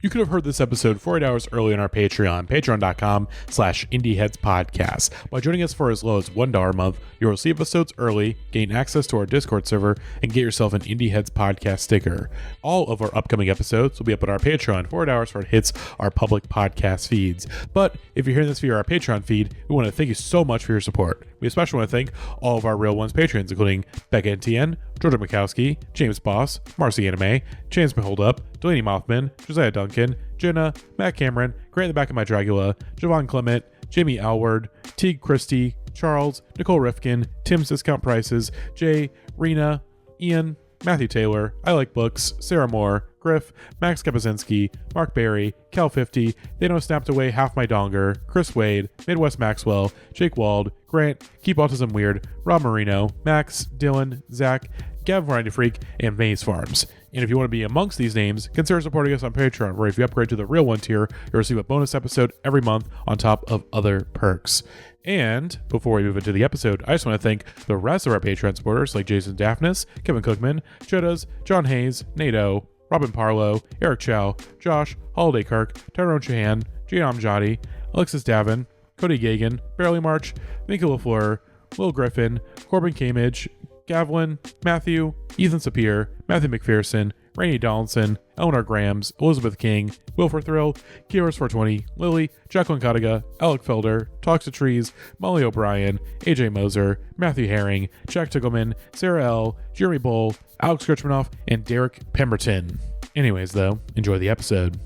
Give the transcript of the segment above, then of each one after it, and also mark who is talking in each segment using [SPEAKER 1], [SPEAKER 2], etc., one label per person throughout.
[SPEAKER 1] You could have heard this episode 48 hours early on our Patreon, patreon.com/indieheadspodcast. By joining us for as low as $1 a month, you'll receive episodes early, gain access to our Discord server, and get yourself an Indie Heads podcast sticker. All of our upcoming episodes will be up on our Patreon 48 hours before it hits our public podcast feeds. But if you're hearing this via our Patreon feed, we want to thank you so much for your support. We especially want to thank all of our Real Ones patrons, including Becca NTN, Georgia Mikowski, James Boss, Marcy Anime, James Beholdup, Delaney Mothman, Josiah Duncan, Jenna, Matt Cameron, Grant in the Back of My Dragula, Javon Clement, Jamie Alward, Teague Christie, Charles, Nicole Rifkin, Tim's Discount Prices, Jay, Rena, Ian, Matthew Taylor, I Like Books, Sarah Moore, Griff, Max Kapazinski, Mark Barry, Cal50, They Know Snapped Away Half My Donger, Chris Wade, Midwest Maxwell, Jake Wald, Grant, Keep Autism Weird, Rob Marino, Max, Dylan, Zach, Gav Variety Freak, and Maze Farms. And if you want to be amongst these names, consider supporting us on Patreon, where if you upgrade to the Real One tier, you'll receive a bonus episode every month on top of other perks. And before we move into the episode, I just want to thank the rest of our Patreon supporters like Jason Daphnis, Kevin Cookman, Chedas, John Hayes, Nato, Robin Parlow, Eric Chow, Josh, Holiday Kirk, Tyrone Shahan, Jay Amjadi, Alexis Davin, Cody Gagan, Barely March, Minka LaFleur, Will Griffin, Corbin Camage, Gavlin, Matthew, Ethan Sapir, Matthew McPherson, Rainey Donaldson, Eleanor Grams, Elizabeth King, Wilford Thrill, Kieros420, Lily, Jacqueline Kadiga, Alec Felder, Talks to Trees, Molly O'Brien, AJ Moser, Matthew Herring, Jack Tickleman, Sarah L., Jeremy Bull, Alex Kirchmanoff, and Derek Pemberton. Anyways, though, enjoy the episode.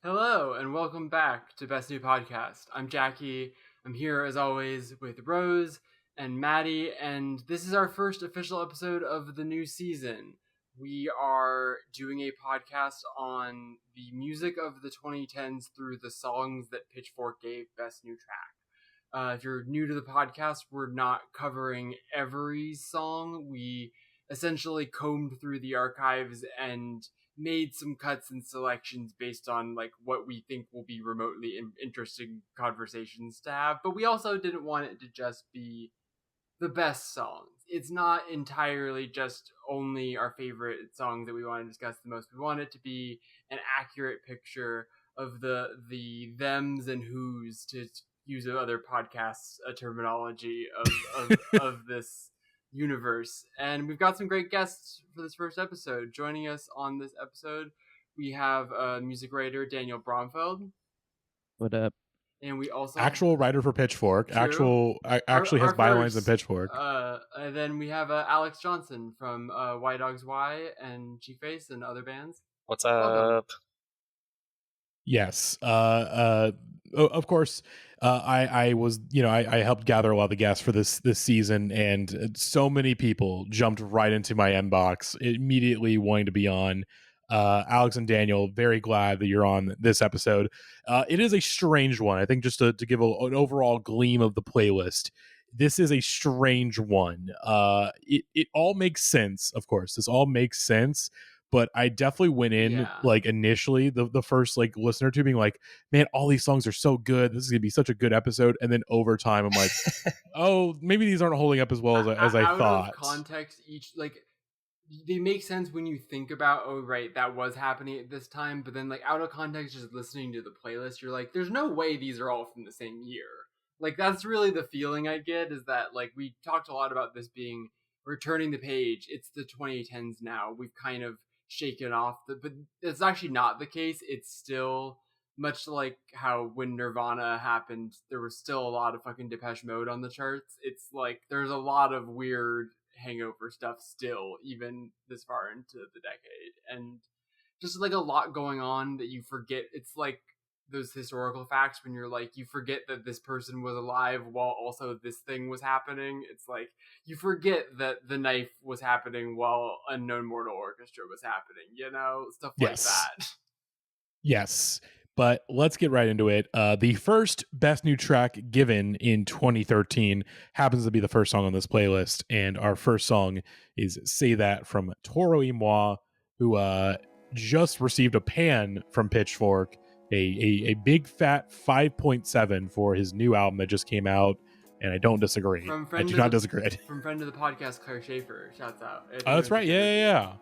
[SPEAKER 2] Hello and welcome back to Best New Podcast. I'm Jackie. I'm here as always with Rose and Matty, and this is our first official episode of the new season. We are doing a podcast on the music of the 2010s through the songs that Pitchfork gave Best New Track. If you're new to the podcast, we're not covering every song. We essentially combed through the archives and made some cuts and selections based on like what we think will be remotely interesting conversations to have. But we also didn't want it to just be the best songs. It's not entirely just only our favorite songs that we want to discuss the most. We want it to be an accurate picture of the thems and who's, to use other podcasts terminology of this universe. And we've got some great guests for this first episode. Joining us on this episode, we have music writer Daniel Bromfield.
[SPEAKER 3] What up?
[SPEAKER 2] And we also
[SPEAKER 1] Actual writer for Pitchfork. Actually has bylines in Pitchfork.
[SPEAKER 2] And then we have Alex Johnson from Y Dogs Y and Chief Face and other bands.
[SPEAKER 4] What's up?
[SPEAKER 2] Welcome.
[SPEAKER 1] Yes. Of course, I was, I helped gather a lot of the guests for this season, and so many people jumped right into my inbox immediately wanting to be on. Alex and Daniel, very glad that you're on this episode. It is a strange one. I think just to give an overall gleam of the playlist, this is a strange one. It all makes sense, of course. This all makes sense. But I definitely went in like initially the first like listener to being like, man, all these songs are so good. This is gonna be such a good episode. And then over time, I'm like, oh, maybe these aren't holding up as well as I thought.
[SPEAKER 2] Out of context, each like they make sense when you think about, oh right, that was happening at this time. But then like out of context, just listening to the playlist, you're like, there's no way these are all from the same year. Like that's really the feeling I get, is that like we talked a lot about this being returning the page. It's the 2010s now. We've kind of shaken off but it's actually not the case. It's still much like how when Nirvana happened, there was still a lot of fucking Depeche Mode on the charts. It's like there's a lot of weird hangover stuff still, even this far into the decade, and just like a lot going on that you forget. It's like those historical facts when you're like, you forget that this person was alive while also this thing was happening. It's like you forget that the knife was happening while Unknown Mortal Orchestra was happening, stuff like that.
[SPEAKER 1] Yes. But let's get right into it. The first Best New Track given in 2013 happens to be the first song on this playlist. And our first song is Say That from Toro y Moi, who just received a pan from Pitchfork, a big fat 5.7 for his new album that just came out. And I don't disagree. I do not disagree.
[SPEAKER 2] From friend of the podcast, Claire Schaefer. Shouts out.
[SPEAKER 1] Oh, that's right. Yeah.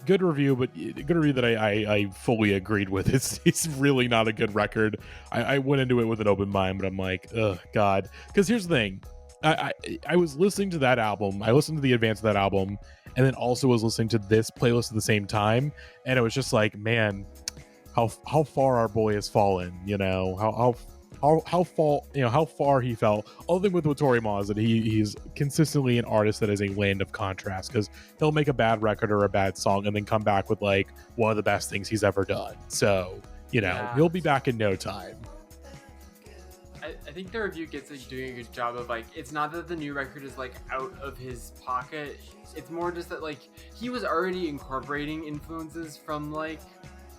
[SPEAKER 1] Good review, but good review that I fully agreed with. It's really not a good record. I went into it with an open mind, but I'm like, oh God. Because here's the thing. I was listening to that album. I listened to the advance of that album, and then also was listening to this playlist at the same time. And it was just like, man, how far our boy has fallen. You know, how far he fell. Other thing with Toro y Moi is that he's consistently an artist that is a land of contrast, because he'll make a bad record or a bad song and then come back with like one of the best things he's ever done. So, he'll be back in no time.
[SPEAKER 2] I think the review gets doing a good job of like, it's not that the new record is like out of his pocket. It's more just that like he was already incorporating influences from like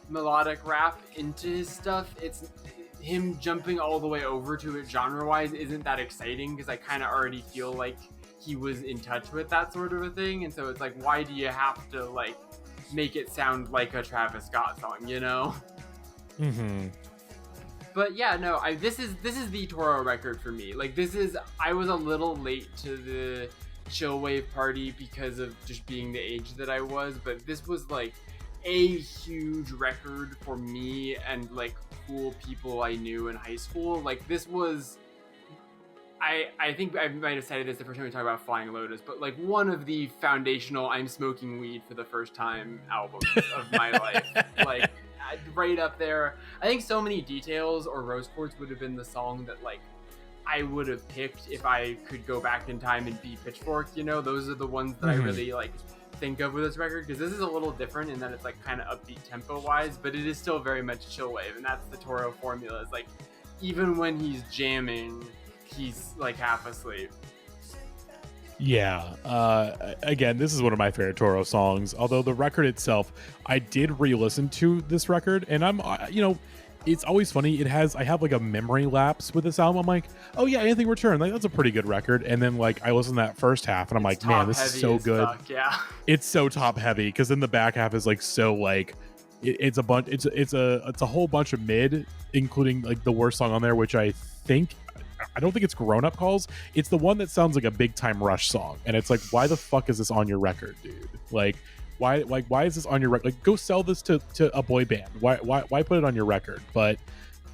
[SPEAKER 2] melodic rap into his stuff. It's him jumping all the way over to it genre-wise isn't that exciting, because I kind of already feel like he was in touch with that sort of a thing, and so it's like, why do you have to like make it sound like a Travis Scott song, you know?
[SPEAKER 1] Mm-hmm.
[SPEAKER 2] But yeah, no, this is the Toro record for me. Like, I was a little late to the chill wave party because of just being the age that I was, but this was like a huge record for me and like cool people I knew in high school. Like, this was, I think I might have said this the first time we talked about Flying Lotus, but like one of the foundational I'm smoking weed for the first time albums of my life. Like, right up there. I think So Many Details or Rose Quartz would have been the song that like I would have picked if I could go back in time and be Pitchfork, those are the ones that I really like think of with this record, because this is a little different in that it's like kind of upbeat tempo wise, but it is still very much chill wave, and that's the Toro formula. Is like, even when he's jamming, he's like half asleep.
[SPEAKER 1] Yeah. Again, this is one of my favorite Toro songs, although the record itself, I did re-listen to this record, and I'm it's always funny. I have like a memory lapse with this album. I'm like, oh yeah, Anything Return, like that's a pretty good record. And then like I listen to that first half and I'm like, man, this is so good.
[SPEAKER 2] Fuck, yeah.
[SPEAKER 1] It's so top heavy, because then the back half is like so like it's a bunch. It's a whole bunch of mid, including like the worst song on there, which I don't think it's Grown Up Calls. It's the one that sounds like a big time Rush song, and it's like, why the fuck is this on your record, dude? Like, why is this on your record? Like, go sell this to a boy band. Why put it on your record? But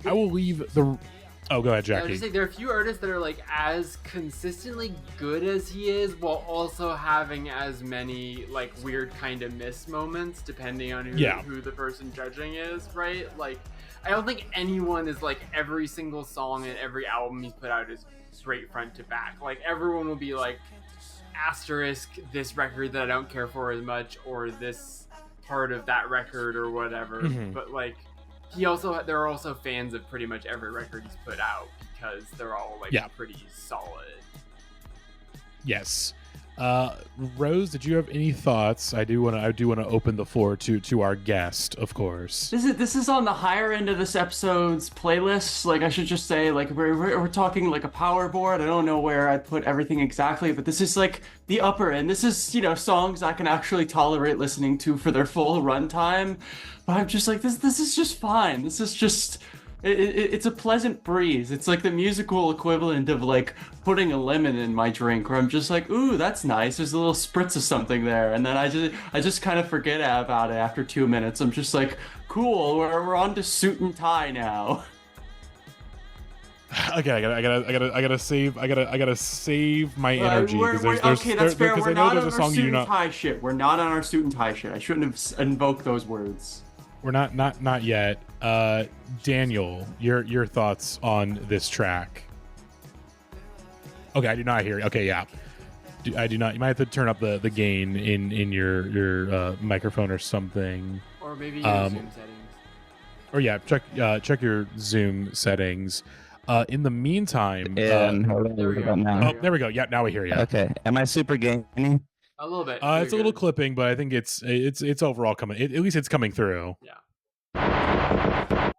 [SPEAKER 1] I will leave the. Oh, go ahead, Jackie.
[SPEAKER 2] I was just saying, there are a few artists that are like as consistently good as he is, while also having as many like weird kind of miss moments, depending on who the person judging is, right? Like, I don't think anyone is like every single song and every album he's put out is straight front to back. Like, everyone will be like, asterisk this record that I don't care for as much, or this part of that record or whatever. But like, there are also fans of pretty much every record he's put out, because they're all like pretty solid.
[SPEAKER 1] Yes. Rose, did you have any thoughts? I do want to open the floor to our guest, of course.
[SPEAKER 3] This is on the higher end of this episode's playlist. Like, I should just say, like, we're talking like a power board. I don't know where I put everything exactly, but this is like the upper end. This is, songs I can actually tolerate listening to for their full runtime. But I'm just like, this is just fine. This is just... It's a pleasant breeze. It's like the musical equivalent of like putting a lemon in my drink, where I'm just like, ooh, that's nice. There's a little spritz of something there, and then I just kind of forget about it after 2 minutes. I'm just like, cool, we're on to Suit and Tie now.
[SPEAKER 1] Okay, I gotta save my energy.
[SPEAKER 3] Okay, that's fair. We're not on our suit and tie shit. We're not on our suit and tie shit. I shouldn't have invoked those words.
[SPEAKER 1] We're not yet. Daniel, your thoughts on this track? Okay, I do not hear you. Okay, yeah. I do not. You might have to turn up the gain in your microphone or something.
[SPEAKER 2] Or maybe your Zoom settings.
[SPEAKER 1] Or yeah, check your Zoom settings. In the meantime,
[SPEAKER 4] there we go. Now.
[SPEAKER 1] Oh, there we go. Yeah, now we hear you.
[SPEAKER 4] Okay. Am I super gainy?
[SPEAKER 2] A little bit.
[SPEAKER 1] It's a little clipping, but I think it's overall coming. At least it's coming through.
[SPEAKER 2] Yeah.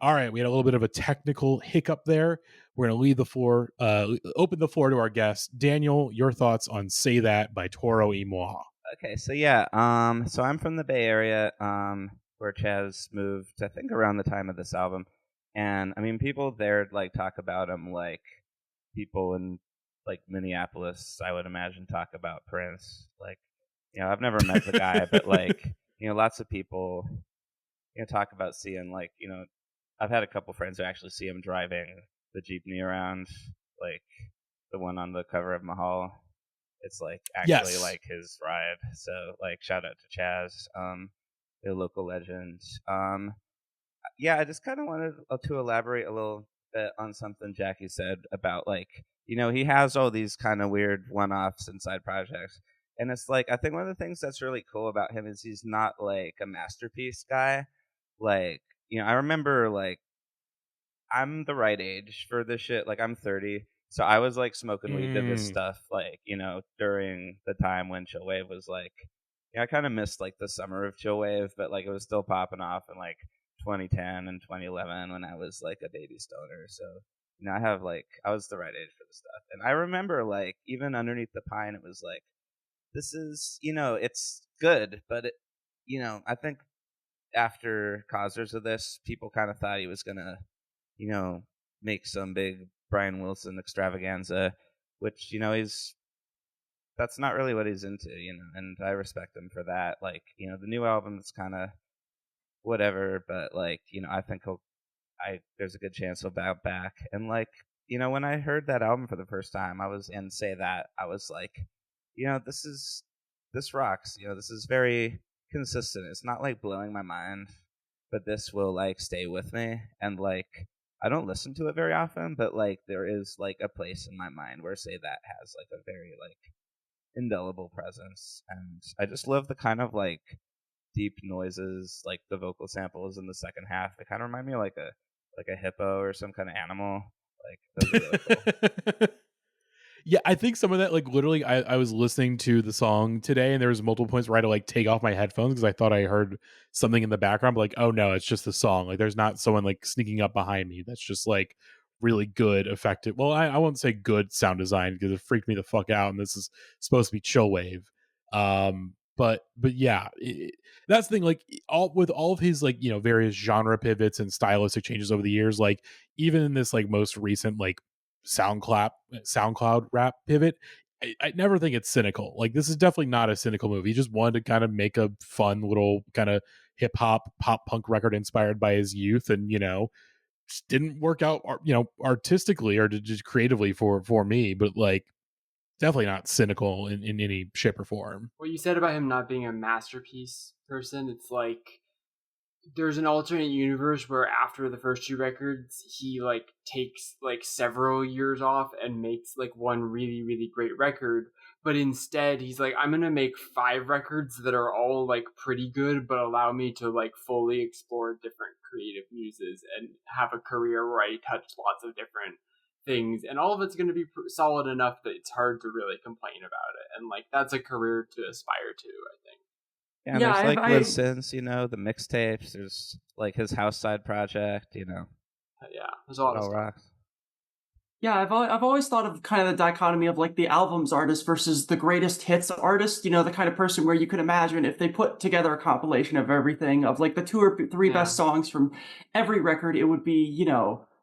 [SPEAKER 1] All right, we had a little bit of a technical hiccup there. We're going to leave the floor, open the floor to our guest. Daniel, your thoughts on Say That by Toro y Moi.
[SPEAKER 4] Okay, so yeah, so I'm from the Bay Area, where Chaz moved, I think, around the time of this album, and I mean, people there like talk about him like people in like Minneapolis, I would imagine, talk about Prince. Like, I've never met the guy, but like, lots of people, talk about seeing like, I've had a couple friends who actually see him driving the jeepney around, like the one on the cover of Mahal. It's like actually like his ride. So like shout out to Chaz, a local legend. I just kind of wanted to elaborate a little bit on something Jackie said about like, he has all these kind of weird one-offs and side projects. And it's like, I think one of the things that's really cool about him is he's not like a masterpiece guy. Like, I remember like I'm the right age for this shit. Like I'm 30. So I was like smoking weed to this stuff, like, during the time when Chillwave was like, I kind of missed like the summer of Chillwave, but like it was still popping off in like 2010 and 2011 when I was like a baby stoner. So, I was the right age for the stuff. And I remember like even Underneath the Pine, it was like, this is, it's good, but I think after Causers of this, people kind of thought he was going to, make some big Brian Wilson extravaganza, which, that's not really what he's into, and I respect him for that. Like, the new album's kind of whatever, but like, I think there's a good chance he'll bounce back. And like, when I heard that album for the first time, I was in Say That, I was like, this rocks, this is very consistent. It's not like blowing my mind, but this will like stay with me. And like, I don't listen to it very often, but like there is like a place in my mind where Say That has like a very like indelible presence. And I just love the kind of like deep noises, like the vocal samples in the second half. They kind of remind me of like a hippo or some kind of animal. Like those are really cool.
[SPEAKER 1] Yeah, I think some of that, like literally, I was listening to the song today, and there was multiple points where I had to like take off my headphones because I thought I heard something in the background. But like, oh no, it's just the song. Like, there's not someone like sneaking up behind me. That's just like really good, effective. Well, I won't say good sound design because it freaked me the fuck out. And this is supposed to be chill wave. But yeah, that's the thing. Like all of his like various genre pivots and stylistic changes over the years. Like even in this like most recent like SoundCloud rap pivot, I never think it's cynical. Like this is definitely not a cynical movie. He just wanted to kind of make a fun little kind of hip hop pop punk record inspired by his youth, and just didn't work out artistically or just creatively for me, but like definitely not cynical in any shape or form.
[SPEAKER 2] What you said about him not being a masterpiece person, it's like there's an alternate universe where after the first two records he like takes like several years off and makes like one really really great record, but instead he's like, I'm gonna make 5 records that are all like pretty good but allow me to like fully explore different creative muses and have a career where I touch lots of different things, and all of it's going to be solid enough that it's hard to really complain about it. And like that's a career to aspire to, I think.
[SPEAKER 4] Yeah, there's like listens, the mixtapes. There's like his house side project,
[SPEAKER 2] Yeah, there's a lot of stuff.
[SPEAKER 4] Rocks.
[SPEAKER 3] Yeah, I've always thought of kind of the dichotomy of like the albums artist versus the greatest hits artist. The kind of person where you could imagine if they put together a compilation of everything, of like the 2 or 3 best songs from every record, it would be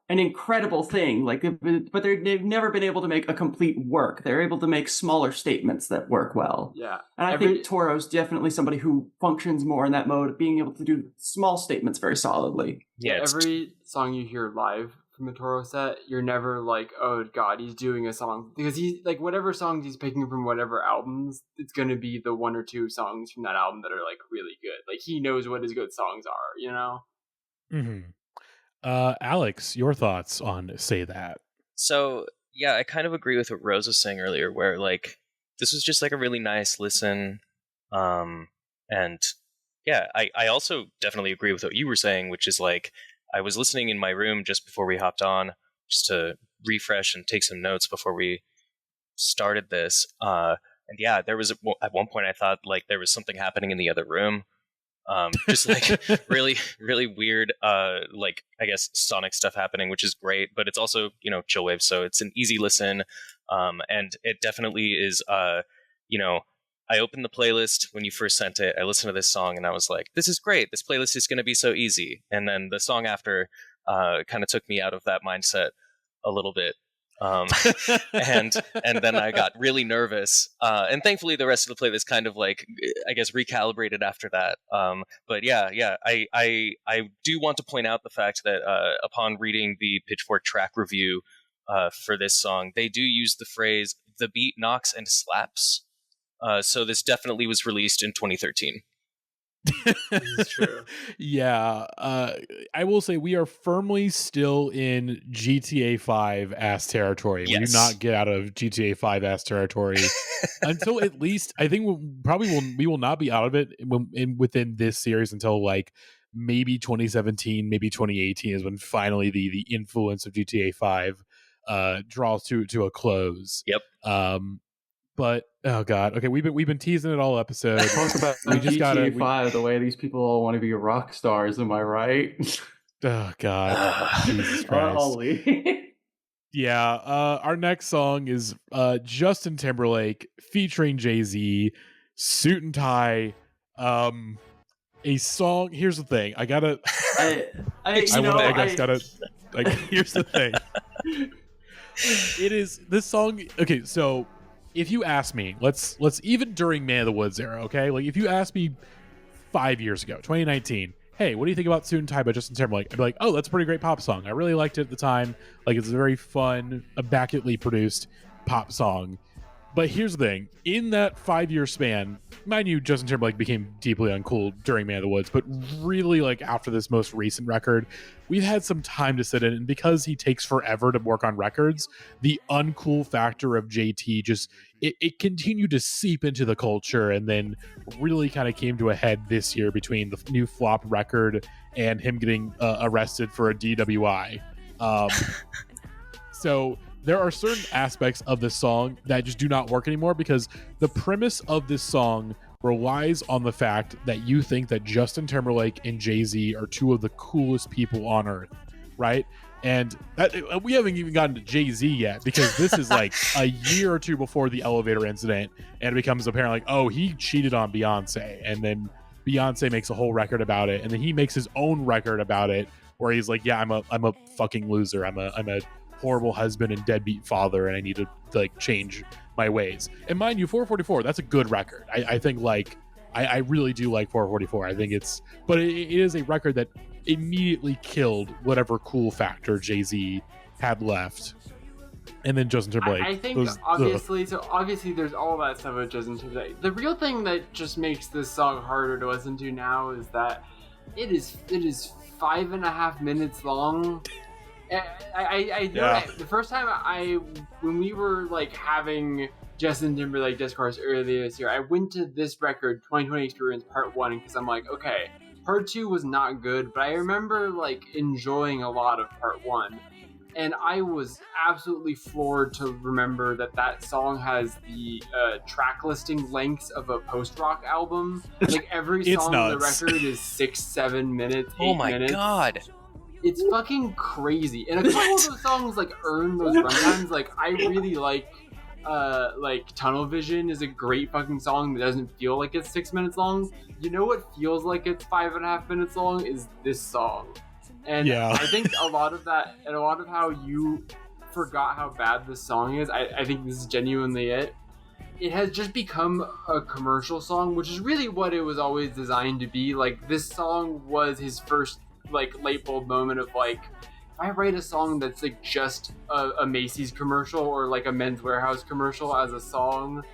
[SPEAKER 3] an incredible thing. Like, but they've never been able to make a complete work. They're able to make smaller statements that work well.
[SPEAKER 2] Yeah,
[SPEAKER 3] and I think Toro's definitely somebody who functions more in that mode of being able to do small statements very solidly.
[SPEAKER 2] Yeah, every song you hear live from the Toro set, you're never like, oh god, he's doing a song, because he's like, whatever songs he's picking from whatever albums, it's going to be the 1 or 2 songs from that album that are like really good. Like he knows what his good songs are,
[SPEAKER 1] Mm-hmm. Alex, your thoughts on Say That?
[SPEAKER 5] So yeah, I kind of agree with what Rose was saying earlier, where like this was just like a really nice listen, and yeah, I also definitely agree with what you were saying, which is like I was listening in my room just before we hopped on, just to refresh and take some notes before we started this. And yeah, there was at one point I thought like there was something happening in the other room. Just like really, really weird, like I guess sonic stuff happening, which is great, but it's also, you know, chill wave, so it's an easy listen, and it definitely is. You know, I opened the playlist when you first sent it. I listened to this song and I was like, "This is great. This playlist is going to be so easy." And then the song after kind of took me out of that mindset a little bit. And then I got really nervous, and thankfully the rest of the playlist kind of like, I guess, recalibrated after that. But yeah, I do want to point out the fact that upon reading the Pitchfork track review for this song, they do use the phrase "the beat knocks and slaps." So this definitely was released in 2013.
[SPEAKER 2] It's true.
[SPEAKER 1] Yeah, I will say we are firmly still in GTA 5 ass territory.
[SPEAKER 5] Yes.
[SPEAKER 1] We do not get out of GTA 5 ass territory until at least I think we will not be out of it within this series until like maybe 2017, maybe 2018 is when finally the influence of GTA 5 draws to a close.
[SPEAKER 5] Yep.
[SPEAKER 1] But oh god, okay, we've been teasing it all episode.
[SPEAKER 3] Talk about
[SPEAKER 1] We just gotta-
[SPEAKER 3] GTA 5, the way these people all want to be rock stars, am I right?
[SPEAKER 1] Oh god, Jesus Christ.
[SPEAKER 3] Ollie.
[SPEAKER 1] Yeah, our next song is Justin Timberlake featuring Jay-Z, Suit and Tie. A song. Here's the thing. I gotta. Like. Here's the thing. It is this song. Okay, so if you ask me, let's even during Man of the Woods era, okay? Like if you asked me 5 years ago, 2019, hey, what do you think about Suit and Tie by Justin Timberlake? I'd be like, oh, that's a pretty great pop song. I really liked it at the time. Like it's a very fun, immaculately produced pop song. But here's the thing. In that 5-year span, mind you, Justin Timberlake became deeply uncool during Man of the Woods, but really like after this most recent record, we've had some time to sit in, and because he takes forever to work on records, the uncool factor of JT just it continued to seep into the culture, and then really kind of came to a head this year between the new flop record and him getting arrested for a DWI. So there are certain aspects of this song that just do not work anymore because the premise of this song relies on the fact that you think that Justin Timberlake and Jay-Z are two of the coolest people on earth, right? And that, we haven't even gotten to Jay-Z yet because this is like a year or two before the elevator incident, and it becomes apparent like, oh, he cheated on Beyonce, and then Beyonce makes a whole record about it, and then he makes his own record about it where he's like, yeah, I'm a fucking loser, I'm a horrible husband and deadbeat father, and I need to like change my ways. And mind you, 444, that's a good record. I think like I really do like 444. I think but it is a record that immediately killed whatever cool factor Jay-Z had left. And then Justin Timberlake.
[SPEAKER 2] I think obviously there's all that stuff with Justin Timberlake. The real thing that just makes this song harder to listen to now is that it is 5.5 minutes long. I know
[SPEAKER 1] Yeah.
[SPEAKER 2] that the first time when we were like having Justin Timberlake discourse earlier this year, I went to this record 2020 Experience Part 1 because I'm like, okay, Part 2 was not good, but I remember like enjoying a lot of Part 1, and I was absolutely floored to remember that song has the track listing lengths of a post-rock album. Like every song on the record is 6-7 minutes, 8 minutes.
[SPEAKER 5] Oh my god.
[SPEAKER 2] It's fucking crazy. And a couple of those songs like earn those runtimes. Like I really like Tunnel Vision is a great fucking song that doesn't feel like it's 6 minutes long. You know what feels like it's 5.5 minutes long is this song. And
[SPEAKER 1] Yeah.
[SPEAKER 2] I think a lot of that and a lot of how you forgot how bad this song is, I think this is genuinely it. It has just become a commercial song, which is really what it was always designed to be. Like this song was his first like light bulb moment of like, if I write a song that's like just a Macy's commercial or like a Men's Warehouse commercial as a song,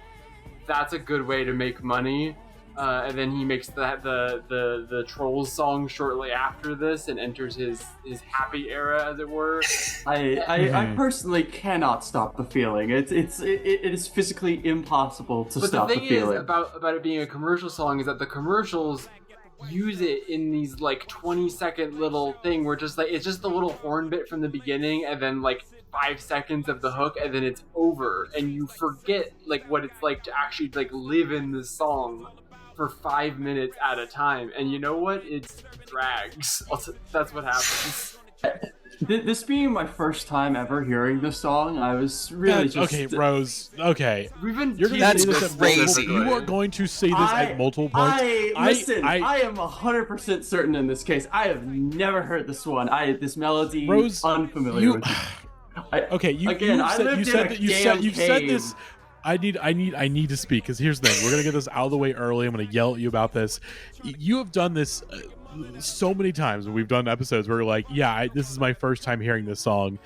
[SPEAKER 2] that's a good way to make money. And then he makes the Trolls song shortly after this and enters his happy era, as it were.
[SPEAKER 3] I personally cannot stop the feeling. It is physically impossible to stop the feeling.
[SPEAKER 2] But the thing is about it being a commercial song is that the commercials use it in these like 20-second little thing where just like it's just the little horn bit from the beginning and then like 5 seconds of the hook and then it's over and you forget like what it's like to actually like live in the song. for 5 minutes at a time, and you know what? It drags. That's what happens.
[SPEAKER 3] This being my first time ever hearing this song, I was really
[SPEAKER 1] okay, Rose. Okay,
[SPEAKER 2] We've been
[SPEAKER 1] you're going to
[SPEAKER 5] That's
[SPEAKER 1] say this at
[SPEAKER 5] crazy.
[SPEAKER 1] You are going to say this at multiple points.
[SPEAKER 3] I am 100% certain in this case. I have never heard this one. This melody
[SPEAKER 1] Rose,
[SPEAKER 3] unfamiliar with it.
[SPEAKER 1] Okay, you said this. I need to speak, because here's the thing. We're gonna get this out of the way early. I'm gonna yell at you about this. You have done this so many times when we've done episodes where you're like, yeah, this is my first time hearing this song.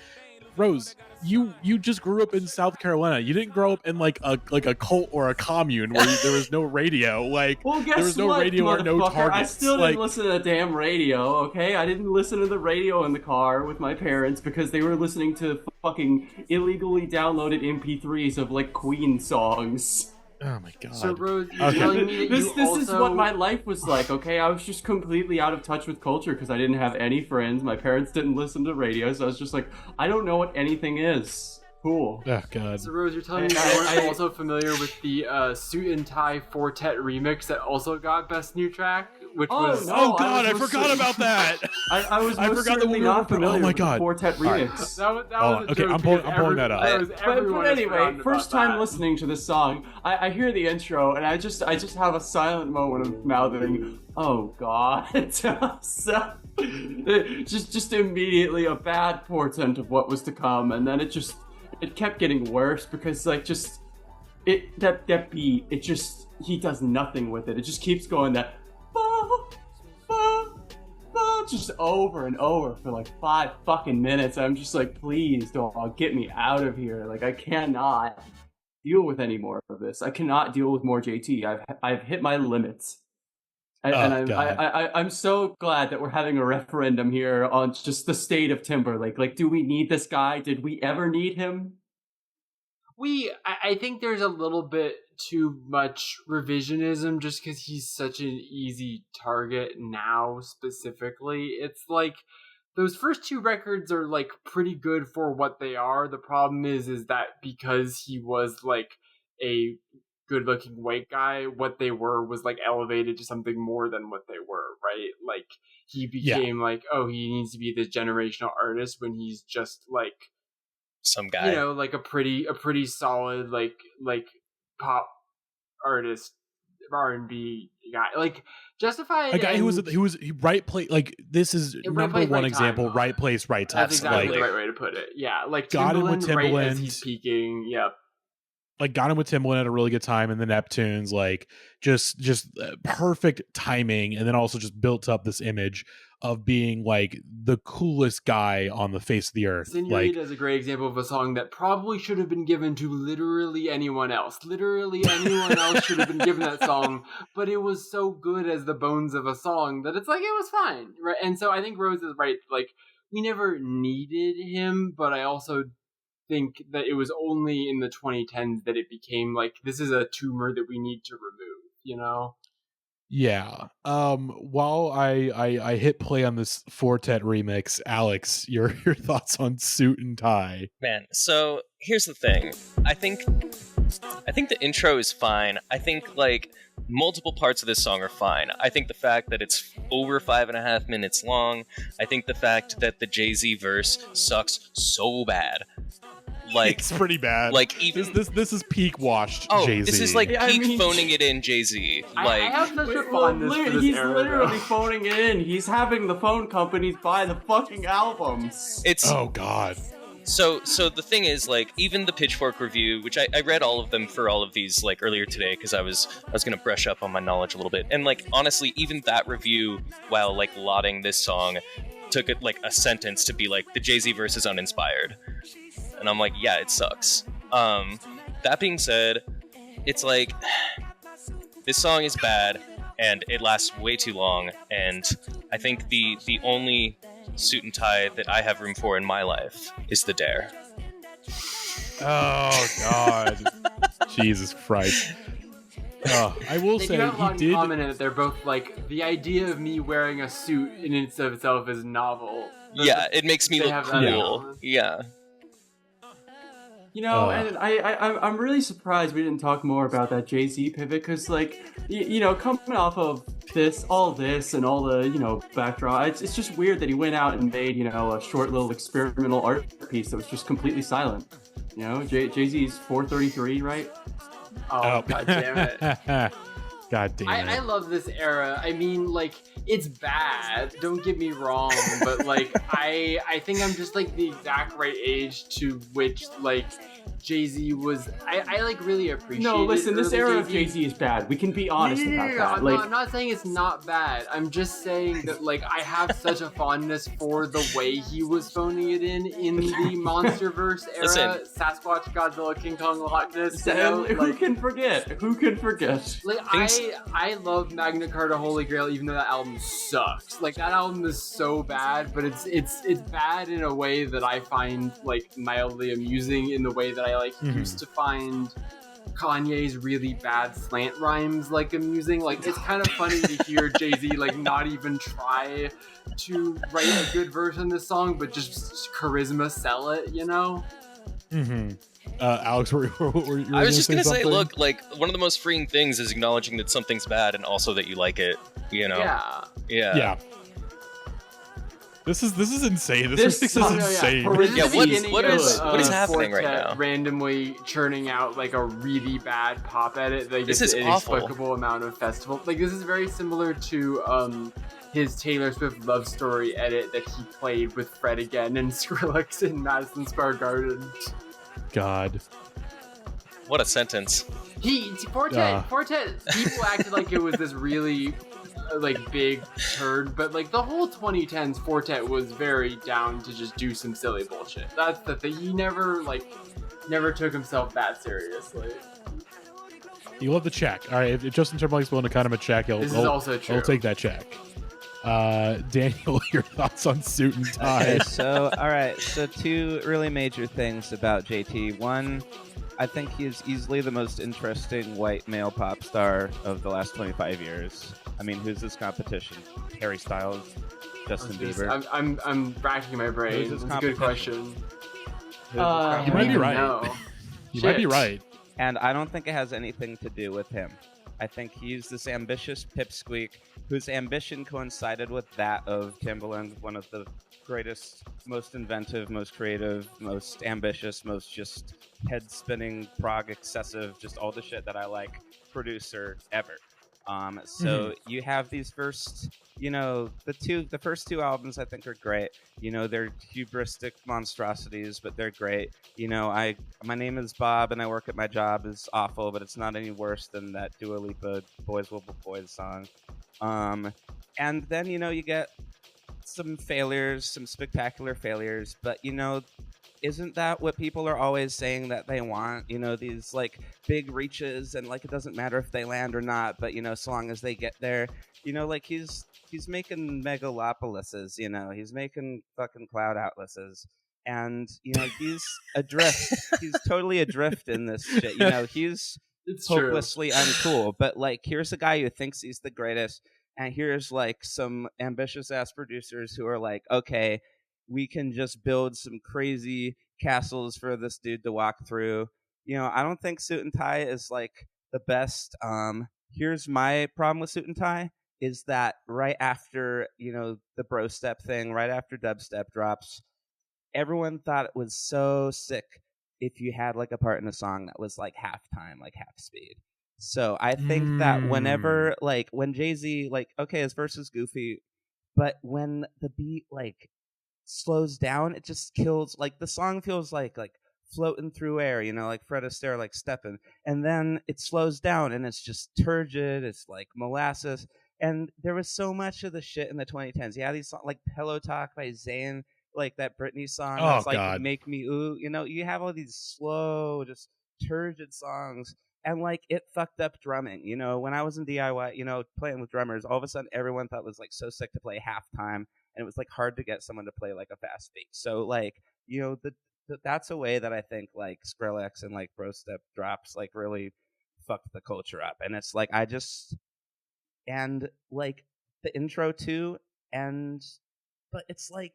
[SPEAKER 1] Rose, you just grew up in South Carolina. You didn't grow up in like a cult or a commune where there was no radio. Like,
[SPEAKER 3] well, guess
[SPEAKER 1] there was no
[SPEAKER 3] what,
[SPEAKER 1] radio or no targets.
[SPEAKER 3] I still didn't listen to the damn radio, okay? I didn't listen to the radio in the car with my parents because they were listening to fucking illegally downloaded MP3s of like Queen songs.
[SPEAKER 1] Oh my god.
[SPEAKER 2] So Rose, you're telling me that
[SPEAKER 3] this
[SPEAKER 2] also...
[SPEAKER 3] is what my life was like, okay? I was just completely out of touch with culture because I didn't have any friends. My parents didn't listen to radio, so I was just like, I don't know what anything is. Cool.
[SPEAKER 1] Oh god.
[SPEAKER 2] So Rose, you're telling me you weren't also familiar with the Suit and Tie Fortet remix that also got Best New Track? Which was...
[SPEAKER 1] Oh god, I forgot about that!
[SPEAKER 3] I forgot that we were not familiar with the Fortet remix.
[SPEAKER 2] That was a
[SPEAKER 1] okay,
[SPEAKER 2] joke
[SPEAKER 1] I'm pulling that up.
[SPEAKER 3] But anyway, first time listening to this song, I hear the intro and I just have a silent moment of mouthing, oh god. So, just immediately a bad portent of what was to come, and then it kept getting worse because like that beat, he does nothing with it. It just keeps going that just over and over for like 5 fucking minutes. I'm just like, please, dog, get me out of here. Like, I cannot deal with any more of this. I cannot deal with more JT. I've hit my limits. I'm so glad that we're having a referendum here on just the state of Timberlake. Like, do we need this guy? Did we ever need him?
[SPEAKER 2] I think there's a little bit too much revisionism just because he's such an easy target now, specifically. It's like, those first 2 records are like pretty good for what they are. The problem is that because he was like a good-looking white guy, what they were was like elevated to something more than what they were, right? Like, he became like, oh, he needs to be this generational artist when he's just like
[SPEAKER 5] some guy,
[SPEAKER 2] you know, like a pretty solid like pop artist, R&B guy, like Justified,
[SPEAKER 1] a guy who was right place. Like, this is number one example, right place, right time.
[SPEAKER 2] That's exactly
[SPEAKER 1] like,
[SPEAKER 2] the right way to put it. Yeah, like
[SPEAKER 1] got him with Timberland
[SPEAKER 2] right as he's peaking. Yep.
[SPEAKER 1] Like, got him with Timberland at a really good time, and the Neptunes, like, just perfect timing, and then also just built up this image of being like the coolest guy on the face of the earth.
[SPEAKER 2] Senorita is a great example of a song that probably should have been given to literally anyone else. Literally anyone else should have been given that song, but it was so good as the bones of a song that it's like, it was fine, right? And so I think Rose is right. Like, we never needed him, but I also think that it was only in the 2010s that it became like, this is a tumor that we need to remove, you know?
[SPEAKER 1] Yeah. While I hit play on this Fortet remix, Alex, your thoughts on Suit and Tie?
[SPEAKER 5] Man, so here's the thing. I think the intro is fine. I think like multiple parts of this song are fine. I think the fact that it's over 5.5 minutes long. I think the fact that the Jay-Z verse sucks so bad. Like,
[SPEAKER 1] it's pretty bad.
[SPEAKER 5] Like, even
[SPEAKER 1] this is peak washed Jay-Z.
[SPEAKER 5] This is like peak phoning it in Jay-Z. Like,
[SPEAKER 2] I have such a fondness for this
[SPEAKER 3] he's
[SPEAKER 2] era,
[SPEAKER 3] literally
[SPEAKER 2] though.
[SPEAKER 3] phoning it in. He's having the phone companies buy the fucking albums.
[SPEAKER 1] Oh god.
[SPEAKER 5] So the thing is, like, even the Pitchfork review, which I read all of them for all of these like earlier today because I was gonna brush up on my knowledge a little bit, and like honestly, even that review, while like lauding this song, took it like a sentence to be like, the Jay-Z verse is uninspired. And I'm like, yeah, it sucks. That being said, it's like, this song is bad, and it lasts way too long, and I think the only Suit and Tie that I have room for in my life is the Dare.
[SPEAKER 1] Oh, God. Jesus Christ. I will say, he did...
[SPEAKER 2] comment that they're both like, the idea of me wearing a suit in and of itself is novel.
[SPEAKER 5] Yeah, it makes me look cool. Yeah.
[SPEAKER 3] You know, and I'm really surprised we didn't talk more about that Jay-Z pivot, because like, you know, coming off of all this and all the, you know, backdrop, it's just weird that he went out and made, you know, a short little experimental art piece that was just completely silent. You know, Jay-Z's 433, right?
[SPEAKER 2] Oh, god damn it.
[SPEAKER 1] God damn it.
[SPEAKER 2] I love this era. I mean, like, it's bad, don't get me wrong, but like I think I'm just like the exact right age to which like Jay-Z was. I like really appreciate.
[SPEAKER 3] No, listen, this era of
[SPEAKER 2] Jay-Z.
[SPEAKER 3] Jay-Z is bad. We can be honest about that.
[SPEAKER 2] I'm not saying it's not bad. I'm just saying that like I have such a fondness for the way he was phoning it in the MonsterVerse era.
[SPEAKER 5] Listen.
[SPEAKER 2] Sasquatch, Godzilla, King Kong, Loch Ness.
[SPEAKER 3] Who can forget? Who can forget?
[SPEAKER 2] Like I love Magna Carta Holy Grail, even though that album sucks. Like that album is so bad, but it's bad in a way that I find like mildly amusing, in the way that I like used to find Kanye's really bad slant rhymes like amusing. Like it's kind of funny to hear Jay-Z like not even try to write a good version of this song, but just charisma sell it, you know?
[SPEAKER 1] Alex, were you
[SPEAKER 5] I was just gonna say,
[SPEAKER 1] something?
[SPEAKER 5] look, like one of the most freeing things is acknowledging that something's bad and also that you like it. You know?
[SPEAKER 2] Yeah.
[SPEAKER 1] This is insane. This is insane.
[SPEAKER 5] Yeah, what is happening right now?
[SPEAKER 2] Randomly churning out like a really bad pop edit, like
[SPEAKER 5] This
[SPEAKER 2] it's
[SPEAKER 5] is
[SPEAKER 2] an
[SPEAKER 5] awful.
[SPEAKER 2] inexplicable amount of festival. Like this is very similar to his Taylor Swift Love Story edit that he played with Fred again and Skrillex in Madison Square Garden.
[SPEAKER 1] God.
[SPEAKER 5] What a sentence.
[SPEAKER 2] Quartet, people acted like it was this really like big turd, but like the whole 2010s Quartet was very down to just do some silly bullshit. That's the thing. He never took himself that seriously.
[SPEAKER 1] You love the check. All right, if Justin Timberlake's willing to cut him a check,
[SPEAKER 2] This is also true.
[SPEAKER 1] I'll take that check. Daniel, your thoughts on Suit and Tie?
[SPEAKER 4] Okay, so all right, so two really major things about JT. One, I think he is easily the most interesting white male pop star of the last 25 years. I mean, who's his competition? Harry Styles, Justin Bieber.
[SPEAKER 2] I'm racking my brain.
[SPEAKER 4] Who's his
[SPEAKER 2] It's a good question.
[SPEAKER 1] You might be right. You might be right.
[SPEAKER 4] And I don't think it has anything to do with him. I think he's this ambitious pipsqueak whose ambition coincided with that of Timbaland, one of the greatest, most inventive, most creative, most ambitious, most just head-spinning, prog excessive, just all the shit that I like, producer ever. So you have these first, you know, the first two albums I think are great. You know, they're hubristic monstrosities, but they're great. You know, my name is Bob and I work at my job is awful, but it's not any worse than that Dua Lipa Boys Will Be Boys song. And then, you know, you get some failures, some spectacular failures, but you know, isn't that what people are always saying that they want? You know, these like big reaches, and like it doesn't matter if they land or not, but you know, so long as they get there, you know, like he's making megalopolises, you know, he's making fucking cloud atlases, and you know, he's adrift. He's totally adrift in this shit. You know, he's hopelessly uncool. But like, here's a guy who thinks he's the greatest, and here's like some ambitious ass producers who are like, okay, we can just build some crazy castles for this dude to walk through. You know, I don't think Suit and Tie is like the best. Here's my problem with Suit and Tie is that right after, you know, the bro step thing, right after dubstep drops, everyone thought it was so sick if you had like a part in a song that was like half time, like half speed. So I think that whenever, like, when Jay-Z, like, okay, his verse is goofy, but when the beat like slows down, it just kills. Like the song feels like floating through air, you know, like Fred Astaire, like stepping, and then it slows down and it's just turgid. It's like molasses. And there was so much of the shit in the 2010s. Yeah, these songs like Pillow Talk by Zayn, like that Britney song.
[SPEAKER 1] Oh,
[SPEAKER 4] that's like
[SPEAKER 1] God.
[SPEAKER 4] Make Me Ooh. You know, you have all these slow, just turgid songs. And like it fucked up drumming. You know, when I was in DIY, you know, playing with drummers, all of a sudden everyone thought it was like so sick to play halftime. And it was like hard to get someone to play like a fast beat. So like, you know, that's a way that I think like Skrillex and like Bro Step drops like really fucked the culture up. And it's like and like the intro too, but it's like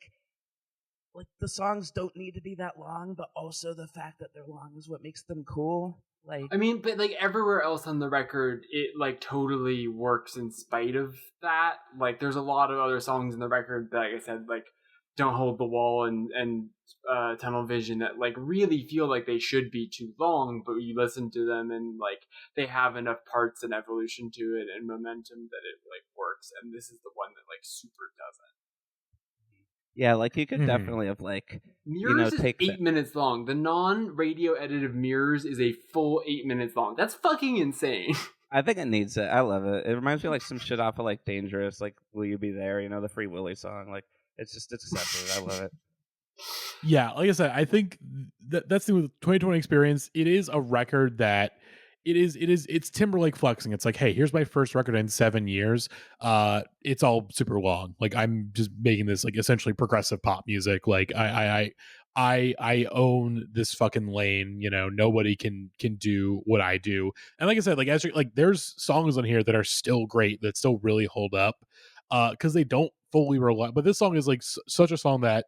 [SPEAKER 4] like the songs don't need to be that long, but also the fact that they're long is what makes them cool. Like,
[SPEAKER 2] I mean, but like everywhere else on the record, it like totally works in spite of that. Like, there's a lot of other songs in the record that, like I said, like Don't Hold the Wall and Tunnel Vision that like really feel like they should be too long, but you listen to them and like they have enough parts and evolution to it and momentum that it like works. And this is the one that like super doesn't.
[SPEAKER 4] yeah, like you could definitely have like
[SPEAKER 2] Mirrors is
[SPEAKER 4] take
[SPEAKER 2] 8 minutes long. The non-radio edit of Mirrors is a full 8 minutes long. That's fucking insane.
[SPEAKER 4] I think it needs it. I love it. It reminds me of like some shit off of like Dangerous, like Will You Be There? The Free Willy song. Like it's excessive. I love it.
[SPEAKER 1] Yeah, like I said, I think that's the 2020 experience. It is a record that it's Timberlake flexing. It's like, hey, here's my first record in 7 years. It's all super long. Like I'm just making this like essentially progressive pop music. Like I own this fucking lane. Nobody can do what I do. And like I said, like there's songs on here that are still great, that still really hold up, because they don't fully rely. But this song is like such a song that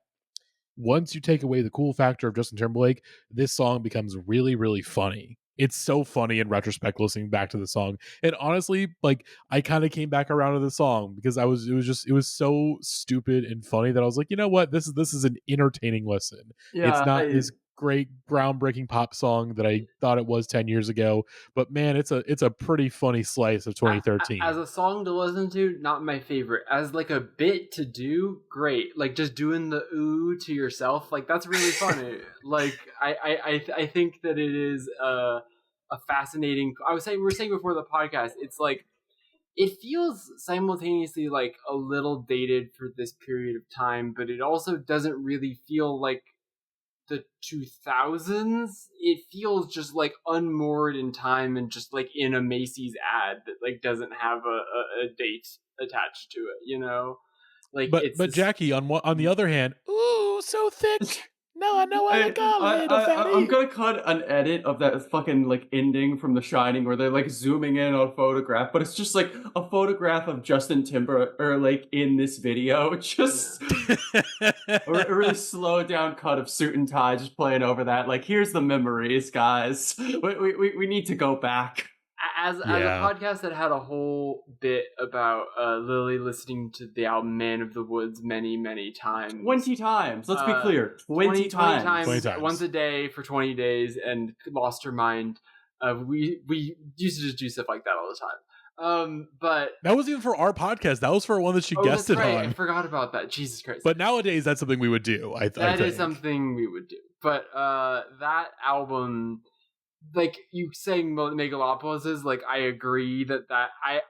[SPEAKER 1] once you take away the cool factor of Justin Timberlake, this song becomes really, really funny. It's so funny in retrospect listening back to the song. And honestly, like I kind of came back around to the song because it was so stupid and funny that I was like, you know what? This is an entertaining listen.
[SPEAKER 3] Yeah,
[SPEAKER 1] it's not this great groundbreaking pop song that I thought it was 10 years ago, but man, it's a pretty funny slice of 2013.
[SPEAKER 2] As a song to listen to, not my favorite. As like a bit to do, great. Like just doing the ooh to yourself, like that's really funny. Like I think that it is a fascinating. We were saying before the podcast, it's like it feels simultaneously like a little dated for this period of time, but it also doesn't really feel like the 2000s. It feels just like unmoored in time and just like in a Macy's ad that like doesn't have a date attached to it, like.
[SPEAKER 1] But Jackie, on the other hand, ooh, so thick. No, I know what to call it.
[SPEAKER 3] I'm gonna cut an edit of that fucking like ending from The Shining where they're like zooming in on a photograph, but it's just like a photograph of Justin Timberlake in this video, just a really slowed down cut of Suit and Tie just playing over that. Like, here's the memories, guys. We need to go back.
[SPEAKER 2] As a podcast that had a whole bit about Lily listening to the album Man of the Woods many, many times.
[SPEAKER 3] 20 times. Let's be clear. 20 times.
[SPEAKER 2] 20 times. Once a day for 20 days and lost her mind. We used to just do stuff like that all the time. But
[SPEAKER 1] that wasn't even for our podcast. That was for one that she guested
[SPEAKER 2] that's right.
[SPEAKER 1] on.
[SPEAKER 2] I forgot about that. Jesus Christ.
[SPEAKER 1] But nowadays, that's something we would do. I think
[SPEAKER 2] is something we would do. But that album, like you saying Megalopolis, like I agree that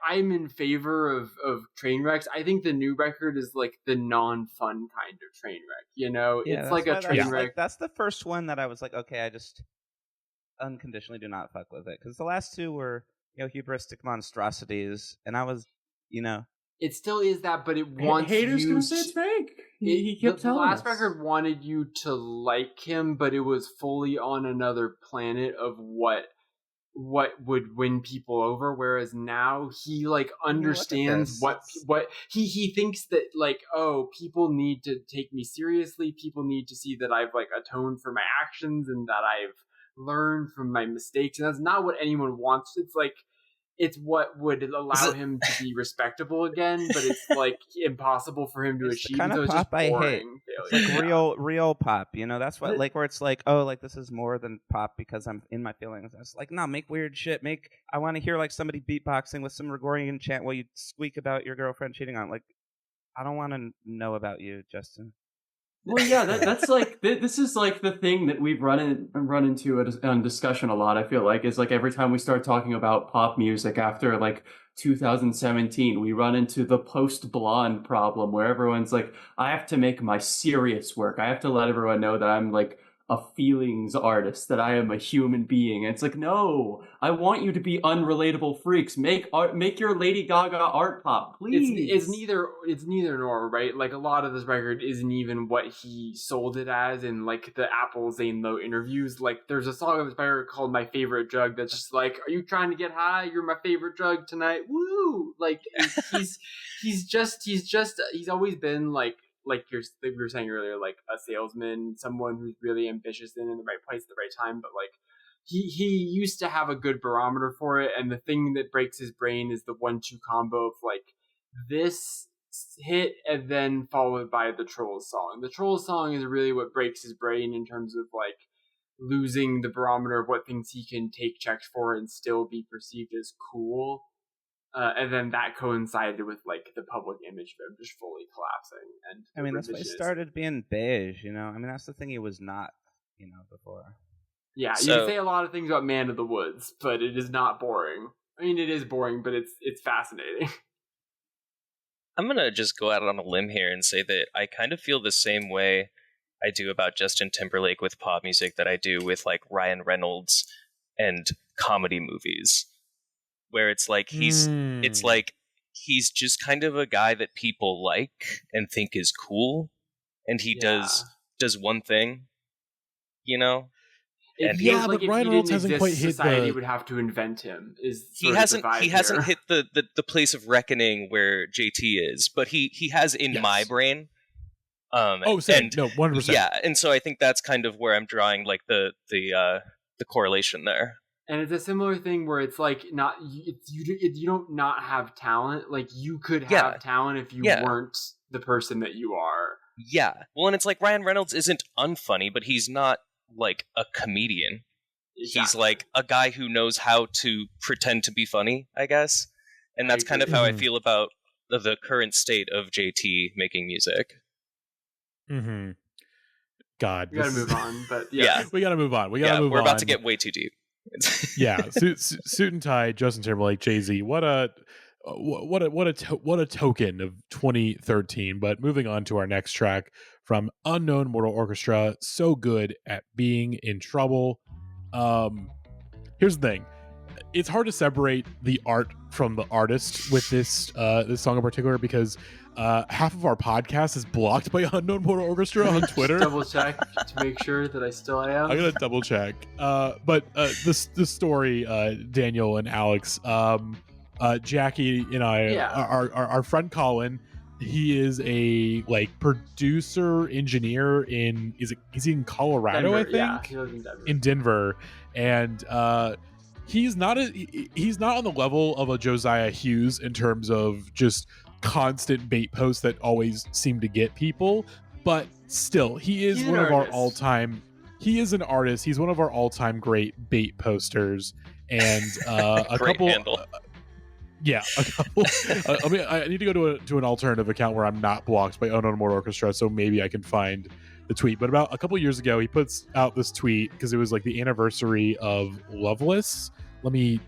[SPEAKER 2] I'm in favor of train wrecks. I think the new record is like the non-fun kind of train wreck, it's like a train wreck.
[SPEAKER 4] Like, that's the first one that I was like, okay, I just unconditionally do not fuck with it, because the last two were hubristic monstrosities, and I was
[SPEAKER 2] it still is that, but it wants
[SPEAKER 3] haters
[SPEAKER 2] you
[SPEAKER 3] gonna say it's fake. He kept
[SPEAKER 2] the
[SPEAKER 3] telling
[SPEAKER 2] last
[SPEAKER 3] us.
[SPEAKER 2] record wanted you to like him, but it was fully on another planet of what would win people over. Whereas now he like understands what he thinks that like, oh, people need to take me seriously. People need to see that I've like atoned for my actions and that I've learned from my mistakes. And that's not what anyone wants. It's like, it's what would allow him to be respectable again, but it's like impossible for him to achieve.
[SPEAKER 4] The kind of pop I hate. It's like real pop, that's what, like, where it's like, oh, like this is more than pop because I'm in my feelings. I was like, no, make weird shit. I want to hear like somebody beatboxing with some Gregorian chant while you squeak about your girlfriend cheating on. Like, I don't want to know about you, Justin.
[SPEAKER 3] Well, yeah, that's like this is like the thing that we've run into on discussion a lot. I feel like is like every time we start talking about pop music after like 2017, we run into the post Blonde problem where everyone's like, I have to make my serious work. I have to let everyone know that I'm like a feelings artist, that I am a human being. And it's like, no, I want you to be unrelatable freaks. Make art, make your Lady Gaga art pop, please.
[SPEAKER 2] It's neither nor, right? Like a lot of this record isn't even what he sold it as in like the Apple Zane Lowe interviews. Like there's a song of this record called My Favorite Drug that's just like, are you trying to get high? You're my favorite drug tonight. Woo! Like he's always been like like we were saying earlier, like a salesman, someone who's really ambitious and in the right place at the right time. But like he used to have a good barometer for it, and the thing that breaks his brain is the 1-2 combo of like this hit and then followed by the Trolls song. The Trolls song is really what breaks his brain in terms of like losing the barometer of what things he can take checks for and still be perceived as cool. And then that coincided with like the public image of him just fully collapsing. And
[SPEAKER 4] I mean, that's why he started being beige, you know? I mean, that's the thing he was not, you know, before.
[SPEAKER 2] Yeah, you can say a lot of things about Man of the Woods, but it is not boring. I mean, it is boring, but it's fascinating.
[SPEAKER 5] I'm going to just go out on a limb here and say that I kind of feel the same way I do about Justin Timberlake with pop music that I do with like Ryan Reynolds and comedy movies. Where it's like he's just kind of a guy that people like and think is cool, and he does one thing, you know.
[SPEAKER 2] And
[SPEAKER 1] but Ryan Reynolds hasn't quite hit
[SPEAKER 2] society would have to invent him.
[SPEAKER 5] He hasn't hit the place of reckoning where JT is, but he has in my brain.
[SPEAKER 1] No, 100%.
[SPEAKER 5] Yeah, and so I think that's kind of where I'm drawing like the correlation there.
[SPEAKER 2] And it's a similar thing where it's like you don't not have talent. Like you could have talent if you weren't the person that you are.
[SPEAKER 5] Yeah. Well, and it's like Ryan Reynolds isn't unfunny, but he's not like a comedian. Exactly. He's like a guy who knows how to pretend to be funny, I guess. And that's kind of how I feel about the current state of JT making music.
[SPEAKER 1] Mm-hmm. God.
[SPEAKER 2] We gotta move on, but
[SPEAKER 1] we gotta move on. We're
[SPEAKER 5] about to get way too deep.
[SPEAKER 1] Suit and tie, Justin Timberlake, Jay-Z. What a token of 2013. But moving on to our next track from Unknown Mortal Orchestra, So Good at Being in Trouble. Here's the thing. It's hard to separate the art from the artist with this song in particular because half of our podcast is blocked by Unknown Mortal Orchestra on Twitter.
[SPEAKER 2] Double check to make sure that I still am.
[SPEAKER 1] I'm gonna double check. But the story, Daniel and Alex, Jackie and I, our friend Colin, he is a like producer engineer in is he in Colorado?
[SPEAKER 2] Denver,
[SPEAKER 1] I think.
[SPEAKER 2] Yeah, he lives in Denver.
[SPEAKER 1] In Denver, and he's not on the level of a Josiah Hughes in terms of just constant bait posts that always seem to get people, but still he is one of our all-time he is an artist. He's one of our all-time great bait posters, and a couple handle. A couple I mean, I need to go to an alternative account where I'm not blocked by Unknown Mortal Orchestra, so maybe I can find the tweet. But about a couple years ago, he puts out this tweet because it was like the anniversary of Loveless. Let me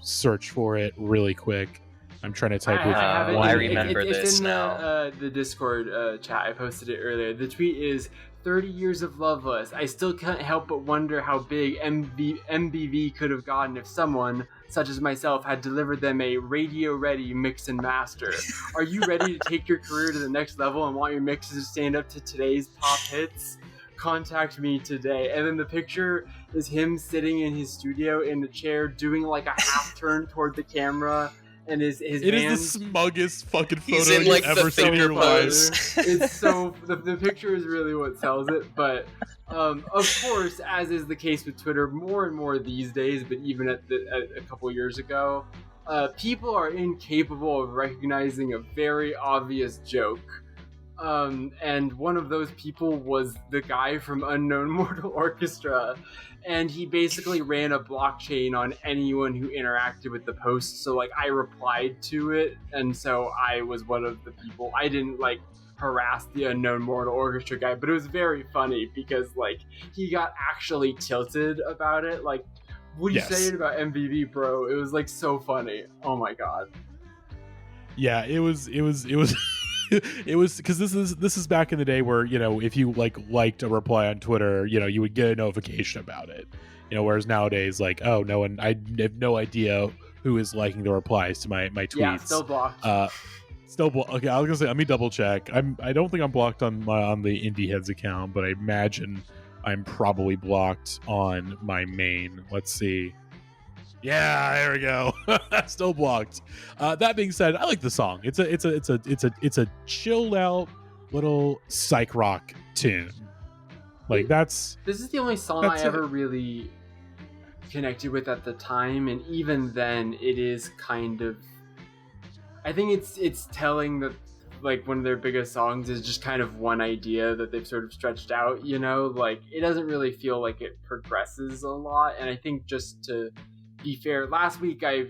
[SPEAKER 1] search for it really quick. I'm trying to type it.
[SPEAKER 5] I remember this
[SPEAKER 2] it's in
[SPEAKER 5] now.
[SPEAKER 2] The Discord chat. I posted it earlier. The tweet is 30 years of Loveless. I still can't help but wonder how big MBV could have gotten if someone, such as myself, had delivered them a radio-ready mix and master. Are you ready to take your career to the next level and want your mixes to stand up to today's pop hits? Contact me today. And then the picture is him sitting in his studio in the chair doing like a half turn toward the camera. And his
[SPEAKER 1] it
[SPEAKER 2] hands,
[SPEAKER 1] is the smuggest fucking photo
[SPEAKER 5] he's in, like,
[SPEAKER 1] you've ever seen in your life.
[SPEAKER 2] It's so the picture is really what sells it. But of course, as is the case with Twitter, more and more these days, but even at a couple years ago, people are incapable of recognizing a very obvious joke. And one of those people was the guy from Unknown Mortal Orchestra. And he basically ran a blockchain on anyone who interacted with the post. So, like, I replied to it, and so I was one of the people. I didn't, like, harass the Unknown Mortal Orchestra guy, but it was very funny because, like, he got actually tilted about it. Like, what do you say about MVV, bro? It was, like, so funny. Oh, my God.
[SPEAKER 1] Yeah, it was it was because this is back in the day where, you know, if you liked a reply on Twitter, you know, you would get a notification about it, you know, whereas nowadays, like, oh, no one, I have no idea who is liking the replies to my tweets.
[SPEAKER 2] Yeah, still blocked.
[SPEAKER 1] Okay, I was gonna say, let me double check. I don't think I'm blocked on the Indie Heads account, but I imagine I'm probably blocked on my main. Let's see. Yeah, there we go. Still blocked. That being said, I like the song. It's a chilled out, little psych rock tune. Like
[SPEAKER 2] This is the only song I
[SPEAKER 1] that's
[SPEAKER 2] ever really connected with at the time, and even then it is kind of, I think it's telling that like one of their biggest songs is just kind of one idea that they've sort of stretched out, you know, like it doesn't really feel like it progresses a lot. And I think, just to be fair, last week I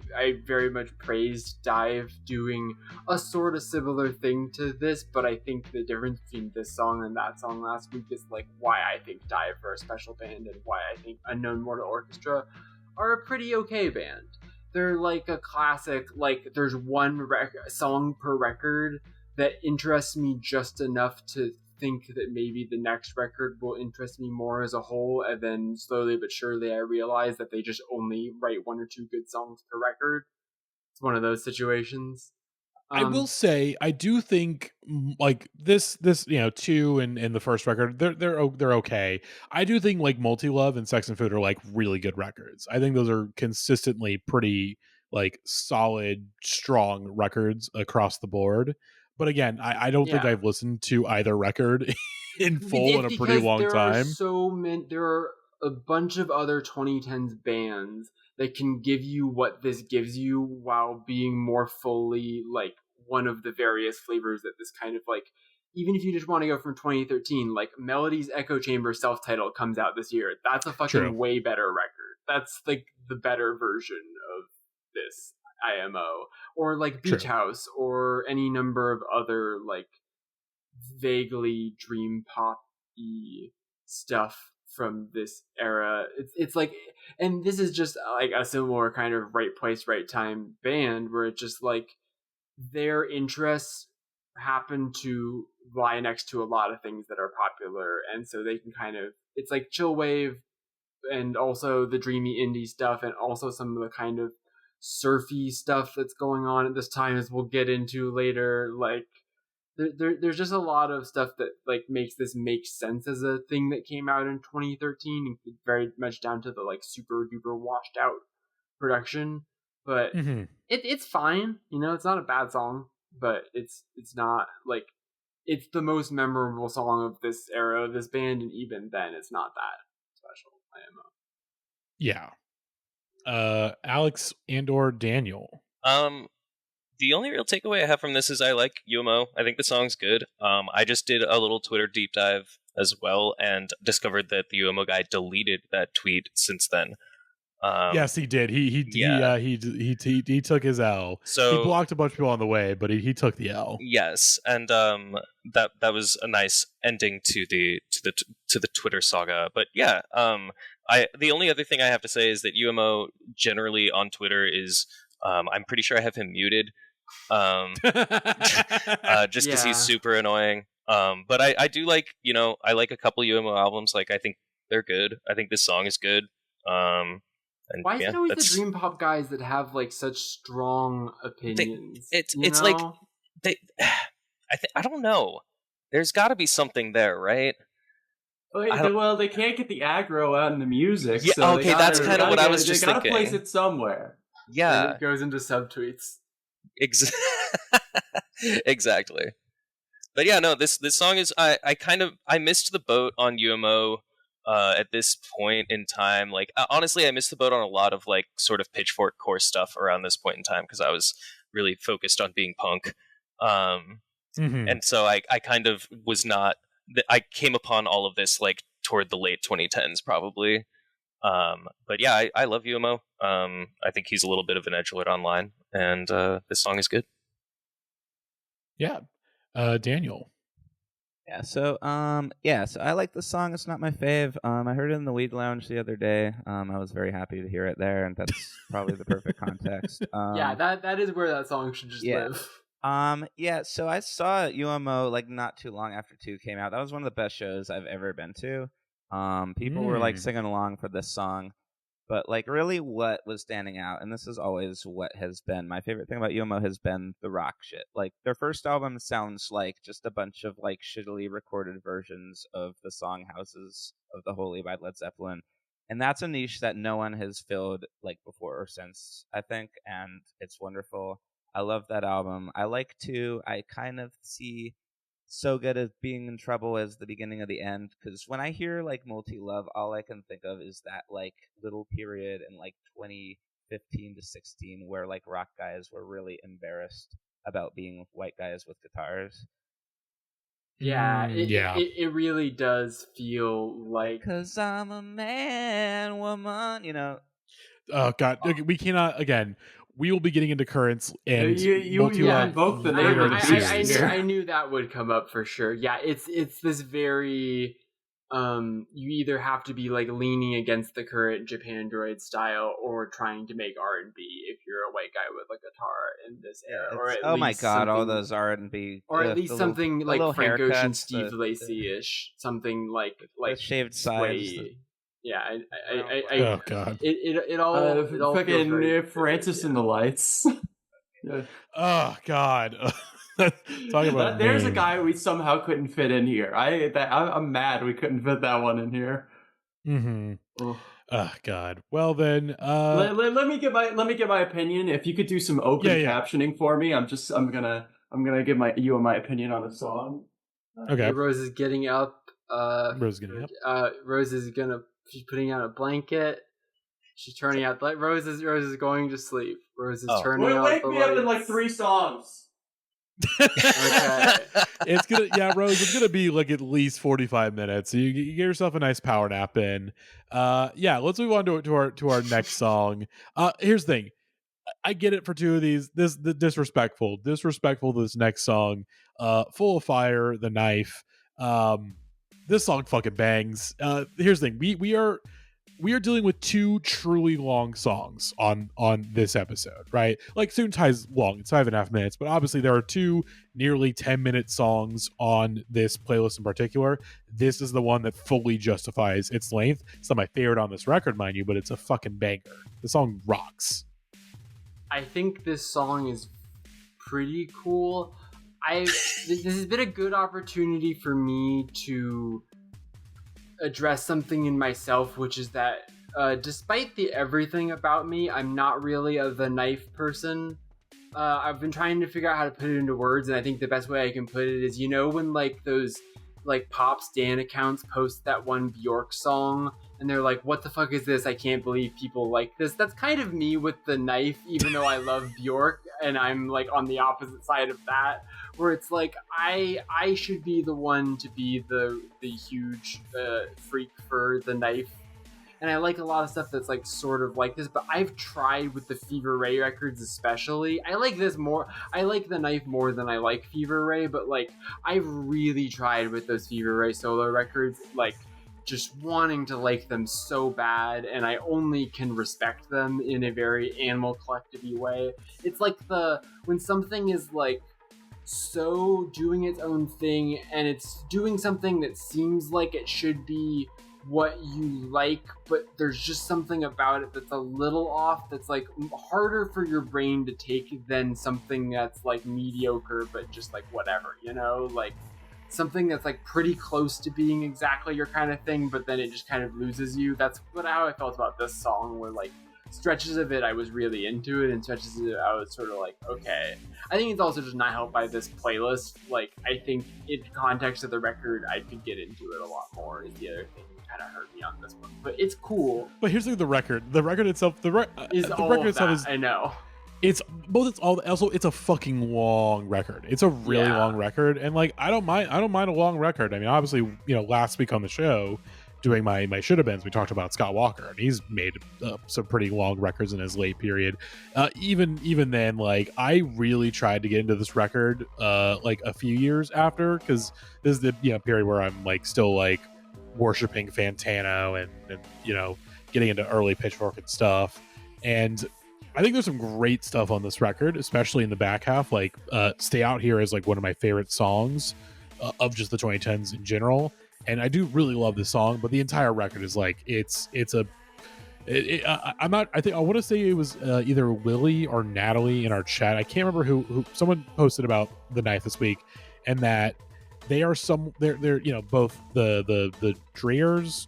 [SPEAKER 2] very much praised Dive doing a sort of similar thing to this, but I think the difference between this song and that song last week is like why I think Dive are a special band and why I think Unknown Mortal Orchestra are a pretty okay band. They're like a classic, like there's one song per record that interests me just enough to think that maybe the next record will interest me more as a whole, and then slowly but surely I realize that they just only write one or two good songs per record. It's one of those situations.
[SPEAKER 1] I will say, I do think like this, you know, 2 and the first record, they're okay. I do think like Multi Love and Sex and Food are like really good records. I think those are consistently pretty like solid, strong records across the board. But again, I don't think I've listened to either record in full in a pretty long time.
[SPEAKER 2] There are a bunch of other 2010s bands that can give you what this gives you while being more fully like one of the various flavors that this kind of like, even if you just want to go from 2013, like Melody's Echo Chamber self-titled comes out this year. That's a fucking way better record. That's like the better version of this IMO, or like Beach House, or any number of other like vaguely dream pop-y stuff from this era. It's like, and this is just like a similar kind of right place, right time band where it's just like their interests happen to lie next to a lot of things that are popular, and so they can kind of, it's like chill wave and also the dreamy indie stuff and also some of the kind of surfy stuff that's going on at this time, as we'll get into later. Like there's just a lot of stuff that like makes this make sense as a thing that came out in 2013, very much down to the like super duper washed out production. But it's fine, you know, it's not a bad song, but it's not like it's the most memorable song of this era of this band, and even then it's not that special.
[SPEAKER 1] Yeah. Alex and or Daniel.
[SPEAKER 5] The only real takeaway I have from this is I like UMO. I think the song's good. I just did a little Twitter deep dive as well and discovered that the UMO guy deleted that tweet since then.
[SPEAKER 1] Yes, he did. He took his L. So he blocked a bunch of people on the way, but he took the L.
[SPEAKER 5] Yes, and that was a nice ending to the Twitter saga. But yeah, the only other thing I have to say is that UMO generally on Twitter is I'm pretty sure I have him muted, just because he's super annoying. But I do like, you know, I like a couple UMO albums. Like I think they're good. I think this song is good. And
[SPEAKER 2] why is it always the dream pop guys that have like such strong opinions?
[SPEAKER 5] It's like they. I don't know. There's got to be something there, right?
[SPEAKER 3] Well, they can't get the aggro out in the music.
[SPEAKER 5] Yeah,
[SPEAKER 3] so
[SPEAKER 5] okay, that's kind of what I was just thinking.
[SPEAKER 3] They gotta place it somewhere.
[SPEAKER 5] Yeah,
[SPEAKER 2] and it goes into subtweets.
[SPEAKER 5] Exactly. But yeah, no, this song is I missed the boat on UMO. At this point in time, like honestly, I missed the boat on a lot of like sort of Pitchfork core stuff around this point in time because I was really focused on being punk, and so I kind of was not. I came upon all of this like toward the late 2010s, probably. But yeah, I love UMO. I think he's a little bit of an edgelord online, and this song is good.
[SPEAKER 1] Yeah, Daniel.
[SPEAKER 4] Yeah, so I like the song. It's not my fave. I heard it in the Weed Lounge the other day. I was very happy to hear it there, and that's probably the perfect context.
[SPEAKER 2] Yeah, that is where that song should just live.
[SPEAKER 4] So I saw UMO like not too long after 2 came out. That was one of the best shows I've ever been to. People were like singing along for this song. But like really what was standing out, and this is always what has been my favorite thing about UMO, has been the rock shit. Like their first album sounds like just a bunch of like shittily recorded versions of the song Houses of the Holy by Led Zeppelin. And that's a niche that no one has filled like before or since, I think, and it's wonderful. I love that album. I like to, I kind of see so good at being in trouble as the beginning of the end. Because when I hear like multi-love, all I can think of is that like little period in like 2015 to 16 where like rock guys were really embarrassed about being with white guys with guitars.
[SPEAKER 2] Yeah,
[SPEAKER 1] yeah.
[SPEAKER 2] It really does feel like,
[SPEAKER 4] 'Cause I'm a man, woman,
[SPEAKER 1] Oh God, okay, we cannot again. We will be getting into currents and
[SPEAKER 3] You
[SPEAKER 1] multi-love
[SPEAKER 3] invoked the
[SPEAKER 1] later in the series.
[SPEAKER 2] I knew that would come up for sure. Yeah, it's this very you either have to be like leaning against the current Japan Droid style or trying to make R&B if you're a white guy with a guitar in this era. Or at
[SPEAKER 4] oh my
[SPEAKER 2] least
[SPEAKER 4] God, all
[SPEAKER 2] something-
[SPEAKER 4] those R&B,
[SPEAKER 2] or at least something
[SPEAKER 4] the
[SPEAKER 2] like
[SPEAKER 4] little
[SPEAKER 2] Frank Ocean,
[SPEAKER 4] haircuts,
[SPEAKER 2] Steve
[SPEAKER 4] the
[SPEAKER 2] Lacy-ish, something like
[SPEAKER 4] the shaved sides.
[SPEAKER 2] sway. Yeah,
[SPEAKER 1] Oh God.
[SPEAKER 2] It all feels
[SPEAKER 3] fucking
[SPEAKER 2] very,
[SPEAKER 3] Francis and the Lights. Yeah.
[SPEAKER 1] Oh God. Talk about
[SPEAKER 3] There's a
[SPEAKER 1] name.
[SPEAKER 3] guy we somehow couldn't fit in here. I'm mad we couldn't fit that one in here.
[SPEAKER 1] Mm-hmm.
[SPEAKER 3] Oh.
[SPEAKER 1] Oh God. Well then,
[SPEAKER 3] let me get my opinion. If you could do some open captioning for me, I'm gonna give you my opinion on the song.
[SPEAKER 1] Okay.
[SPEAKER 2] Rose is getting up.
[SPEAKER 1] Rose is getting up.
[SPEAKER 2] Rose is she's putting out a blanket. She's turning out the Rose is going to sleep. Rose is turning out
[SPEAKER 3] wake
[SPEAKER 2] the
[SPEAKER 3] me
[SPEAKER 2] lights.
[SPEAKER 3] up in like 3 songs.
[SPEAKER 2] Okay.
[SPEAKER 1] It's gonna Rose, it's gonna be like at least 45 minutes. So you get yourself a nice power nap in. Let's move on to our next song. Here's the thing. I get it for two of these. The disrespectful this next song. Full of Fire, The Knife. This song fucking bangs. Here's the thing. We are dealing with 2 truly long songs on this episode, right? Like Soon Tie's long, it's 5.5 minutes, but obviously there are 2 nearly 10-minute songs on this playlist in particular. This is the one that fully justifies its length. It's not my favorite on this record, mind you, but it's a fucking banger. The song rocks.
[SPEAKER 2] I think this song is pretty cool. This has been a good opportunity for me to address something in myself, which is that despite the everything about me, I'm not really the knife person. I've been trying to figure out how to put it into words, and I think the best way I can put it is, when like those like pop stan accounts post that one Bjork song and they're like, what the fuck is this? I can't believe people like this. That's kind of me with the knife, even though I love Bjork and I'm like on the opposite side of that, where it's like I should be the one to be the huge freak for the knife. And I like a lot of stuff that's like sort of like this, but I've tried with the Fever Ray records especially. I like this more. I like the knife more than I like Fever Ray, but like I've really tried with those Fever Ray solo records, like just wanting to like them so bad, and I only can respect them in a very Animal Collective-y way. It's like when something is like so doing its own thing and it's doing something that seems like it should be what you like, but there's just something about it that's a little off, that's like harder for your brain to take than something that's like mediocre but just like whatever, like something that's like pretty close to being exactly your kind of thing, but then it just kind of loses you. That's how I felt about this song, where like stretches of it I was really into it, and stretches of it I was sort of like, okay. I think it's also just not helped by this playlist. Like, I think in context of the record I could get into it a lot more, is the other thing that kind of hurt me on this one. But it's cool.
[SPEAKER 1] But here's the record itself,
[SPEAKER 2] is
[SPEAKER 1] the
[SPEAKER 2] all
[SPEAKER 1] record
[SPEAKER 2] of
[SPEAKER 1] itself
[SPEAKER 2] that.
[SPEAKER 1] is,
[SPEAKER 2] I know.
[SPEAKER 1] it's a fucking long record. It's a really long record, and like I don't mind a long record. I mean, obviously, last week on the show doing my should have beens, we talked about Scott Walker, and he's made some pretty long records in his late period. Even then, like I really tried to get into this record like a few years after, because this is the period where I'm like still like worshiping Fantano and getting into early Pitchfork and stuff. And I think there's some great stuff on this record, especially in the back half. Like Stay Out Here is like one of my favorite songs of just the 2010s in general. And I do really love this song, but the entire record is like, I want to say it was either Lily or Natalie in our chat. I can't remember who someone posted about The Knife this week, and that they're both the Dreyers.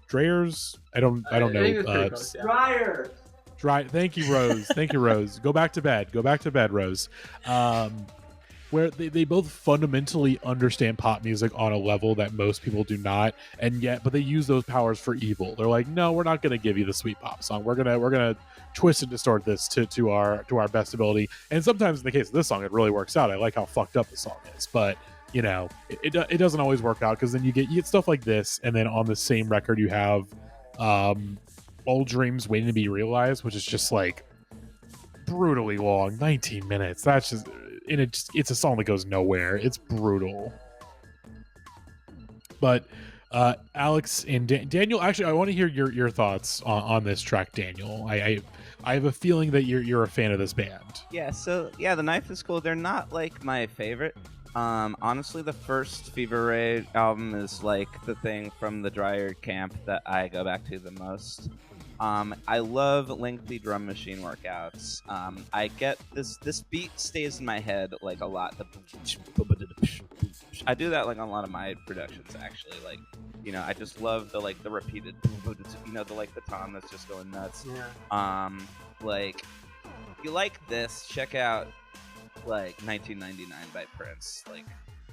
[SPEAKER 1] I don't know.
[SPEAKER 2] Dryer.
[SPEAKER 1] Thank you, Rose. Go back to bed, Rose. where they both fundamentally understand pop music on a level that most people do not, but they use those powers for evil. They're like, no, we're not going to give you the sweet pop song. We're gonna twist and distort this to our best ability. And sometimes in the case of this song, it really works out. I like how fucked up the song is, but it doesn't always work out, because then you get stuff like this, and then on the same record you have Old Dreams Waiting to Be Realized, which is just like brutally long, 19 minutes. That's just, and it's a song that goes nowhere. It's brutal. But Alex and Daniel, actually, I want to hear your thoughts on this track, Daniel. I have a feeling that you're a fan of this band.
[SPEAKER 4] Yeah, so The Knife is cool. They're not like my favorite. Honestly, the first CHVRCHES album is like the thing from the Dryad camp that I go back to the most. I love lengthy drum machine workouts. I get this beat stays in my head like a lot. I do that like on a lot of my productions, actually. Like, I just love the repeated, the tom that's just going nuts.
[SPEAKER 2] Yeah.
[SPEAKER 4] Like, if you like this, check out like 1999 by Prince, like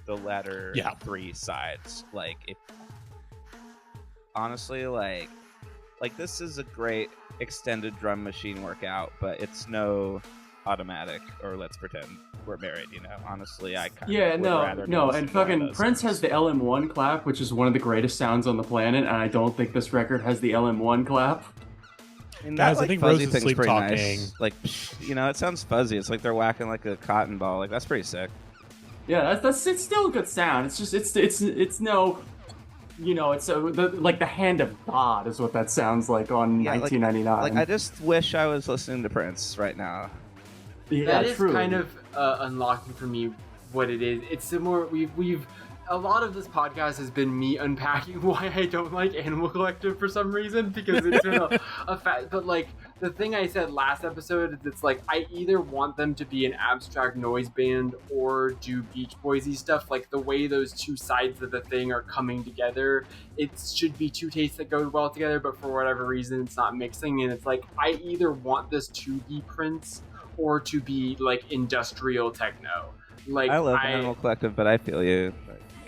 [SPEAKER 4] the latter 3 sides. Like, if honestly, like this is a great extended drum machine workout, but it's no Automatic or Let's Pretend We're Married. Honestly, I kind of would rather
[SPEAKER 3] and fucking Prince has the LM1 clap, which is one of the greatest sounds on the planet, and I don't think this record has the LM1 clap.
[SPEAKER 4] And
[SPEAKER 1] guys,
[SPEAKER 4] that,
[SPEAKER 1] I think
[SPEAKER 4] fuzzy
[SPEAKER 1] Rose is
[SPEAKER 4] thing's pretty
[SPEAKER 1] sleep-talking.
[SPEAKER 4] nice. Like, it sounds fuzzy. It's like they're whacking like a cotton ball. Like, that's pretty sick.
[SPEAKER 3] Yeah, it's still a good sound. It's just it's no, it's like the hand of God is what that sounds like on 1999.
[SPEAKER 4] Like I just wish I was listening to Prince right now.
[SPEAKER 3] Yeah,
[SPEAKER 2] that is
[SPEAKER 3] truly.
[SPEAKER 2] kind of unlocking for me what it is. It's similar. We've a lot of this podcast has been me unpacking why I don't like Animal Collective for some reason, because it's been a fact. But like the thing I said last episode is, it's like I either want them to be an abstract noise band or do Beach Boysy stuff. Like the way those two sides of the thing are coming together, it should be two tastes that go well together. But for whatever reason, it's not mixing. And it's like I either want this to be Prince or to be like industrial techno. Like
[SPEAKER 4] I love Animal Collective, but I feel you.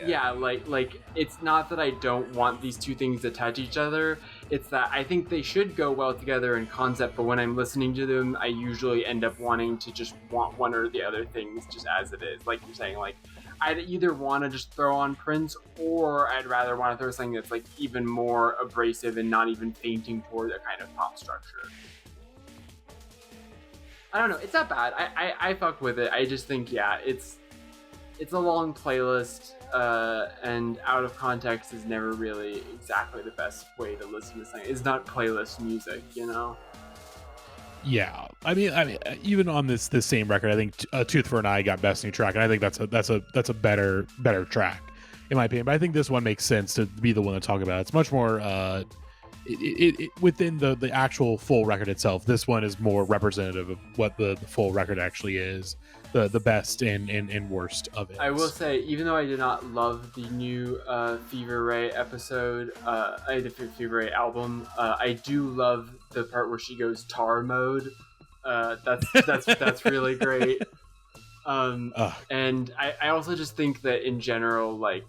[SPEAKER 2] Yeah, like it's not that I don't want these two things to touch each other. It's that I think they should go well together in concept, but when I'm listening to them, I usually end up wanting to just want one or the other things just as it is. Like you're saying, like I'd either want to just throw on Prince, or I'd rather want to throw something that's like even more abrasive and not even fainting toward a kind of pop structure. I don't know. It's not bad. I fuck with it. I just think, it's a long playlist, and out of context is never really exactly the best way to listen to something. It's not playlist music,
[SPEAKER 1] Yeah, I mean, even on this same record, I think Tooth for an Eye got Best New Track, and I think that's a better track in my opinion. But I think this one makes sense to be the one to talk about. It's much more it within the actual full record itself. This one is more representative of what the full record actually is. The best and worst of it.
[SPEAKER 2] I will say, even though I did not love the new CHVRCHES episode, the CHVRCHES album, I do love the part where she goes tar mode. That's really great. And I also just think that in general, like,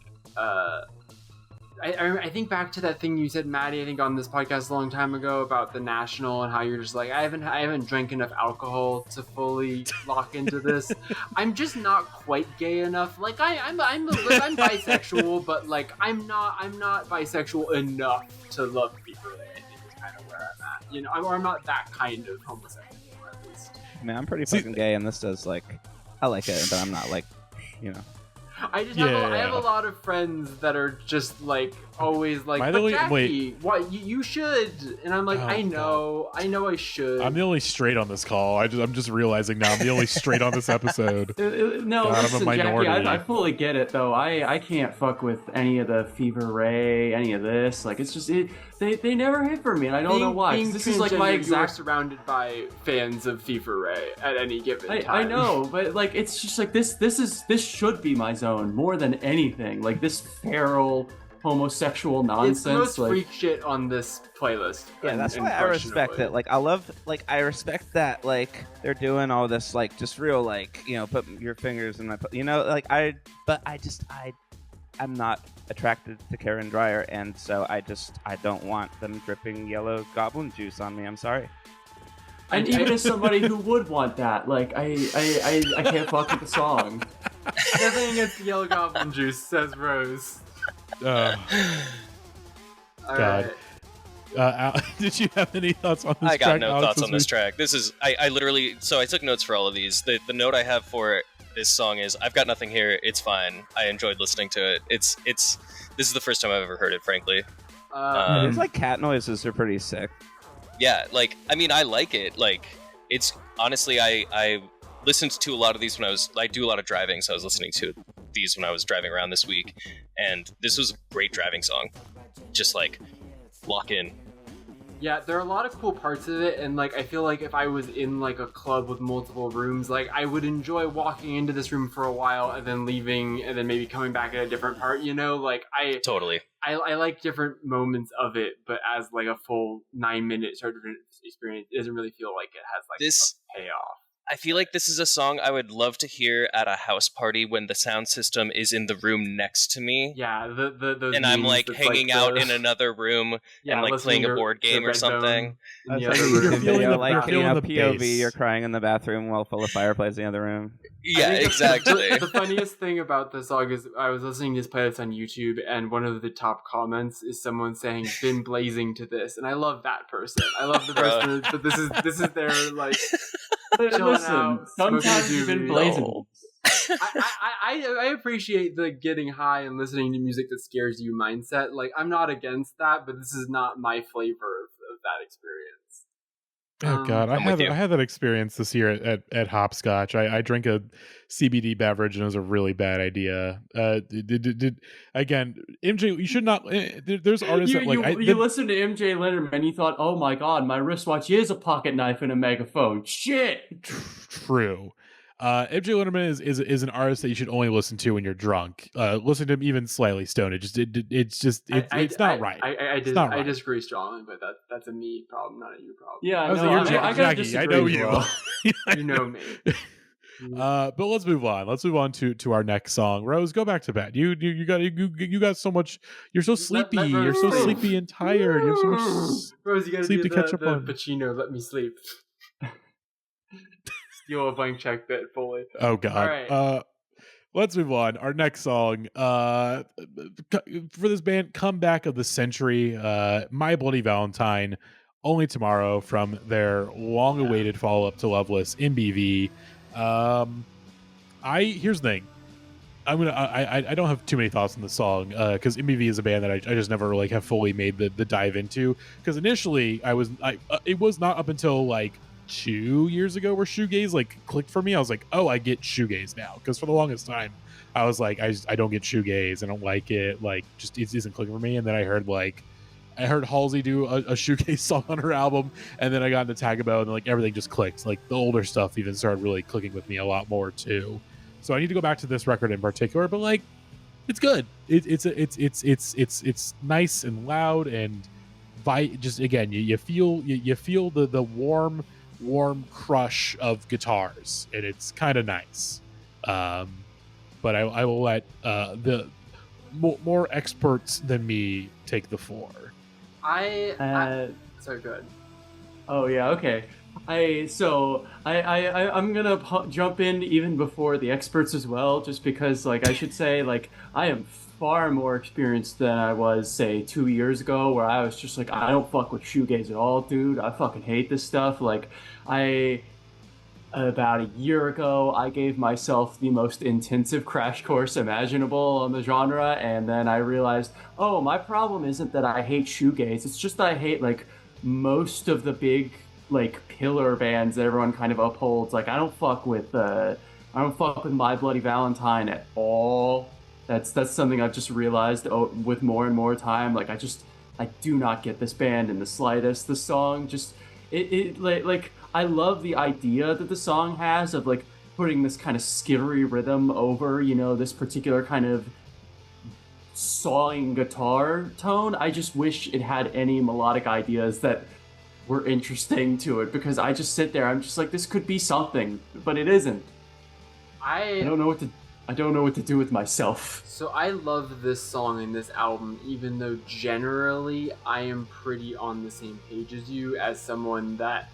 [SPEAKER 2] I think back to that thing you said, Matty, I think on this podcast a long time ago about the National and how you're just like, I haven't drank enough alcohol to fully lock into this. I'm just not quite gay enough. Like I'm bisexual, but like I'm not bisexual enough to love people. I think is kind of where I'm at. I'm not that kind of homosexual, at least.
[SPEAKER 4] Man, I'm pretty fucking gay, and this does like, I like it, but I'm not like,
[SPEAKER 2] I have a lot of friends that are just like always like, but Jackie, what you should, and I'm like, I know I should.
[SPEAKER 1] I'm the only straight on this call. I'm just realizing now I'm the only straight on this episode.
[SPEAKER 3] No,
[SPEAKER 1] God,
[SPEAKER 3] listen,
[SPEAKER 1] I'm a minority.
[SPEAKER 3] Jackie, I fully get it though. I can't fuck with any of the CHVRCHES, any of this. Like it's just they never hit for me, and I don't know why. This is like my exact.
[SPEAKER 2] You are surrounded by fans of CHVRCHES at any given time.
[SPEAKER 3] I know, but like it's just like this should be my zone more than anything. Like this feral, homosexual
[SPEAKER 2] It's
[SPEAKER 3] nonsense.
[SPEAKER 2] the most
[SPEAKER 3] like,
[SPEAKER 2] freak shit on this playlist.
[SPEAKER 4] Yeah, that's why I respect it. Like, I respect that, like, they're doing all this, like, just real, like, you know, put your fingers in my, you know, like, I'm not attracted to Karen Dreier, and so I don't want them dripping yellow goblin juice on me. I'm sorry.
[SPEAKER 3] And even as somebody who would want that, like, I can't fuck with the song.
[SPEAKER 2] Nothing against the yellow goblin juice, says Rose.
[SPEAKER 1] God.
[SPEAKER 2] Alright.
[SPEAKER 1] Did you have any thoughts on this track?
[SPEAKER 5] I got no
[SPEAKER 1] Alex,
[SPEAKER 5] thoughts on this track. This is I literally, so I took notes for all of these. The note I have for this song is, I've got nothing here. It's fine. I enjoyed listening to it. This is the first time I've ever heard it, frankly.
[SPEAKER 4] It's like cat noises are pretty sick.
[SPEAKER 5] Yeah, like, I mean, I like it. Like, it's honestly, I listened to a lot of these when I do a lot of driving, so I was listening to these when I was driving around this week, and this was a great driving song. Just like, lock in.
[SPEAKER 2] Yeah, there are a lot of cool parts of it, and like I feel like if I was in like a club with multiple rooms, like I would enjoy walking into this room for a while and then leaving and then maybe coming back at a different part, you know? Like I like different moments of it, but as like a full 9-minute sort of experience, it doesn't really feel like it has like
[SPEAKER 5] this
[SPEAKER 2] a payoff.
[SPEAKER 5] I feel like this is a song I would love to hear at a house party when the sound system is in the room next to me.
[SPEAKER 2] Yeah, those
[SPEAKER 5] and I'm like hanging
[SPEAKER 2] like
[SPEAKER 5] out in another room and like playing a board game or something.
[SPEAKER 4] You're feeling like, you know, POV, bass. You're crying in the bathroom while full of fireplace in the other room.
[SPEAKER 5] Yeah, exactly.
[SPEAKER 2] The funniest thing about this song is I was listening to this playlist on YouTube, and one of the top comments is someone saying "been blazing to this," and I love that person. I love the person, but this is their like.
[SPEAKER 3] Listen, sometimes you've been blazing.
[SPEAKER 2] I appreciate the getting high and listening to music that scares you mindset. Like, I'm not against that, but this is not my flavor of that experience.
[SPEAKER 1] Oh God, I had that experience this year at Hopscotch. I drank a CBD beverage and it was a really bad idea. Again, MJ, you should not. There's artists that like
[SPEAKER 3] you listened to MJ Leonard and you thought, oh my God, my wristwatch is a pocket knife and a megaphone. Shit.
[SPEAKER 1] True. MJ Linderman is an artist that you should only listen to when you're drunk. Listen to him even slightly stoned. It's not right.
[SPEAKER 2] I disagree strongly, but that's a me problem, not a you problem.
[SPEAKER 3] Yeah,
[SPEAKER 1] I gotta disagree. I know you.
[SPEAKER 2] You know me.
[SPEAKER 1] But let's move on. Let's move on to our next song. Rose, go back to bed. You got so much. You're so sleepy. You're so sleepy and tired. You have so much
[SPEAKER 2] Rose, you gotta
[SPEAKER 1] sleep
[SPEAKER 2] do
[SPEAKER 1] to catch up on.
[SPEAKER 2] Pacino, let me sleep. Steal a blank check bit fully.
[SPEAKER 1] Oh God.
[SPEAKER 2] All right.
[SPEAKER 1] Let's move on. Our next song for this band, comeback of the century, My Bloody Valentine, Only Tomorrow, from their long-awaited follow-up to Loveless, MBV. Here's the thing. I don't have too many thoughts on the song because MBV is a band that I just never like have fully made the dive into. Because initially it was not up until like 2 years ago where shoegaze like clicked for me. I was like, oh, I get shoegaze now, because for the longest time I was like, I don't get shoegaze, I don't like it, like just it isn't clicking for me. And then I heard Halsey do a shoegaze song on her album, and then I got into Tagabo, and like everything just clicked. Like the older stuff even started really clicking with me a lot more too. So I need to go back to this record in particular, but like it's good. It's nice and loud, and just again you feel the warm crush of guitars, and it's kind of nice. But I will let the more experts than me take the floor.
[SPEAKER 2] So good.
[SPEAKER 3] Oh yeah, okay. I'm gonna jump in even before the experts as well, just because like I should say like I am far more experienced than I was, say, 2 years ago, where I was just like, I don't fuck with shoegaze at all, dude. I fucking hate this stuff. Like, about a year ago, I gave myself the most intensive crash course imaginable on the genre, and then I realized, oh, my problem isn't that I hate shoegaze. It's just that I hate, like, most of the big, like, pillar bands that everyone kind of upholds. Like, I don't fuck with My Bloody Valentine at all. That's something I've just realized with more and more time. Like, I do not get this band in the slightest. The song just, like I love the idea that the song has of like putting this kind of skittery rhythm over, you know, this particular kind of sawing guitar tone. I just wish it had any melodic ideas that were interesting to it, because I just sit there, I'm just like, this could be something, but it isn't. I don't know what to do with myself.
[SPEAKER 2] So I love this song and this album, even though generally I am pretty on the same page as you, as someone that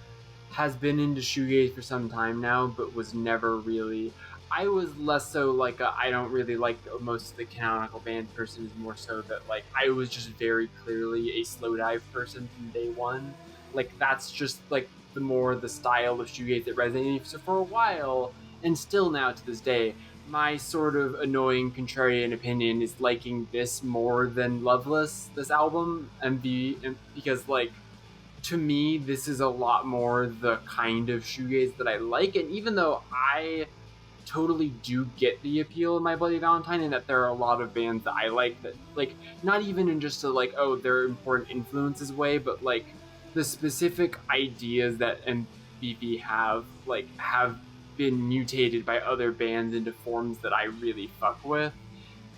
[SPEAKER 2] has been into shoegaze for some time now, but was never really. I was less so like I don't really like most of the canonical band person, is more so that like I was just very clearly a slow dive person from day one. Like that's just like the style of shoegaze that resonated. So for a while, and still now to this day, my sort of annoying contrarian opinion is liking this more than Loveless, this album, because like to me this is a lot more the kind of shoegaze that I like. And even though I totally do get the appeal of My Bloody Valentine, and that there are a lot of bands that I like that, like, not even in just a like, oh, they're important influences way, but like the specific ideas that MBV have been mutated by other bands into forms that I really fuck with.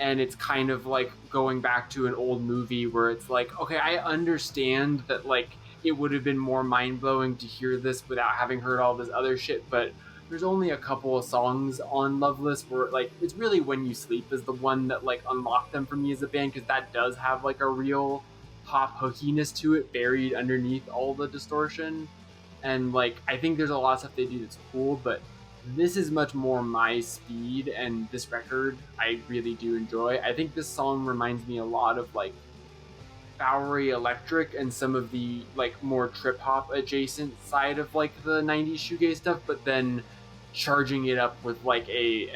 [SPEAKER 2] And it's kind of like going back to an old movie where it's like, okay, I understand that like it would have been more mind-blowing to hear this without having heard all this other shit, but there's only a couple of songs on Loveless where like it's really When You Sleep is the one that like unlocked them for me as a band, because that does have like a real pop hookiness to it buried underneath all the distortion. And like I think there's a lot of stuff they do that's cool, but this is much more my speed, and this record I really do enjoy. I think this song reminds me a lot of like Bowery Electric and some of the like more trip hop adjacent side of like the 90s shoegaze stuff, but then charging it up with like a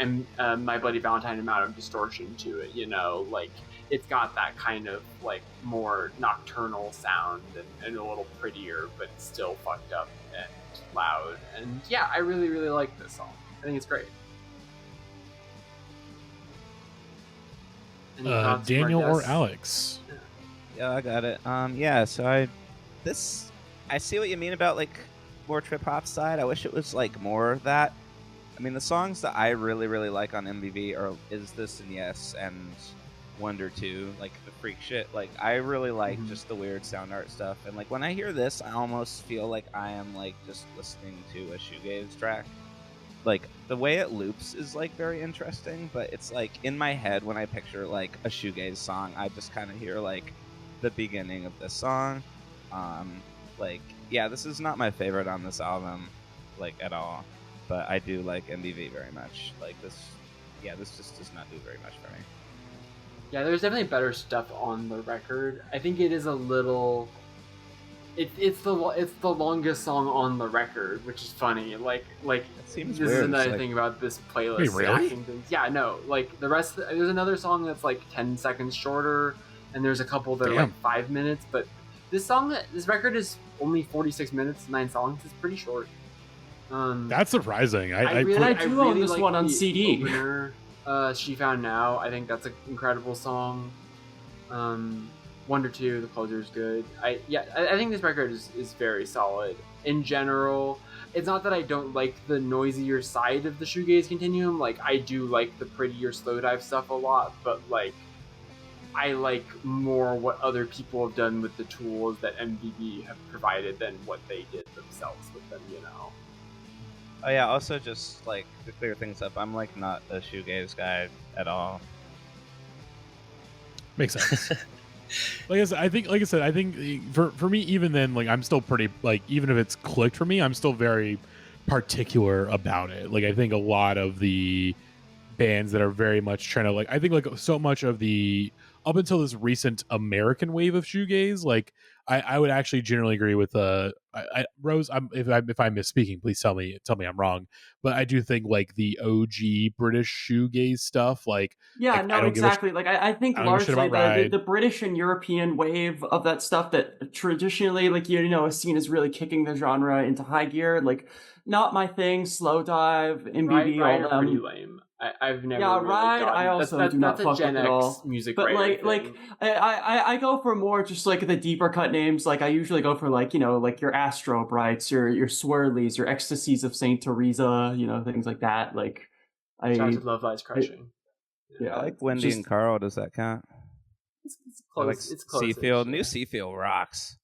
[SPEAKER 2] My Bloody Valentine amount of distortion to it, you know, like it's got that kind of like more nocturnal sound and a little prettier, but still fucked up and loud. And yeah, I really, really like this song. I think it's great. Any thoughts,
[SPEAKER 1] Daniel or
[SPEAKER 2] Marcus?
[SPEAKER 1] Alex?
[SPEAKER 4] Yeah, I got it. So I see what you mean about like more trip hop side. I wish it was like more of that. I mean, the songs that I really, really like on MVV are Is This and Yes and Wonder 2, like the freak shit. Like I really like just the weird sound art stuff. And like when I hear this, I almost feel like I am like just listening to a shoegaze track. Like the way it loops is like very interesting, but it's like in my head when I picture like a shoegaze song, I just kind of hear like the beginning of this song. Like yeah, this is not my favorite on this album, like at all, but I do like MVV very much. Like this just does not do very much for me.
[SPEAKER 2] Yeah, there's definitely better stuff on the record. I think it is a little. It's the longest song on the record, which is funny. Like
[SPEAKER 4] it seems
[SPEAKER 2] this
[SPEAKER 4] weird.
[SPEAKER 2] is another
[SPEAKER 4] like...
[SPEAKER 2] thing about this playlist.
[SPEAKER 1] Wait, really?
[SPEAKER 2] Things. Yeah, no. Like the rest, there's another song that's like 10 seconds shorter, and there's a couple that are like 5 minutes. But this record is only 46 minutes, 9 songs. It's pretty short.
[SPEAKER 1] That's surprising.
[SPEAKER 3] I do own this one on CD.
[SPEAKER 2] Opener, She Found Now. I think that's an incredible song. Wonder 2, the closer is good. I think this record is very solid. In general, it's not that I don't like the noisier side of the shoegaze continuum. Like, I do like the prettier slow dive stuff a lot, but like, I like more what other people have done with the tools that MVB have provided than what they did themselves with them, you know?
[SPEAKER 4] Oh yeah, also just like to clear things up, I'm like not a shoegaze guy at all.
[SPEAKER 1] Makes sense. Like I said, I think for me, even then, like I'm still pretty like, even if it's clicked for me, I'm still very particular about it. Like I think a lot of the bands that are very much trying to like, I think like so much of the up until this recent American wave of shoegaze, like I would actually generally agree with Rose. If I'm misspeaking, please tell me I'm wrong. But I do think like the OG British shoegaze stuff, like
[SPEAKER 3] yeah,
[SPEAKER 1] like,
[SPEAKER 3] no, exactly. Like I think largely the British and European wave of that stuff that traditionally, like you know, is seen as really kicking the genre into high gear. Like not my thing. Slow dive, MBB,
[SPEAKER 2] Ride
[SPEAKER 3] all
[SPEAKER 2] are pretty
[SPEAKER 3] them.
[SPEAKER 2] lame. I've never.
[SPEAKER 3] Yeah,
[SPEAKER 2] really
[SPEAKER 3] Ride.
[SPEAKER 2] gotten.
[SPEAKER 3] I also do not fuck
[SPEAKER 2] Gen
[SPEAKER 3] with at all.
[SPEAKER 2] Music,
[SPEAKER 3] but
[SPEAKER 2] thing.
[SPEAKER 3] I go for more just like the deeper cut names. Like I usually go for like, you know, like your Astro Brights, your Swirlies, your Ecstasies of Saint Teresa, you know, things like that. Like
[SPEAKER 2] Shout out to Love Lies Crushing.
[SPEAKER 4] I like Wendy and Carl. Does that count?
[SPEAKER 2] It's close.
[SPEAKER 4] Like
[SPEAKER 2] It's close.
[SPEAKER 4] Seafield, new Seafield rocks.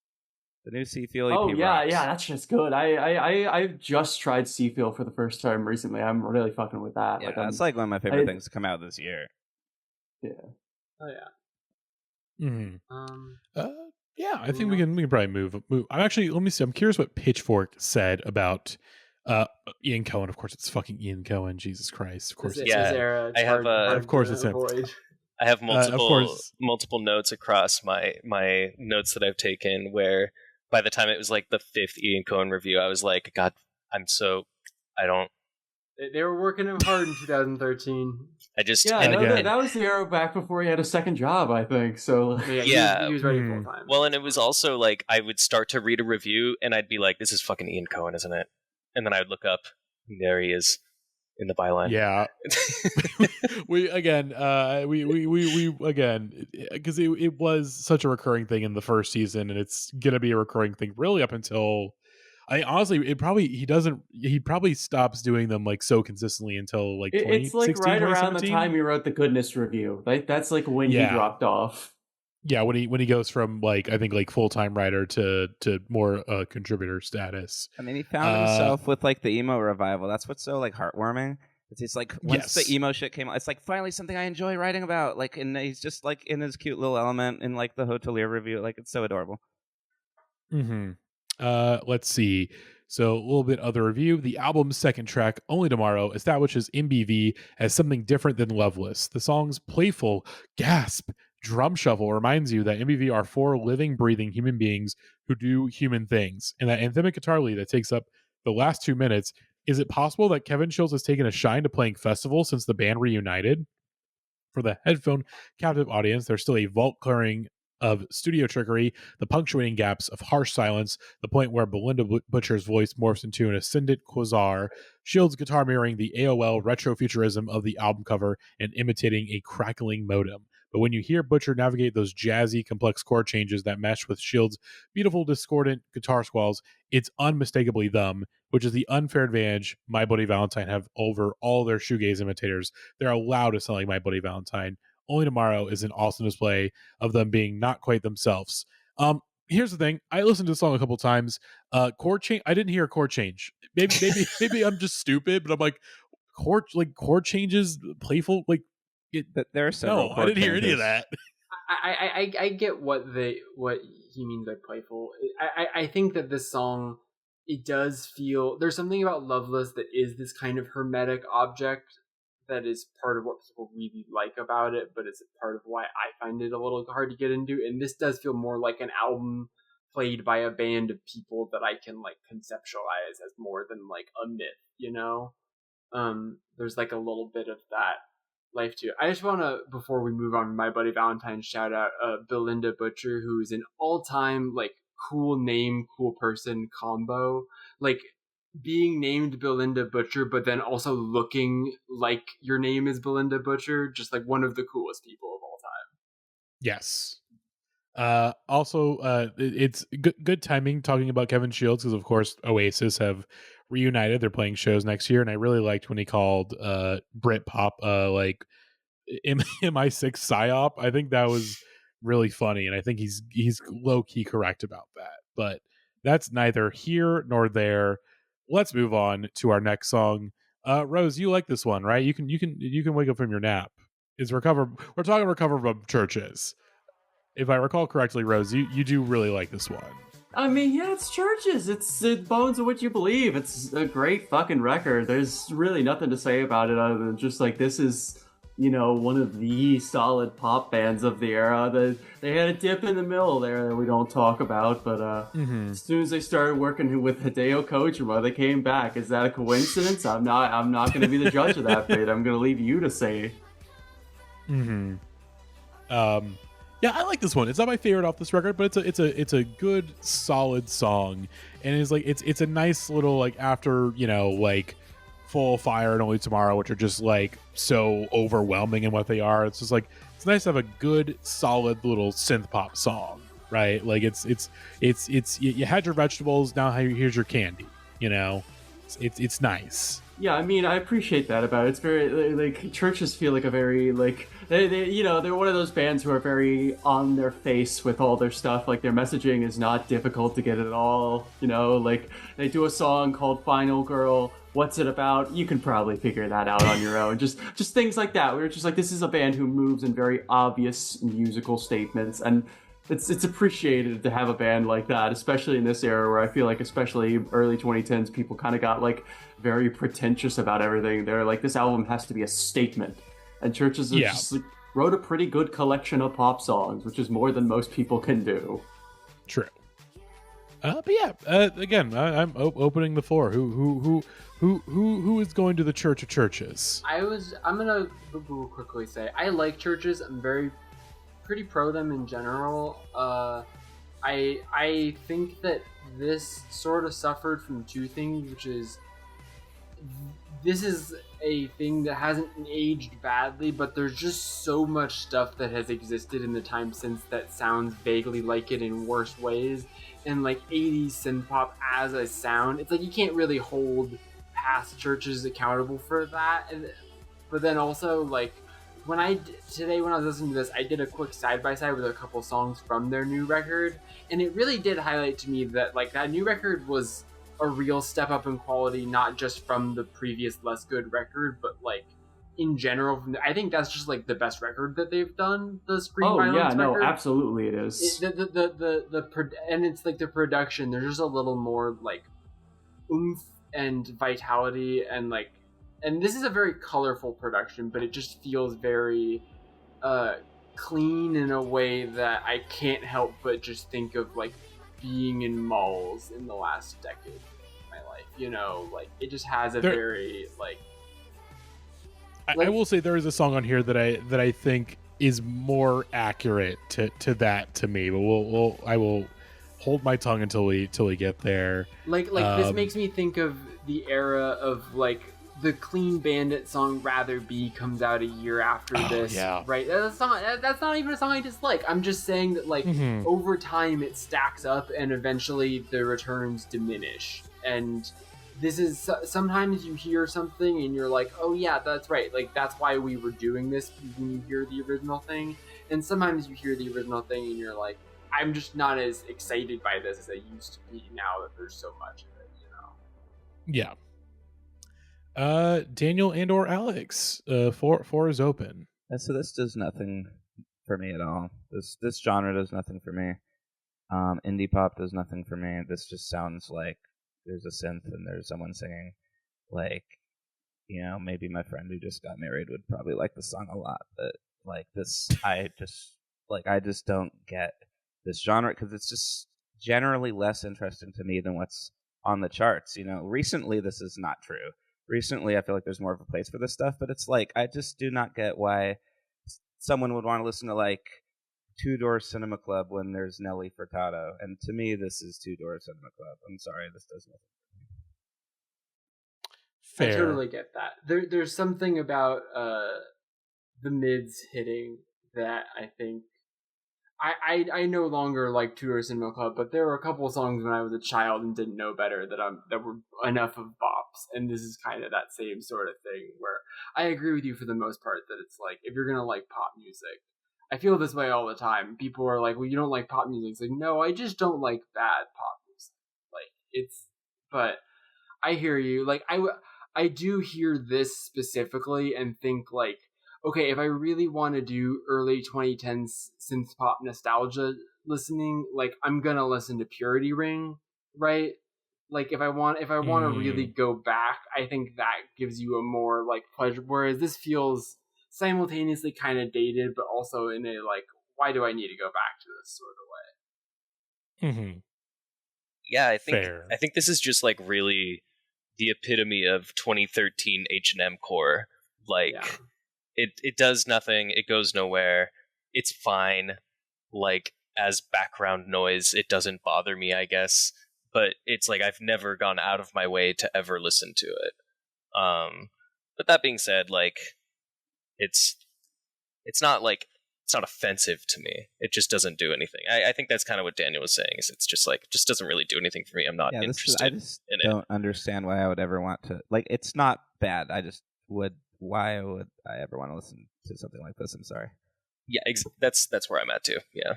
[SPEAKER 4] The new Seafield EP
[SPEAKER 3] Oh yeah,
[SPEAKER 4] rocks.
[SPEAKER 3] yeah, that's just good. I've just tried Seafield for the first time recently. I'm really fucking with that.
[SPEAKER 4] Yeah,
[SPEAKER 3] like,
[SPEAKER 4] that's like one of my favorite things to come out this year.
[SPEAKER 3] Yeah.
[SPEAKER 2] Oh yeah.
[SPEAKER 1] Yeah, I think we can probably move. I'm actually, let me see. I'm curious what Pitchfork said about Ian Cohen. Of course, it's fucking Ian Cohen. Jesus Christ. Of course,
[SPEAKER 2] His
[SPEAKER 5] Yeah,
[SPEAKER 2] era, it's
[SPEAKER 5] I have,
[SPEAKER 2] hard
[SPEAKER 1] of course
[SPEAKER 2] to
[SPEAKER 1] it's him.
[SPEAKER 2] avoid.
[SPEAKER 5] I have multiple
[SPEAKER 1] course.
[SPEAKER 5] multiple notes across my notes that I've taken where by the time it was like the 5th Ian Cohen review, I was like, God,
[SPEAKER 2] They were working him hard in 2013.
[SPEAKER 3] Yeah,
[SPEAKER 5] and again,
[SPEAKER 3] that was the era back before he had a second job, I think. So
[SPEAKER 2] Yeah, he was ready full time.
[SPEAKER 5] well, and it was also like I would start to read a review and I'd be like, this is fucking Ian Cohen, isn't it? And then I would look up and there he is in the byline.
[SPEAKER 1] Yeah. we again, because it was such a recurring thing in the first season, and it's gonna be a recurring thing really up until honestly, he probably stops doing them like so consistently until like 2016,
[SPEAKER 3] it's like right around the
[SPEAKER 1] 2017.
[SPEAKER 3] time he wrote the Goodness review. Like that's like when he dropped off.
[SPEAKER 1] Yeah, when he goes from like I think like full-time writer to more contributor status.
[SPEAKER 4] I mean, he found himself with like the emo revival. That's what's so like heartwarming. It's like once the emo shit came out, it's like finally something I enjoy writing about. Like, and he's just like in his cute little element in like the Hotelier review. Like, it's so adorable.
[SPEAKER 1] Let's see. So a little bit other review. The album's second track, Only Tomorrow, establishes MBV as something different than Loveless. The song's playful gasp drum shuffle reminds you that MBV are 4 living, breathing human beings who do human things. And that anthemic guitar lead that takes up the last 2 minutes. Is it possible that Kevin Shields has taken a shine to playing festival since the band reunited? For the headphone captive audience, there's still a vault clearing of studio trickery, the punctuating gaps of harsh silence, the point where Belinda Butcher's voice morphs into an ascendant quasar, Shields' guitar mirroring the AOL retrofuturism of the album cover and imitating a crackling modem. But when you hear Butcher navigate those jazzy, complex chord changes that mesh with Shields' beautiful, discordant guitar squalls, it's unmistakably them, which is the unfair advantage My Bloody Valentine have over all their shoegaze imitators. They're allowed to sound like My Bloody Valentine. Only Tomorrow is an awesome display of them being not quite themselves. Here's the thing. I listened to the song a couple times. Chord change. I didn't hear a chord change. Maybe I'm just stupid, but I'm like chord changes, playful. Like
[SPEAKER 4] there are several.
[SPEAKER 1] No, I didn't hear any of that.
[SPEAKER 2] I get what he means by playful. I think that this song, it does feel there's something about Loveless that is this kind of hermetic object that is part of what people really like about it, but it's part of why I find it a little hard to get into. And this does feel more like an album played by a band of people that I can like conceptualize as more than like a myth, you know? There's like a little bit of that life to it. I just want to, before we move on, My Buddy Valentine, shout out Belinda Butcher, who is an all-time like cool name, cool person combo. Like being named Belinda Butcher, but then also looking like your name is Belinda Butcher, just like one of the coolest people of all time.
[SPEAKER 1] Yes. Also, it's good timing talking about Kevin Shields because, of course, Oasis have reunited. They're playing shows next year, and I really liked when he called Britpop like MI6 psyop. I think that was really funny, and I think he's low key correct about that. But that's neither here nor there. Let's move on to our next song. Rose, you like this one, right? You can wake up from your nap. We're talking Recover from Churches. If I recall correctly, Rose, you do really like this one.
[SPEAKER 3] I mean, yeah, it's Churches. It's Bones of What You Believe. It's a great fucking record. There's really nothing to say about it other than just like this is, you know, one of the solid pop bands of the era. They had a dip in the middle there that we don't talk about, but as soon as they started working with Hideo Kojima, they came back. Is that a coincidence? I'm not going to be the judge of that fate. I'm going to leave you to say.
[SPEAKER 1] Yeah, I like this one. It's not my favorite off this record, but it's a good solid song, and it's a nice little like after, you know, like Full Fire and Only Tomorrow, which are just like so overwhelming in what they are. It's just like it's nice to have a good solid little synth pop song, right? Like it's you had your vegetables, now here's your candy, you know. It's nice.
[SPEAKER 3] Yeah, I mean, I appreciate that about it. It's very, like, Churches feel like a very, like, they you know, they're one of those bands who are very on their face with all their stuff. Like, their messaging is not difficult to get at all, you know? Like, they do a song called Final Girl, what's it about? You can probably figure that out on your own. Just things like that. We're just like, this is a band who moves in very obvious musical statements, and it's appreciated to have a band like that, especially in this era where I feel like, especially early 2010s, people kind of got like very pretentious about everything. They're like, this album has to be a statement, and Churches just like, wrote a pretty good collection of pop songs, which is more than most people can do.
[SPEAKER 1] True. But yeah, again, I'm opening the floor. Who is going to the Church of Churches?
[SPEAKER 2] I'm gonna quickly say I like Churches. I'm pretty pro them in general. I think that this sort of suffered from two things, which is this is a thing that hasn't aged badly, but there's just so much stuff that has existed in the time since that sounds vaguely like it in worse ways. And like 80s synth pop as a sound, it's like you can't really hold past Churches accountable for that. But then also, like, when I was listening to this, I did a quick side-by-side with a couple songs from their new record, and it really did highlight to me that, like, that new record was a real step up in quality, not just from the previous less good record, but, like, in general. I think that's just, like, the best record that they've done, the Scream Violence record.
[SPEAKER 3] No, absolutely it is.
[SPEAKER 2] And it's, like, the production, there's just a little more, like, oomph and vitality, and, like, and this is a very colorful production, but it just feels very clean in a way that I can't help but just think of, like, being in malls in the last decade of my life. You know, like, it just has a very, like...
[SPEAKER 1] I will say there is a song on here that I think is more accurate to that to me, but I will hold my tongue until we get there.
[SPEAKER 2] Like this makes me think of the era of, like, the Clean Bandit song "Rather Be" comes out a year after this, right? That's not even a song I dislike. I'm just saying that, like, over time it stacks up, and eventually the returns diminish. And this is sometimes you hear something and you're like, oh yeah, that's right. Like, that's why we were doing this when you hear the original thing. And sometimes you hear the original thing and you're like, I'm just not as excited by this as I used to be now that there's so much of it, you know?
[SPEAKER 1] Yeah. Daniel and or Alex, floor is open.
[SPEAKER 4] So this does nothing for me at all. This genre does nothing for me. Indie pop does nothing for me. This just sounds like there's a synth and there's someone singing. Like, you know, maybe my friend who just got married would probably like the song a lot, but like this, I just don't get this genre because it's just generally less interesting to me than what's on the charts. You know, recently this is not true. Recently, I feel like there's more of a place for this stuff, but it's like, I just do not get why someone would want to listen to, like, Two Door Cinema Club when there's Nelly Furtado. And to me, this is Two Door Cinema Club. I'm sorry, this does nothing for me.
[SPEAKER 1] Fair.
[SPEAKER 2] I totally get that. There's something about the mids hitting that I think... I no longer like Two Door Cinema Club, but there were a couple of songs when I was a child and didn't know better that were enough of bops, and this is kind of that same sort of thing where I agree with you for the most part that it's like, if you're gonna like pop music, I feel this way all the time. People are like, well, you don't like pop music. It's like, no, I just don't like bad pop music. Like, but I hear you. Like, I do hear this specifically and think, like, okay, if I really want to do early 2010s synth pop nostalgia listening, like, I'm gonna listen to Purity Ring, right? Like, if I want to really go back, I think that gives you a more, like, pleasure. Whereas this feels simultaneously kind of dated, but also in a, like, why do I need to go back to this sort of way?
[SPEAKER 1] Mm-hmm.
[SPEAKER 5] Yeah, I think this is just, like, really the epitome of 2013 H&M core. Like, it does nothing, it goes nowhere, it's fine. Like, as background noise, it doesn't bother me, I guess. But it's like, I've never gone out of my way to ever listen to it. But that being said, like, it's not it's not offensive to me. It just doesn't do anything. I think that's kind of what Daniel was saying. Is it's just like, it just doesn't really do anything for me. I'm not interested.
[SPEAKER 4] I just don't understand why I would ever want to. Like, it's not bad. I just would. Why would I ever want to listen to something like this? I'm sorry.
[SPEAKER 5] Yeah, that's where I'm at too. Yeah.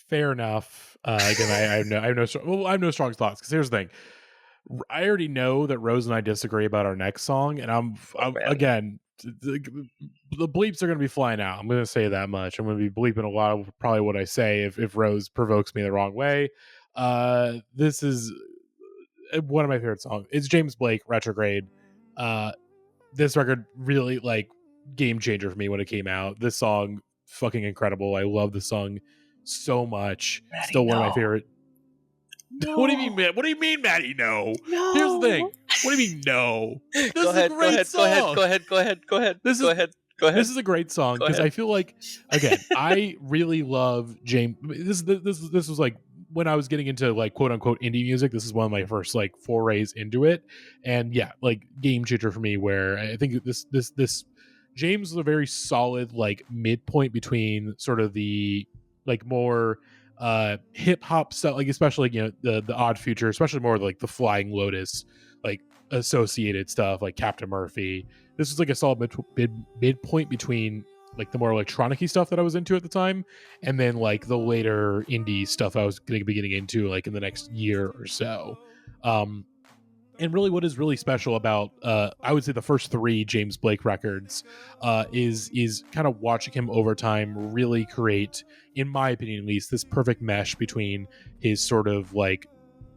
[SPEAKER 1] Fair enough. Again, I have no strong thoughts, because here's the thing. I already know that Rose and I disagree about our next song, and I'm again, the bleeps are going to be flying out. I'm going to say that much. I'm going to be bleeping a lot of probably what I say if Rose provokes me the wrong way. This is one of my favorite songs. It's James Blake, Retrograde. This record really, like, game changer for me when it came out. This song, fucking incredible. I love the song so much.
[SPEAKER 5] Matty,
[SPEAKER 1] Still one of my
[SPEAKER 5] no.
[SPEAKER 1] favorite.
[SPEAKER 5] No.
[SPEAKER 1] What do you mean, man? What do you mean, Matty? No.
[SPEAKER 5] No.
[SPEAKER 1] Here's the thing. What do you mean, no? This
[SPEAKER 5] Go
[SPEAKER 1] is
[SPEAKER 5] ahead,
[SPEAKER 1] a great song.
[SPEAKER 5] Go ahead.
[SPEAKER 1] This is a great song, because I feel like, again, I really love James. This was like when I was getting into, like, quote unquote indie music. This is one of my first, like, forays into it, and yeah, like, game changer for me. Where I think this James was a very solid, like, midpoint between sort of the, like, more hip hop stuff, like, especially, you know, the Odd Future, especially more like the Flying Lotus, like, associated stuff, like Captain Murphy. This was like a solid midpoint between, like, the more electronic-y stuff that I was into at the time, and then, like, the later indie stuff I was going to be getting into, like, in the next year or so. And really, what is really special about, I would say, the first 3 James Blake records is kind of watching him over time really create, in my opinion at least, this perfect mesh between his sort of, like,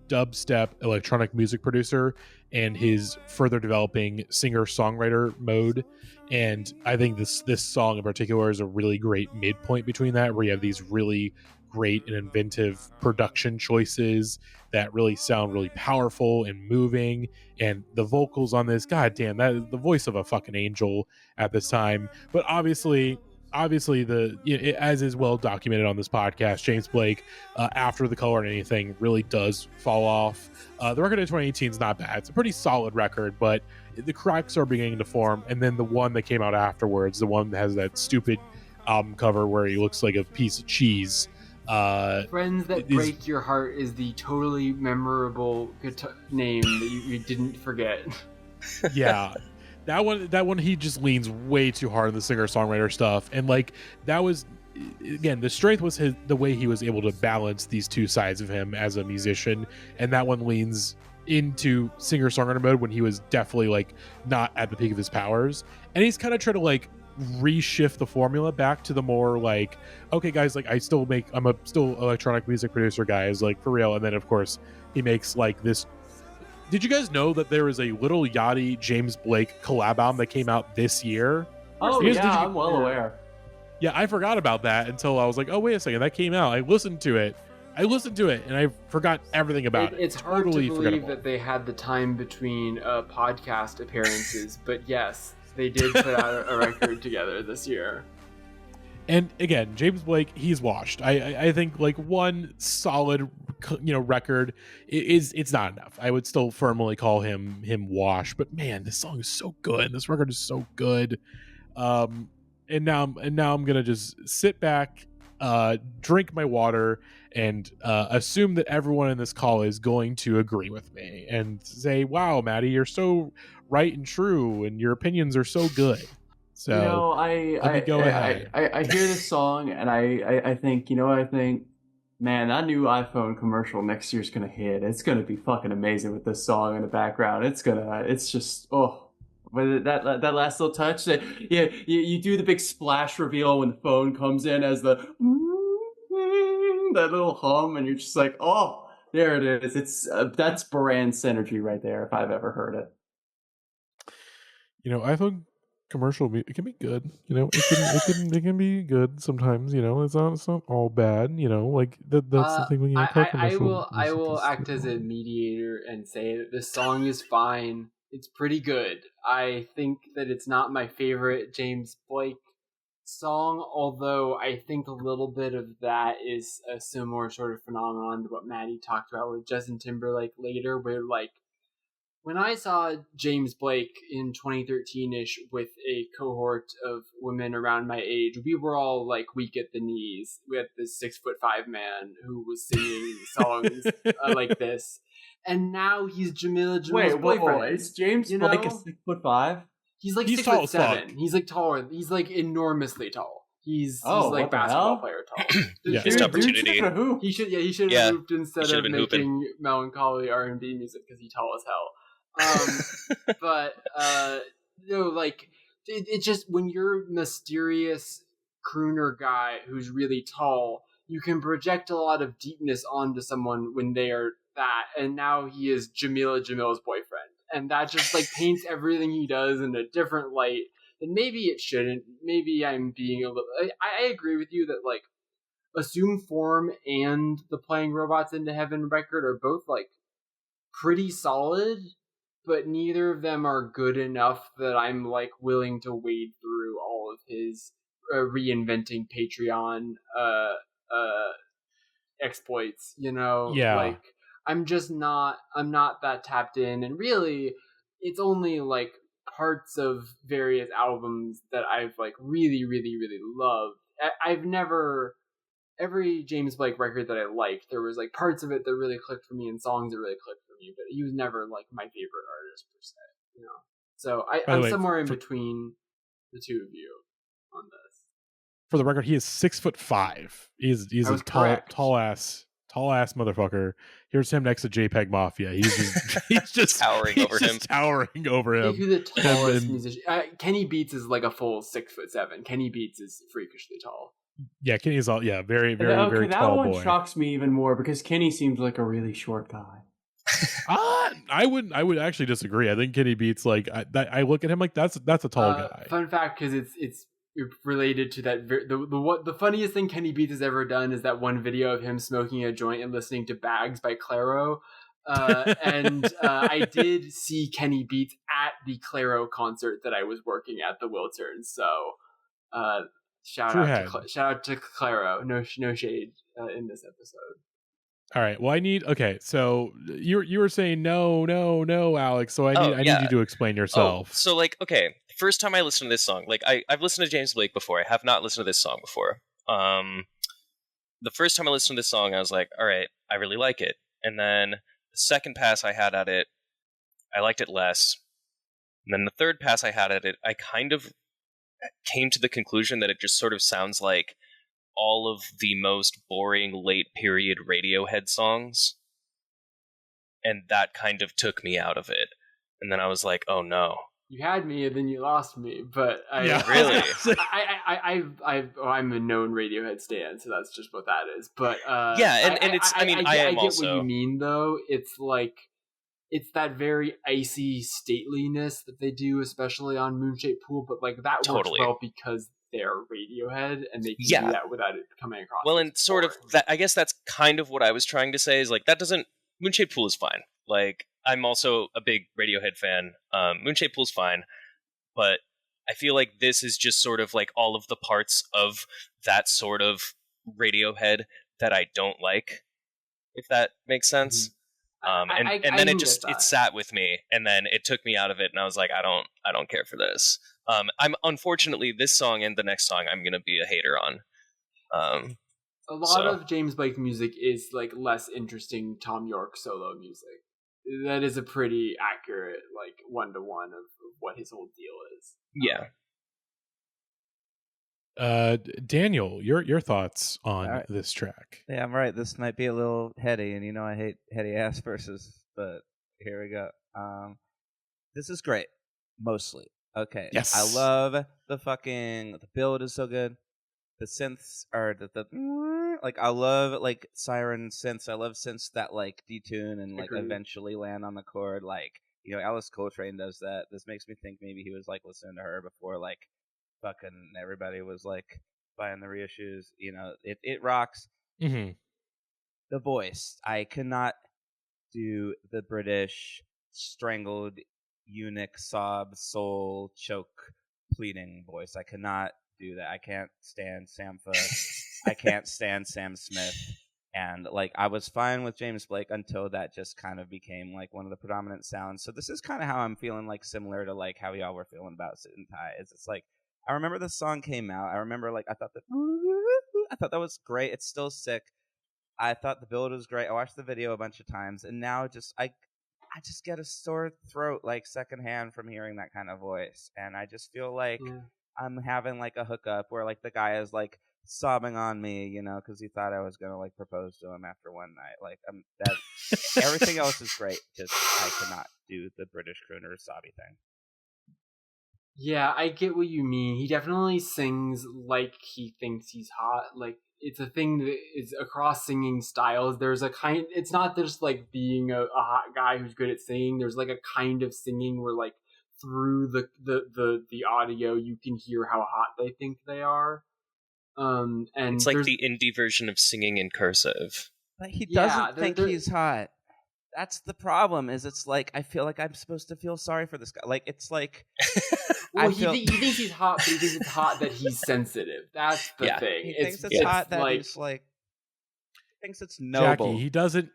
[SPEAKER 1] dubstep electronic music producer and his further developing singer-songwriter mode. And I think this song in particular is a really great midpoint between that, where you have these really great and inventive production choices that really sound really powerful and moving, and the vocals on this, goddamn, that is the voice of a fucking angel at this time. But obviously as is well documented on this podcast, James Blake, after The Color and Anything, really does fall off. The record in 2018 is not bad. It's a pretty solid record, but the cracks are beginning to form. And then the one that came out afterwards, the one that has that stupid album cover where he looks like a piece of cheese,
[SPEAKER 2] Friends That Break Your Heart is the totally memorable name that you didn't forget.
[SPEAKER 1] Yeah. That one he just leans way too hard on the singer-songwriter stuff, and, like, that was, again, the strength was the way he was able to balance these two sides of him as a musician, and that one leans into singer-songwriter mode when he was definitely, like, not at the peak of his powers, and he's kind of trying to, like, reshift the formula back to the more, like, okay guys, like, I'm a still electronic music producer, guys, like, for real. And then of course he makes, like, this. Did you guys know that there is a Little Yachty James Blake collab album that came out this year?
[SPEAKER 3] Oh yeah, I'm well aware.
[SPEAKER 1] Yeah, I forgot about that until I was like, oh wait a second, that came out. I listened to it and I forgot everything about it.
[SPEAKER 2] It's hard to believe that they had the time between podcast appearances, but yes, they did put out a record together this year.
[SPEAKER 1] And again, James Blake, he's washed. I think, like, one solid, record it's not enough. I would still firmly call him washed. But man, this song is so good. This record is so good. And now I'm gonna just sit back, drink my water, and assume that everyone in this call is going to agree with me and say, "Wow, Matty, you're so right and true, and your opinions are so good." So
[SPEAKER 3] I hear this song and I think, I think, man, that new iPhone commercial next year's gonna hit. It's gonna be fucking amazing with this song in the background. It's just with that last little touch that you do the big splash reveal when the phone comes in as the that little hum, and you're just like, oh, there it is. It's that's brand synergy right there if I've ever heard it.
[SPEAKER 1] iPhone commercial, it can be good. It can be good sometimes. It's not all bad. Like that's the thing when you play commercial.
[SPEAKER 2] I will act as a mediator and say that this song is fine. It's pretty good. I think that it's not my favorite James Blake song, although I think a little bit of that is a similar sort of phenomenon to what Matty talked about with Justin Timberlake later, where when I saw James Blake in 2013-ish with a cohort of women around my age, we were all like weak at the knees. We had this 6'5" man who was singing songs like this, and now he's Jamil's boyfriend.
[SPEAKER 3] Is James
[SPEAKER 2] You
[SPEAKER 3] Blake a
[SPEAKER 2] know?
[SPEAKER 3] 6'5"?
[SPEAKER 2] He's like
[SPEAKER 1] He's tall as
[SPEAKER 2] 6'7".
[SPEAKER 1] fuck.
[SPEAKER 2] He's like taller. He's like enormously tall. He's
[SPEAKER 3] Oh,
[SPEAKER 2] like
[SPEAKER 3] what the
[SPEAKER 2] basketball
[SPEAKER 3] hell?
[SPEAKER 2] player tall.
[SPEAKER 1] Yeah.
[SPEAKER 5] Missed opportunity.
[SPEAKER 3] Dude, a hoop.
[SPEAKER 2] He should
[SPEAKER 5] Yeah,
[SPEAKER 2] have moved instead
[SPEAKER 5] he should
[SPEAKER 2] of
[SPEAKER 5] have been
[SPEAKER 2] making
[SPEAKER 5] hooping.
[SPEAKER 2] melancholy R&B music because he's tall as hell. But like it's just when you're mysterious crooner guy who's really tall, you can project a lot of deepness onto someone when they are that, and now he is Jamil's boyfriend, and that just like paints everything he does in a different light. And maybe it shouldn't. Maybe I'm being a little. I agree with you that like Assume Form and the Playing Robots into Heaven record are both like pretty solid, but neither of them are good enough that I'm like willing to wade through all of his reinventing Patreon exploits.
[SPEAKER 1] Yeah.
[SPEAKER 2] Like I'm not that tapped in, and really, it's only like parts of various albums that I've like really, really, really loved. I've never every James Blake record that I liked, there was like parts of it that really clicked for me and songs that really clicked for me, but he was never like my favorite artist per se. So
[SPEAKER 1] By the
[SPEAKER 2] I'm
[SPEAKER 1] way,
[SPEAKER 2] somewhere in between the two of you on this.
[SPEAKER 1] For the record, he is 6'5". He's
[SPEAKER 2] I
[SPEAKER 1] a
[SPEAKER 2] was correct.
[SPEAKER 1] tall ass motherfucker. Here's him next to JPEG Mafia. He's just
[SPEAKER 5] Towering over him.
[SPEAKER 1] Towering over him.
[SPEAKER 2] Who's the tallest
[SPEAKER 1] and-
[SPEAKER 2] musician? Kenny Beats is like a full 6'7". Kenny Beats is freakishly tall.
[SPEAKER 1] Yeah, Kenny's all very, very,
[SPEAKER 3] Okay,
[SPEAKER 1] very
[SPEAKER 3] that
[SPEAKER 1] tall
[SPEAKER 3] one
[SPEAKER 1] boy.
[SPEAKER 3] shocks me even more because Kenny seems like a really short guy.
[SPEAKER 1] I would actually disagree. I think Kenny Beats like I look at him like that's a tall guy.
[SPEAKER 2] Fun fact, because it's related to that. The funniest thing Kenny Beats has ever done is that one video of him smoking a joint and listening to Bags by Clairo. And I did see Kenny Beats at the Clairo concert that I was working at the Wiltern. So shout out to Clairo. No shade in this episode.
[SPEAKER 1] All right. Well, okay. So you were saying no, Alex. So I need you to explain yourself.
[SPEAKER 5] So like, okay, first time I listened to this song, like I've listened to James Blake before. I have not listened to this song before. The first time I listened to this song, I was like, all right, I really like it. And then the second pass I had at it, I liked it less. And then the third pass I had at it, I kind of came to the conclusion that it just sort of sounds like all of the most boring late period Radiohead songs, and that kind of took me out of it. And then I was like, oh no,
[SPEAKER 2] you had me and then you lost me. But
[SPEAKER 5] really,
[SPEAKER 2] I'm a known Radiohead stan, so that's just what that is. But
[SPEAKER 5] yeah, and it's I
[SPEAKER 2] get
[SPEAKER 5] also
[SPEAKER 2] what you mean though. It's like it's that very icy stateliness that they do, especially on Moonshaped Pool. But like that
[SPEAKER 5] Totally.
[SPEAKER 2] works well because they're Radiohead and they can do that without it coming across.
[SPEAKER 5] Well, and sort of that. I guess that's kind of what I was trying to say. Is like that doesn't Moonshaped Pool is fine. Like I'm also a big Radiohead fan. Moonshaped Pool's fine, but I feel like this is just sort of like all of the parts of that sort of Radiohead that I don't like, if that makes sense. And then it sat with me, and then it took me out of it, and I was like, I don't care for this. I'm unfortunately this song and the next song I'm gonna be a hater on.
[SPEAKER 2] A lot of James Blake music is like less interesting Tom York solo music. That is a pretty accurate like 1-to-1 of what his whole deal is.
[SPEAKER 5] Yeah.
[SPEAKER 1] Daniel, your thoughts on this track?
[SPEAKER 4] Yeah, I'm right. This might be a little heady, and I hate heady ass verses, but here we go. This is great, mostly. Okay.
[SPEAKER 1] Yes.
[SPEAKER 4] I love the build is so good. The synths are like I love like siren synths. I love synths that like detune and like eventually land on the chord. Like Alice Coltrane does that. This makes me think maybe he was like listening to her before like fucking everybody was like buying the reissues. It rocks.
[SPEAKER 1] Mm-hmm.
[SPEAKER 4] The voice, I cannot do the British strangled eunuch sob soul choke pleading voice. I cannot do that. I can't stand Sampha. I can't stand Sam Smith. And like I was fine with James Blake until that just kind of became like one of the predominant sounds. So this is kind of how I'm feeling, like similar to like how y'all were feeling about Suit and Tie. It's like I remember the song came out. I remember like I thought that was great. It's still sick. I thought the build was great. I watched the video a bunch of times, and now just I just get a sore throat like secondhand from hearing that kind of voice, and I just feel like I'm having like a hookup where like the guy is like sobbing on me, you know, because he thought I was gonna like propose to him after one night. Like that everything else is great, just I cannot do the British crooner sobby thing.
[SPEAKER 2] Yeah, I get what you mean. He definitely sings like he thinks he's hot. Like it's a thing that is across singing styles. There's a kind. It's not just like being a hot guy who's good at singing. There's like a kind of singing where like through the audio you can hear how hot they think they are. And
[SPEAKER 5] it's like the indie version of singing in cursive.
[SPEAKER 4] But he doesn't think he's hot. That's the problem. Is it's like I feel like I'm supposed to feel sorry for this guy. Like it's like.
[SPEAKER 2] Well, he thinks he's hot, but he thinks it's hot that he's sensitive. That's the thing.
[SPEAKER 4] He thinks it's hot that he's like. Thinks it's noble.
[SPEAKER 1] Jackie, he doesn't.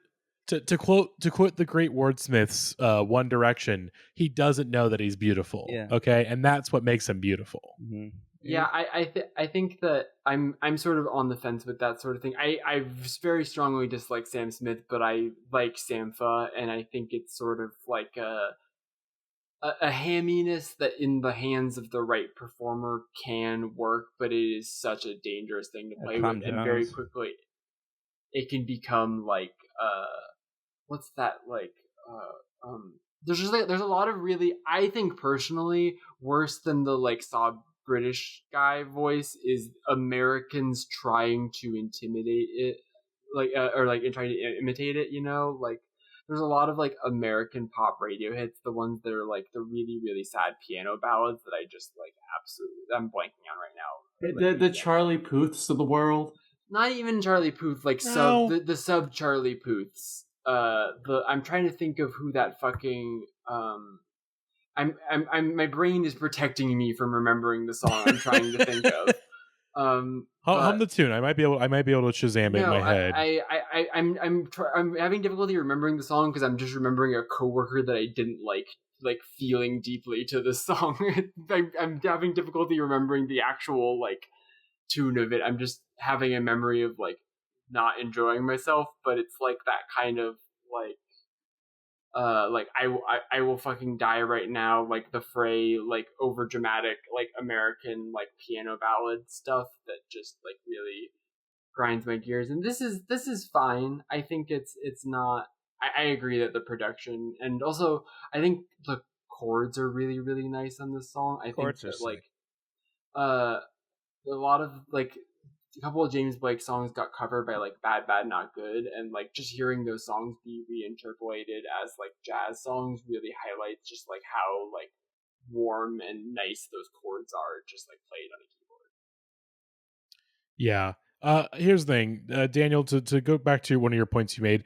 [SPEAKER 1] To quote the great wordsmiths, One Direction, he doesn't know that he's beautiful.
[SPEAKER 4] Yeah.
[SPEAKER 1] Okay, and that's what makes him beautiful.
[SPEAKER 4] Mm-hmm.
[SPEAKER 2] Yeah, I think that I'm sort of on the fence with that sort of thing. I very strongly dislike Sam Smith, but I like Sampha, and I think it's sort of like a hamminess that in the hands of the right performer can work, but it is such a dangerous thing to play with, and very quickly it can become like what's that like there's a lot of really, I think personally, worse than the like sob British guy voice is Americans trying to intimidate it, like or like trying to imitate it, you know, like there's a lot of like American pop radio hits, the ones that are like the really, really sad piano ballads that I just like absolutely, I'm blanking on right now.
[SPEAKER 3] The Charlie Puths of the world.
[SPEAKER 2] Not even Charlie Puth, like the sub Charlie Puths. I'm trying to think of who that fucking I'm my brain is protecting me from remembering the song I'm trying to think of.
[SPEAKER 1] Hum the tune. I might be able to Shazam it in my head.
[SPEAKER 2] I'm having difficulty remembering the song because I'm just remembering a coworker that I didn't like feeling deeply to the song. I'm having difficulty remembering the actual like tune of it. I'm just having a memory of like not enjoying myself, but it's like that kind of like I will fucking die right now, like the fray, like over dramatic, like American like piano ballad stuff that just like really grinds my gears. And this is fine. I think it's not. I agree that the production and also I think the chords are really, really nice on this song. I think that like a lot of like a couple of James Blake songs got covered by like Bad Bad Not Good, and like just hearing those songs be reinterpolated as like jazz songs really highlights just like how like warm and nice those chords are just like played on a keyboard.
[SPEAKER 1] Yeah. Here's the thing, Daniel, to go back to one of your points you made.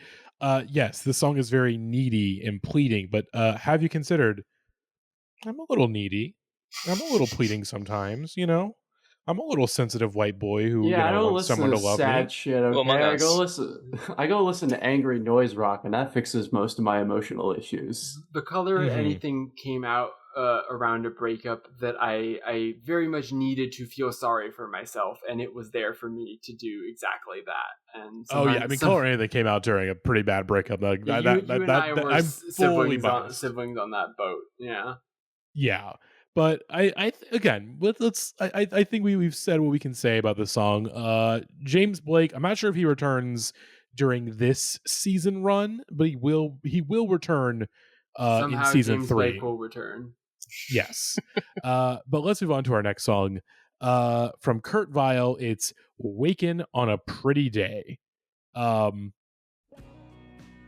[SPEAKER 1] Yes, this song is very needy and pleading, but have you considered I'm a little needy. I'm a little pleading sometimes, you know? I'm a little sensitive white boy who
[SPEAKER 3] I don't
[SPEAKER 1] wants
[SPEAKER 3] listen
[SPEAKER 1] someone
[SPEAKER 3] to
[SPEAKER 1] to love
[SPEAKER 3] sad
[SPEAKER 1] me.
[SPEAKER 3] shit. Okay, I go listen to angry noise rock, and that fixes most of my emotional issues.
[SPEAKER 2] The Color of Anything came out around a breakup that I very much needed to feel sorry for myself, and it was there for me to do exactly that. And
[SPEAKER 1] Color of Anything came out during a pretty bad breakup. Like
[SPEAKER 2] you and I were
[SPEAKER 1] I'm
[SPEAKER 2] siblings on that boat. Yeah.
[SPEAKER 1] But I think we've said what we can say about the song. James Blake, I'm not sure if he returns during this season run, but he will return
[SPEAKER 2] somehow
[SPEAKER 1] in season
[SPEAKER 2] James
[SPEAKER 1] 3.
[SPEAKER 2] Blake will return.
[SPEAKER 1] Yes. But let's move on to our next song. From Kurt Vile, it's Wakin on a Pretty Day.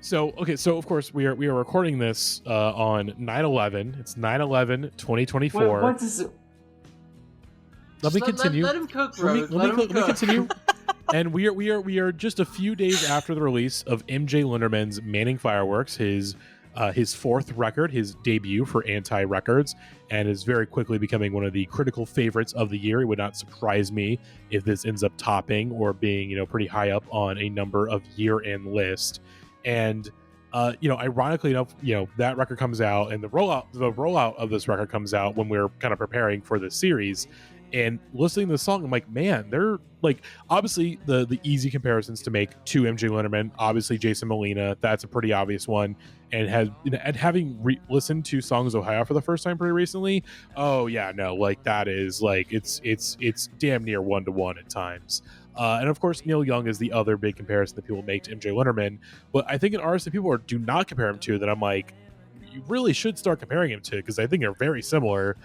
[SPEAKER 1] So of course we are recording this on 9/11. It's 9/11 2024.
[SPEAKER 3] What is it?
[SPEAKER 1] Let me continue.
[SPEAKER 2] Let him cook, Rose.
[SPEAKER 1] Let me continue. And we are just a few days after the release of MJ Linderman's Manning Fireworks, his his fourth record, his debut for Anti Records, and is very quickly becoming one of the critical favorites of the year. It would not surprise me if this ends up topping or being, pretty high up on a number of year-end lists. And ironically enough, that record comes out, and the rollout of this record comes out when we're kind of preparing for this series. And listening to the song, I'm like, man, they're like, obviously the easy comparisons to make to MJ Linderman, obviously Jason Molina, that's a pretty obvious one. And having listened to Songs Ohio for the first time pretty recently, oh yeah, no, like that is like it's damn near 1-to-1 at times. And of course, Neil Young is the other big comparison that people make to MJ Linderman. But I think an artist that people do not compare him to, that I'm like, you really should start comparing him to, because I think they're very similar.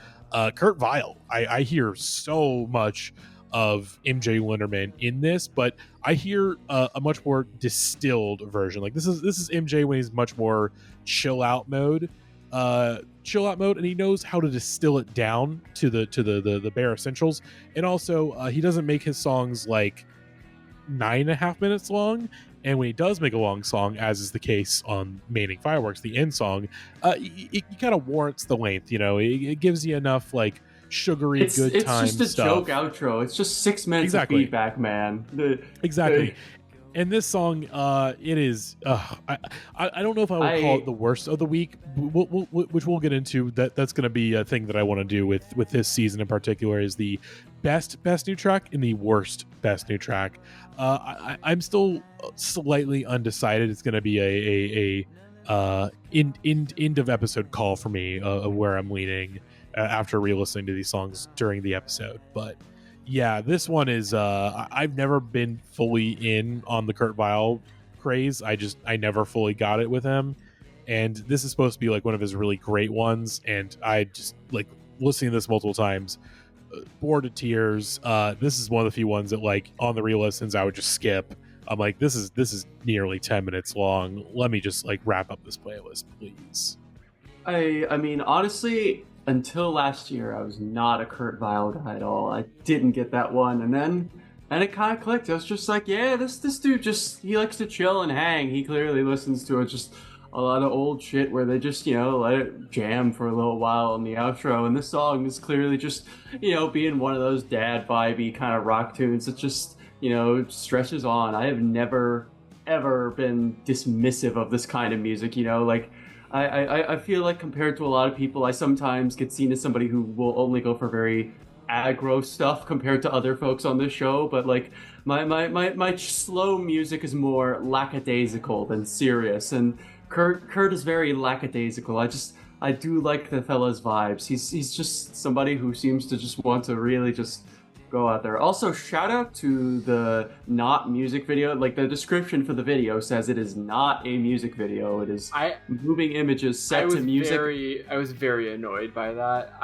[SPEAKER 1] Kurt Vile. I hear so much of MJ Linderman in this, but I hear a much more distilled version. Like this is MJ when he's much more chill out mode, and he knows how to distill it down to the bare essentials. And also, he doesn't make his songs like 9.5 minutes long. And when he does make a long song, as is the case on Manning Fireworks, the end song, it kind of warrants the length. It gives you enough like sugary good time stuff. It's just a
[SPEAKER 3] joke outro. It's just 6 minutes of feedback, man.
[SPEAKER 1] Exactly. And this song, it is. I don't know if I would call it the worst of the week, which we'll get into. That's going to be a thing that I want to do with this season in particular. Is the best new track and the worst best new track. I'm still slightly undecided. It's going to be a end of episode call for me of where I'm leaning after re-listening to these songs during the episode. But yeah, this one is I've never been fully in on the Kurt Vile craze. I never fully got it with him, and this is supposed to be like one of his really great ones, and I just like listening to this multiple times, bored to tears. This is one of the few ones that like on the re-listens I would just skip. I'm like, this is nearly 10 minutes long. Let me just like wrap up this playlist, please.
[SPEAKER 3] I mean, honestly, until last year, I was not a Kurt Vile guy at all. I didn't get that one, and it kind of clicked. I was just like, yeah, this dude he likes to chill and hang. He clearly listens to just a lot of old shit where they just, let it jam for a little while in the outro. And this song is clearly just, being one of those dad vibey kind of rock tunes that just, stretches on. I have never, ever been dismissive of this kind of music, like, I feel like compared to a lot of people, I sometimes get seen as somebody who will only go for very aggro stuff compared to other folks on this show. But like my slow music is more lackadaisical than serious, and Kurt is very lackadaisical. I do like the fella's vibes. He's just somebody who seems to just want to really just go out there. Also, shout out to the not music video. Like the description for the video says it is not a music video. It is moving images set to music.
[SPEAKER 2] I was very annoyed by that.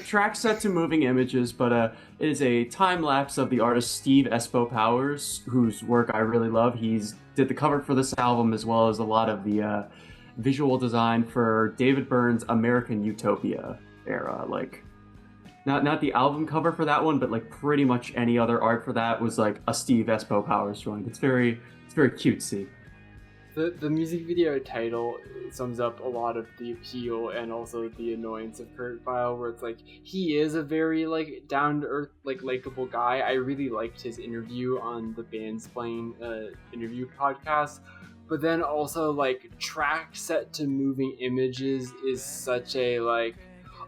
[SPEAKER 3] Track set to moving images, but it is a time lapse of the artist Steve Espo Powers, whose work I really love. He's did the cover for this album as well as a lot of the visual design for David Byrne's American Utopia era. Like, not the album cover for that one, but like pretty much any other art for that was like a Steve Espo Powers drawing. It's very cutesy.
[SPEAKER 2] The music video title sums up a lot of the appeal and also the annoyance of Kurt Vile, where it's like he is a very like down to earth, like likable guy. I really liked his interview on the Bandsplain interview podcast, but then also like track set to moving images is such a like,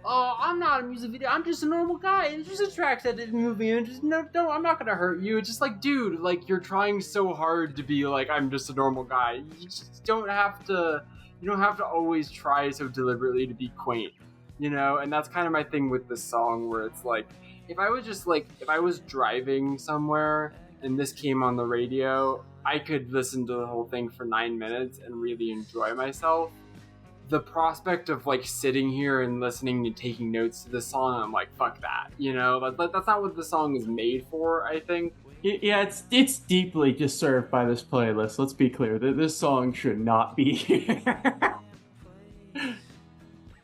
[SPEAKER 2] oh, I'm not a music video, I'm just a normal guy. It's just a track that didn't move me. Just no, I'm not gonna hurt you. It's just like, dude, like you're trying so hard to be like, I'm just a normal guy. You just don't have to. You don't have to always try so deliberately to be quaint, And that's kind of my thing with this song, where it's like, if I was driving somewhere and this came on the radio, I could listen to the whole thing for 9 minutes and really enjoy myself. The prospect of like sitting here and listening and taking notes to this song, I'm like, fuck that, that's not what the song is made for, I think.
[SPEAKER 3] Yeah, it's deeply disturbed by this playlist. Let's be clear, this song should not be here.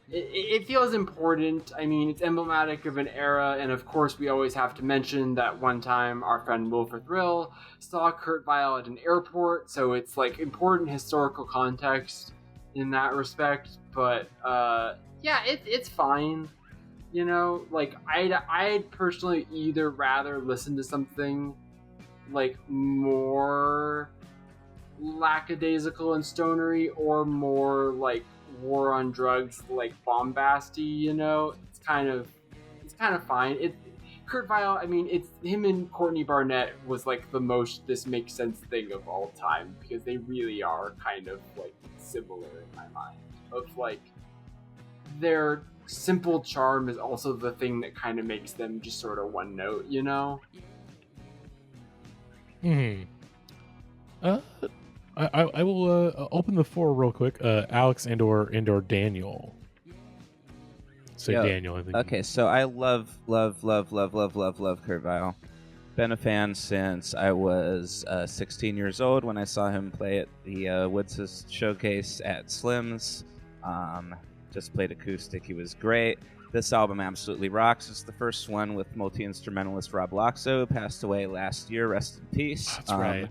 [SPEAKER 2] It feels important. I mean, it's emblematic of an era, and of course we always have to mention that one time our friend Wilford Thrill saw Kurt Vile at an airport, so it's like important historical context. in that respect. But yeah, it's fine. You know, like I'd personally either rather listen to something like more lackadaisical and stonery, or more like war on drugs, like bombasty. You know, it's kind of fine. Kurt Vile, I mean, it's him and Courtney Barnett was like the most this makes sense thing of all time, because they really are kind of like similar in my mind. Of like their simple charm is also the thing that kind of makes them just sort of one note, you know?
[SPEAKER 1] I will open the floor real quick. Alex and/or Daniel. Say Daniel, I think.
[SPEAKER 4] Okay, so I love Kurt Vile. Been a fan since I was 16 years old when I saw him play at the Woods Showcase at Slim's. Just played acoustic. He was great. This album absolutely rocks. It's the first one with multi-instrumentalist Rob Loxo, who passed away last year. Rest in peace.
[SPEAKER 1] That's right.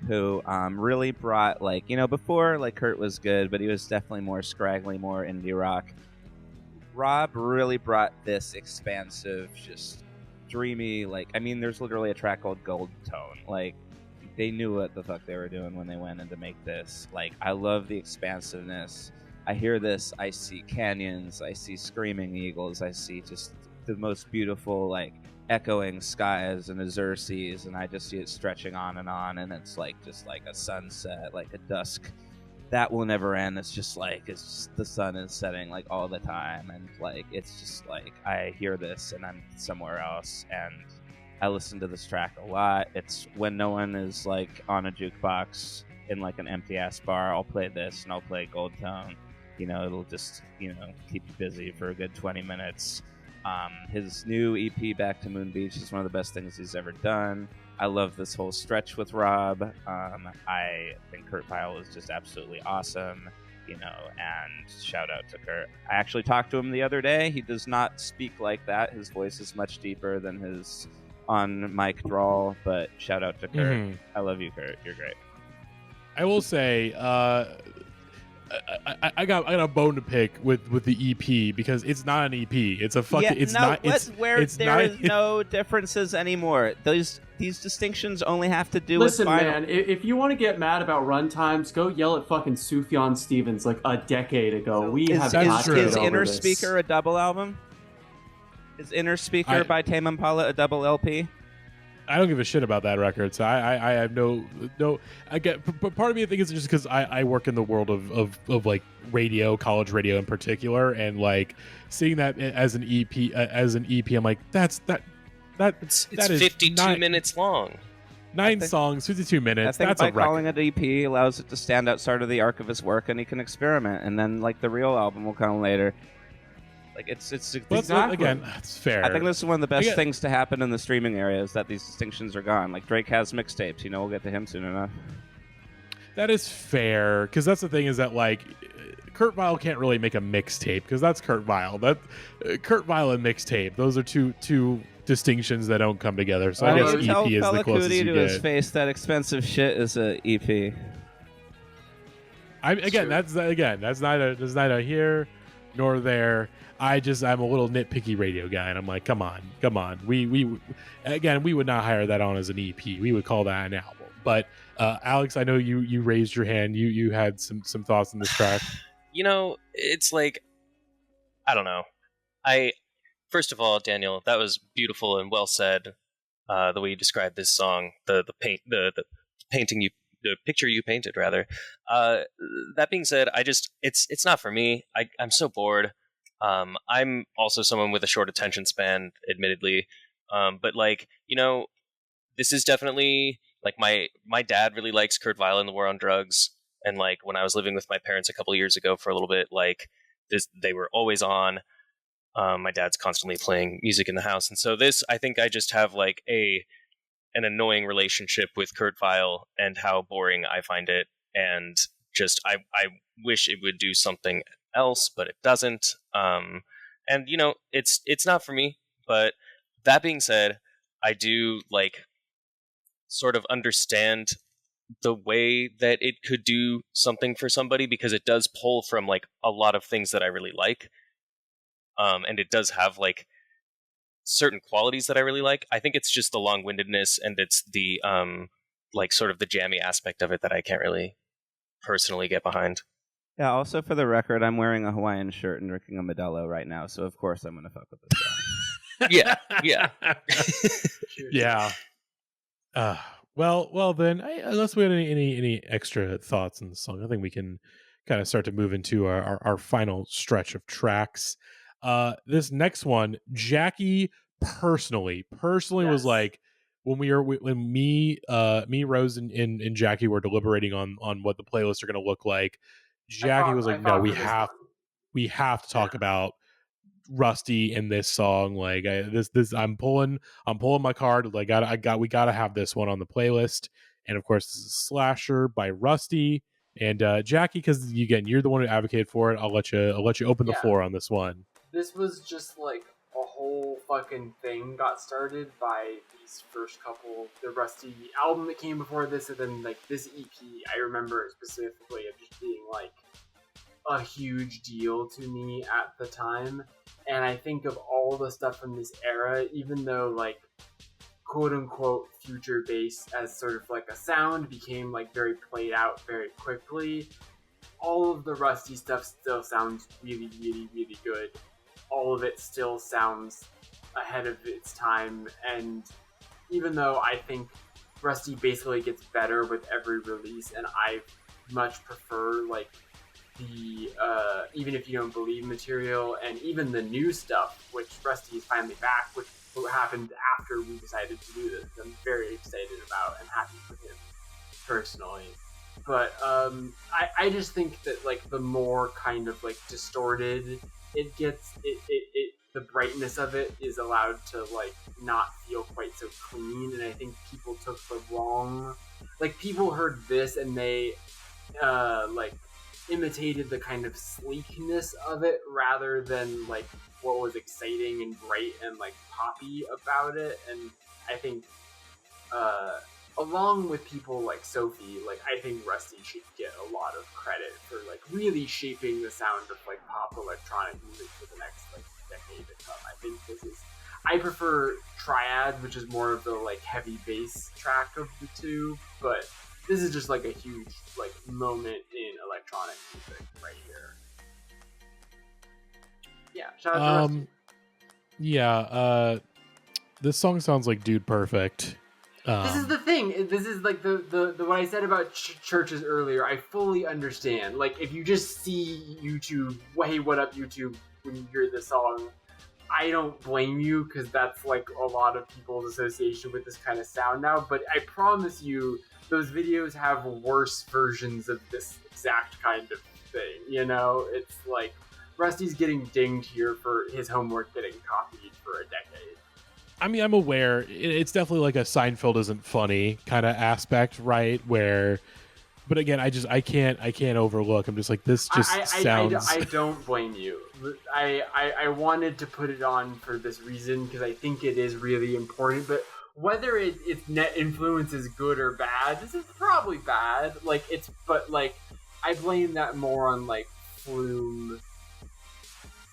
[SPEAKER 4] Who really brought, like, you know, before, like, Kurt was good, but he was definitely more scraggly, more indie rock. Rob really brought this expansive, just dreamy, like, I mean, there's literally a track called Gold Tone. Like, they knew what the fuck they were doing when they went in to make this. Like, I love the expansiveness. I hear this, I see canyons, I see screaming eagles, I see just the most beautiful, like, echoing skies and azure seas, and I just see it stretching on, and it's like just like a sunset, like a dusk that will never end. It's just the sun is setting like all the time, and like it's just like I hear this and I'm somewhere else, and I listen to this track a lot. It's when no one is like on a jukebox in like an empty ass bar, I'll play this and I'll play Gold Tone. You know, it'll just, you know, keep you busy for a good 20 minutes. His new EP, Back to Moon Beach, is one of the best things he's ever done. I love this whole stretch with Rob. I think Kurt Vile is just absolutely awesome, you know, and shout out to Kurt. I actually talked to him the other day. He does not speak like that. His voice is much deeper than his on-mic drawl, but shout out to Kurt.
[SPEAKER 1] Mm-hmm.
[SPEAKER 4] I love you, Kurt. You're great.
[SPEAKER 1] I will say, I got a bone to pick with the EP, because it's not an EP. It's a fucking.
[SPEAKER 4] Yeah,
[SPEAKER 1] it's
[SPEAKER 4] no,
[SPEAKER 1] not.
[SPEAKER 4] there
[SPEAKER 1] it's not,
[SPEAKER 4] is no differences anymore. These distinctions only have to do
[SPEAKER 3] Listen,
[SPEAKER 4] with final.
[SPEAKER 3] man, if you want to get mad about runtimes, go yell at fucking Sufjan Stevens like a decade ago. We have
[SPEAKER 1] that's true.
[SPEAKER 4] Is
[SPEAKER 3] over
[SPEAKER 4] Inner
[SPEAKER 3] this.
[SPEAKER 4] Speaker a double album? Is Inner Speaker by Tame Impala a double LP?
[SPEAKER 1] I don't give a shit about that record, so I have no. I get, but part of me I think it's just because I work in the world of like radio, college radio in particular, and like seeing that as an EP, I'm like it's that is
[SPEAKER 5] 52 minutes long.
[SPEAKER 1] 9 songs, 52 minutes.
[SPEAKER 4] I think
[SPEAKER 1] That's
[SPEAKER 4] by
[SPEAKER 1] a record.
[SPEAKER 4] calling it EP allows it to stand outside of the arc of his work, and he can experiment, and then like the real album will come later. Like it's
[SPEAKER 1] But
[SPEAKER 3] Exactly.
[SPEAKER 1] again, that's fair.
[SPEAKER 4] I think this is one of the best things to happen in the streaming area, is that these distinctions are gone. Like Drake has mixtapes, you know, we'll get to him soon enough.
[SPEAKER 1] That is fair, because that's the thing, is that like Kurt Vile can't really make a mixtape, because that's Kurt Vile. That Kurt Vile and mixtape, those are two distinctions that don't come together. So I guess EP
[SPEAKER 4] Tell
[SPEAKER 1] is the
[SPEAKER 4] Fela
[SPEAKER 1] closest
[SPEAKER 4] Kuti
[SPEAKER 1] you
[SPEAKER 4] to
[SPEAKER 1] get.
[SPEAKER 4] his face that expensive shit is a E EP.
[SPEAKER 1] That's neither here nor there. I'm a little nitpicky radio guy, and I'm like, come on. We would not hire that on as an EP. We would call that an album. But Alex, I know you raised your hand. You had some thoughts on this track.
[SPEAKER 5] You know, it's like, I don't know. First of all, Daniel, that was beautiful and well said. The way you described this song, the painting the picture you painted, rather. That being said, it's not for me. I'm so bored. I'm also someone with a short attention span, admittedly. But like, you know, this is definitely like my dad really likes Kurt Vile and the War on Drugs. And like when I was living with my parents a couple of years ago for a little bit, like they were always on. My dad's constantly playing music in the house. And so I think I just have like an annoying relationship with Kurt Vile and how boring I find it. And just, I wish it would do something else, but it doesn't. And you know, it's not for me. But that being said, I do like sort of understand the way that it could do something for somebody, because it does pull from like a lot of things that I really like. And it does have like certain qualities that I really like. I think it's just the long-windedness and it's the like sort of the jammy aspect of it that I can't really personally get behind.
[SPEAKER 4] Yeah, also for the record, I'm wearing a Hawaiian shirt and drinking a Modelo right now, so of course I'm going to fuck with this song.
[SPEAKER 5] Yeah.
[SPEAKER 1] Yeah. Well then, unless we had any extra thoughts on the song, I think we can kind of start to move into our final stretch of tracks. This next one, Jackie personally was like, when me, Rose, and Jackie were deliberating on what the playlists are going to look like. Jackie was like, "No, we have to talk about Rustie in this song. Like, I'm pulling my card. Like, we gotta have this one on the playlist." And of course, this is Slasherr by Rustie and Jackie. Because again, you're the one who advocated for it. I'll let you open the floor on this one.
[SPEAKER 2] This was just like a whole fucking thing got started by these first couple, the Rustie album that came before this, and then like this EP. I remember specifically of just being like a huge deal to me at the time. And I think of all the stuff from this era, even though like quote unquote future bass as sort of like a sound became like very played out very quickly, all of the Rustie stuff still sounds really, really, really good. All of it still sounds ahead of its time, and even though I think Rustie basically gets better with every release, and I much prefer like the Even If You Don't Believe material and even the new stuff, which Rustie is finally back, which happened after we decided to do this. I'm very excited about and happy for him personally. But I just think that like the more kind of like distorted it gets, the brightness of it is allowed to like not feel quite so clean, and I think people took the wrong, like people heard this and they like imitated the kind of sleekness of it rather than like what was exciting and bright and like poppy about it. And I think along with people like Sophie, like I think Rustie should get a lot of credit for like really shaping the sound of like pop electronic music for the next like decade to come. I think I prefer Triad, which is more of the like heavy bass track of the two, but this is just like a huge like moment in electronic music right here. Yeah, shout out to Rustie.
[SPEAKER 1] Yeah, this song sounds like Dude Perfect.
[SPEAKER 2] This is the thing. This is like the what I said about churches earlier. I fully understand. Like, if you just see YouTube, hey, what up, YouTube, when you hear this song, I don't blame you, because that's like a lot of people's association with this kind of sound now. But I promise you, those videos have worse versions of this exact kind of thing. You know, it's like Rustie's getting dinged here for his homework getting copied for a decade.
[SPEAKER 1] I mean, I'm aware it's definitely like a Seinfeld isn't funny kind of aspect, right? Where, but again, I can't overlook. I'm just like, this just sounds.
[SPEAKER 2] I don't blame you. I wanted to put it on for this reason because I think it is really important. But whether its net influence is good or bad, this is probably bad. Like but like I blame that more on like Flume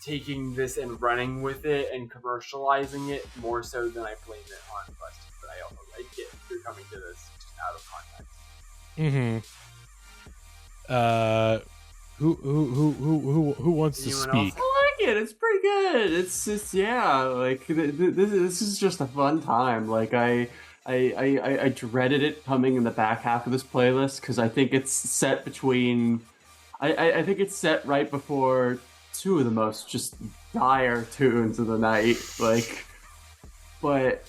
[SPEAKER 2] taking this and running with it and commercializing it more so than I blame it on Rustie. But I also like it. You're coming to this just out of context.
[SPEAKER 1] Who wants
[SPEAKER 2] Anyone
[SPEAKER 1] to speak?
[SPEAKER 2] else?
[SPEAKER 3] I like it. It's pretty good. It's yeah. Like this is just a fun time. Like I dreaded it coming in the back half of this playlist because I think it's set between. I think it's set right before two of the most just dire tunes of the night. Like, but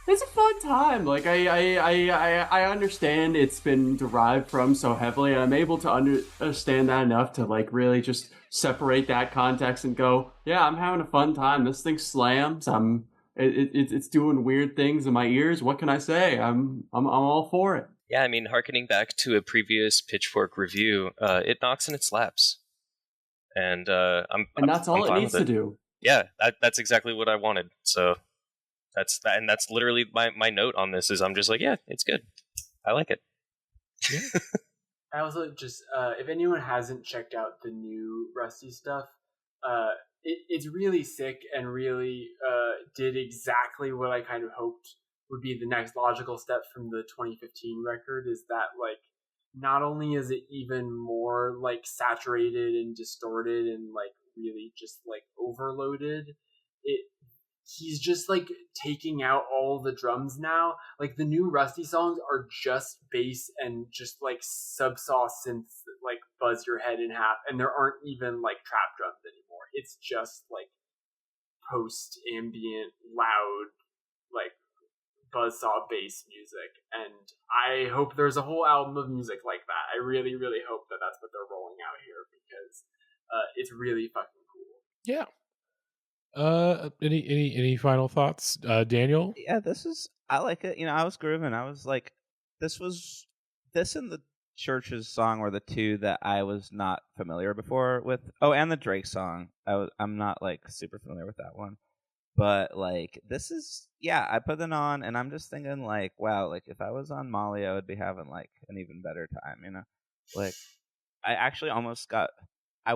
[SPEAKER 3] it's a fun time. Like I understand it's been derived from so heavily, and I'm able to understand that enough to like really just separate that context and go, yeah, I'm having a fun time. This thing slams. It's doing weird things in my ears. What can I say? I'm all for it.
[SPEAKER 5] Yeah, I mean, harkening back to a previous Pitchfork review, it knocks and it slaps, and
[SPEAKER 3] that's all it needs to do.
[SPEAKER 5] Yeah, that's exactly what I wanted. So that's literally my note on this. Is I'm just like, yeah, it's good. I like it.
[SPEAKER 2] I also just, if anyone hasn't checked out the new Rustie stuff, it's really sick and really did exactly what I kind of hoped would be the next logical step from the 2015 record. Is that like not only is it even more like saturated and distorted and like really just like overloaded, he's just like taking out all the drums now. Like the new Rustie songs are just bass and just like subsaw synths that like buzz your head in half, and there aren't even like trap drums anymore. It's just like post ambient loud like buzzsaw bass music, and I hope there's a whole album of music like that. I really, really hope that that's what they're rolling out here, because it's really fucking cool.
[SPEAKER 1] Yeah. Any final thoughts, Daniel?
[SPEAKER 4] Yeah, I like it. I was grooving. I was like, this and the Churches song were the two that I was not familiar before with. Oh, and the Drake song. I'm not like super familiar with that one. But like this is, I put it on and I'm just thinking like, wow, like if I was on Molly, I would be having like an even better time, Like I actually almost I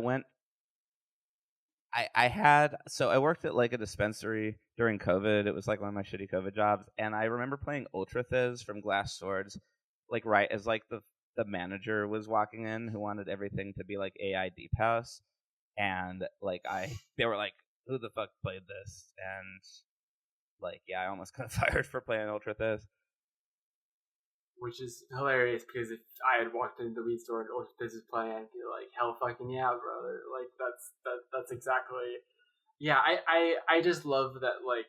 [SPEAKER 4] worked at like a dispensary during COVID. It was like one of my shitty COVID jobs, and I remember playing Ultra Fizz from Glass Swords, like right as like the manager was walking in, who wanted everything to be like AI Deep House, and like they were like, who the fuck played this? And like, I almost got fired for playing Ultra Fizz.
[SPEAKER 2] Which is hilarious, because if I had walked into the weed store and Ultra Fizz is playing, I'd be like, hell fucking yeah, brother. Like that's exactly. Yeah, I just love that, like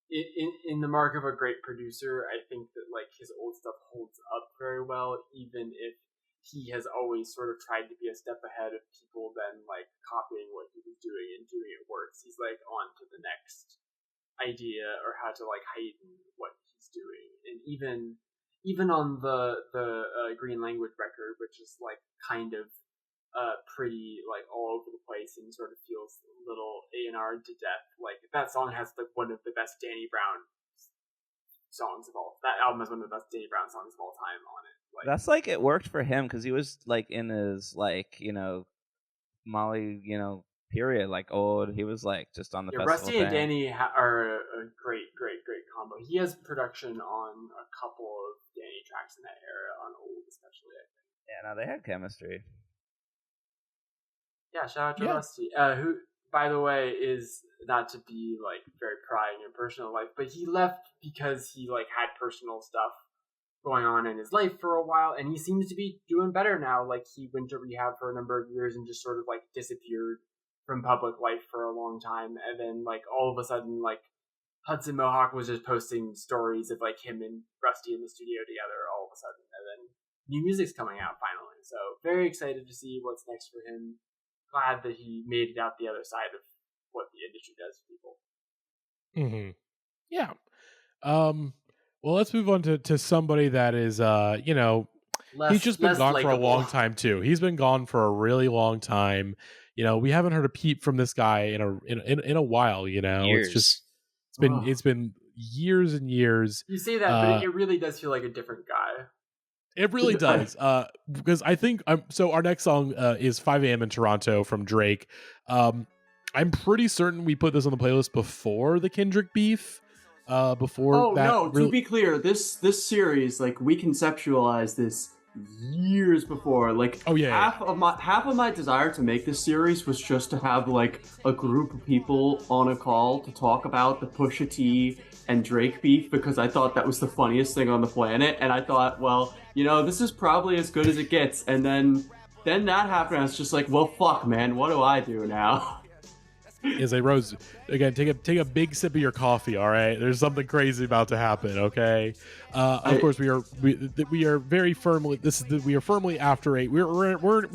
[SPEAKER 2] in the mark of a great producer, I think that like his old stuff holds up very well, even if he has always sort of tried to be a step ahead of people then like copying what he was doing and doing it worse. He's like on to the next idea or how to like heighten what he's doing. And even on the Green Language record, which is like kind of pretty like all over the place and sort of feels a little A&R to death, like that song has like one of the best Danny Brown songs of all. That album has one of the best Danny Brown songs of all time on it. Like,
[SPEAKER 4] that's like, it worked for him because he was like in his like Molly period, like old. He was like just on the festival
[SPEAKER 2] Rustie
[SPEAKER 4] thing.
[SPEAKER 2] and Danny are a great combo. He has production on a couple of Danny tracks in that era, on old especially, I think.
[SPEAKER 4] Yeah, no, they had chemistry.
[SPEAKER 2] Yeah, shout out to Rustie, who, by the way, is not to be like very prying in personal life, but he left because he like had personal stuff going on in his life for a while, and he seems to be doing better now. Like he went to rehab for a number of years and just sort of like disappeared from public life for a long time, and then like all of a sudden like Hudson Mohawk was just posting stories of like him and Rustie in the studio together all of a sudden, and then new music's coming out finally. So very excited to see what's next for him. Glad that he made it out the other side of what the industry does to people.
[SPEAKER 1] Mm-hmm. Yeah. Well, let's move on to somebody that is, he's just been gone for a long time too. He's been gone for a really long time. We haven't heard a peep from this guy in a while.
[SPEAKER 5] Years.
[SPEAKER 1] It's been years and years.
[SPEAKER 2] You say that, but it really does feel like a different guy.
[SPEAKER 1] It really does, because I think so. Our next song is 5 a.m. in Toronto from Drake. I'm pretty certain we put this on the playlist before the Kendrick beef.
[SPEAKER 3] To be clear, this series, like, we conceptualized this years before. Like, half of my desire to make this series was just to have like a group of people on a call to talk about the Pusha T and Drake beef, because I thought that was the funniest thing on the planet, and I thought, well, this is probably as good as it gets. And then that happened. I was just like, well, fuck, man, what do I do now?
[SPEAKER 1] Is a Rose again? Take a big sip of your coffee. All right, there's something crazy about to happen. Okay, of course we are very firmly. We are firmly after we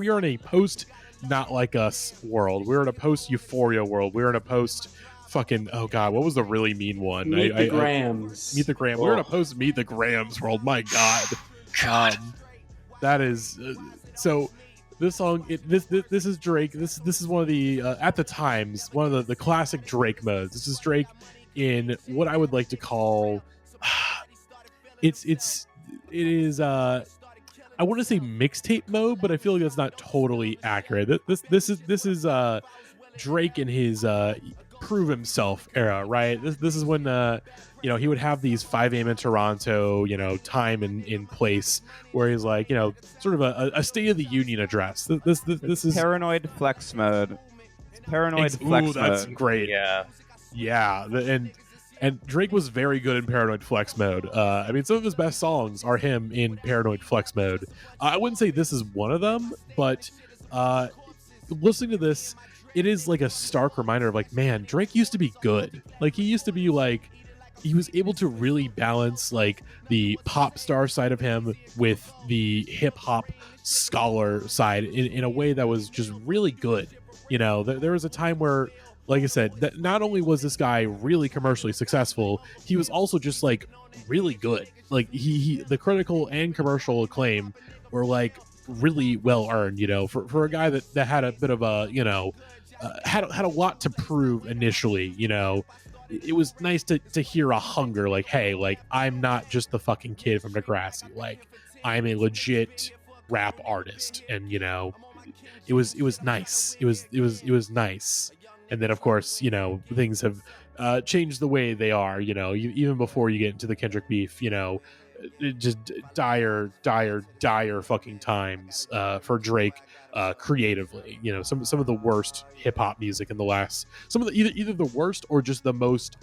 [SPEAKER 1] are in a post Not Like Us world. We're in a post Euphoria world. We're in a post fucking, oh god, what was the really mean one?
[SPEAKER 3] Meet the Grams.
[SPEAKER 1] Meet the Grams. We're in a post Meet the Grams world. My god, that is so. This song, this is Drake. This is one of the at the times one of the classic Drake modes. This is Drake in what I would like to call it is I want to say mixtape mode, but I feel like that's not totally accurate. This is Drake in his prove himself era, right? This is when he would have these 5 a.m. in Toronto, time and in place where he's like, sort of a State of the Union address. This is
[SPEAKER 4] paranoid flex mode. It's paranoid flex mode.
[SPEAKER 1] That's great. Yeah, and Drake was very good in paranoid flex mode. I mean, some of his best songs are him in paranoid flex mode. I wouldn't say this is one of them, but listening to this, it is like a stark reminder of like, man, Drake used to be good. Like he used to be like, he was able to really balance like the pop star side of him with the hip hop scholar side in a way that was just really good. There was a time where, like I said, that not only was this guy really commercially successful, he was also just like really good. Like he the critical and commercial acclaim were like really well earned, for a guy that had a bit of a, had a lot to prove initially. It was nice to hear a hunger, like, hey, like I'm not just the fucking kid from Degrassi, like I'm a legit rap artist. And it was nice. It was nice. And then, of course, things have changed the way they are. Even before you get into the Kendrick beef, just dire fucking times for Drake creatively. Some of the worst hip hop music in the last, some of the either the worst or just the most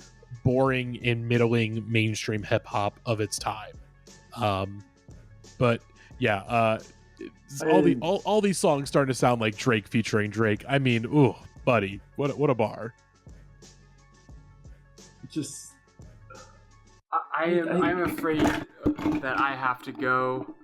[SPEAKER 1] boring and middling mainstream hip hop of its time. But yeah, all these songs starting to sound like Drake featuring Drake. I mean, ooh, buddy, what a bar.
[SPEAKER 3] Just
[SPEAKER 2] I'm afraid that I have to go.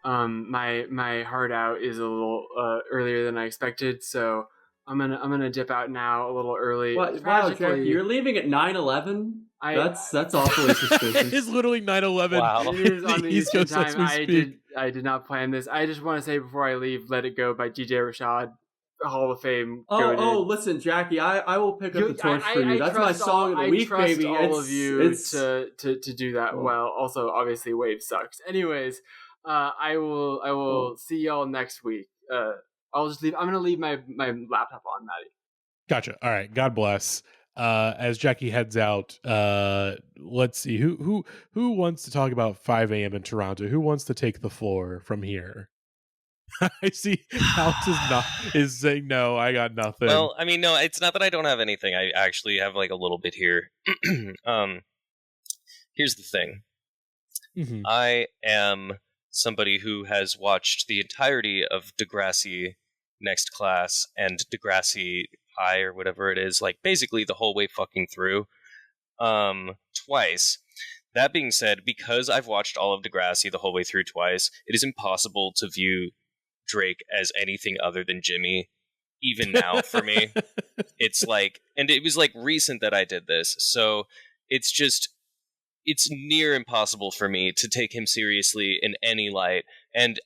[SPEAKER 2] My heart out is a little earlier than I expected, so I'm gonna dip out now a little early.
[SPEAKER 3] Wow, Jackie, you're leaving at 9:11? That's awfully suspicious.
[SPEAKER 1] It is literally 9:11.
[SPEAKER 5] Wow.
[SPEAKER 2] It is on the
[SPEAKER 1] East
[SPEAKER 2] Eastern
[SPEAKER 1] Coast as
[SPEAKER 2] time.
[SPEAKER 1] we speak.
[SPEAKER 2] I did not plan this. I just want to say before I leave, "Let It Go" by DJ Rashad, Hall of Fame.
[SPEAKER 3] Listen, Jackie, I will pick up the torch for you. That's my song of the week, baby.
[SPEAKER 2] All of you to do that well. Also, obviously, Wavves sucks. Anyways, I will see y'all next week. I'll just leave. I'm gonna leave my laptop on, Matty.
[SPEAKER 1] Gotcha. All right. God bless. As Jackie heads out, let's see who wants to talk about 5 a.m. in Toronto. Who wants to take the floor from here? I see Alex is saying no. I got nothing.
[SPEAKER 5] Well, I mean, no, it's not that I don't have anything. I actually have like a little bit here. Here's the thing.
[SPEAKER 1] Mm-hmm.
[SPEAKER 5] I am somebody who has watched the entirety of Degrassi Next Class and Degrassi High or whatever it is, like basically the whole way fucking through, twice. That being said, because I've watched all of Degrassi the whole way through twice, it is impossible to view Drake as anything other than Jimmy, even now for me. It's like, and it was like recent that I did this, so it's near impossible for me to take him seriously in any light, and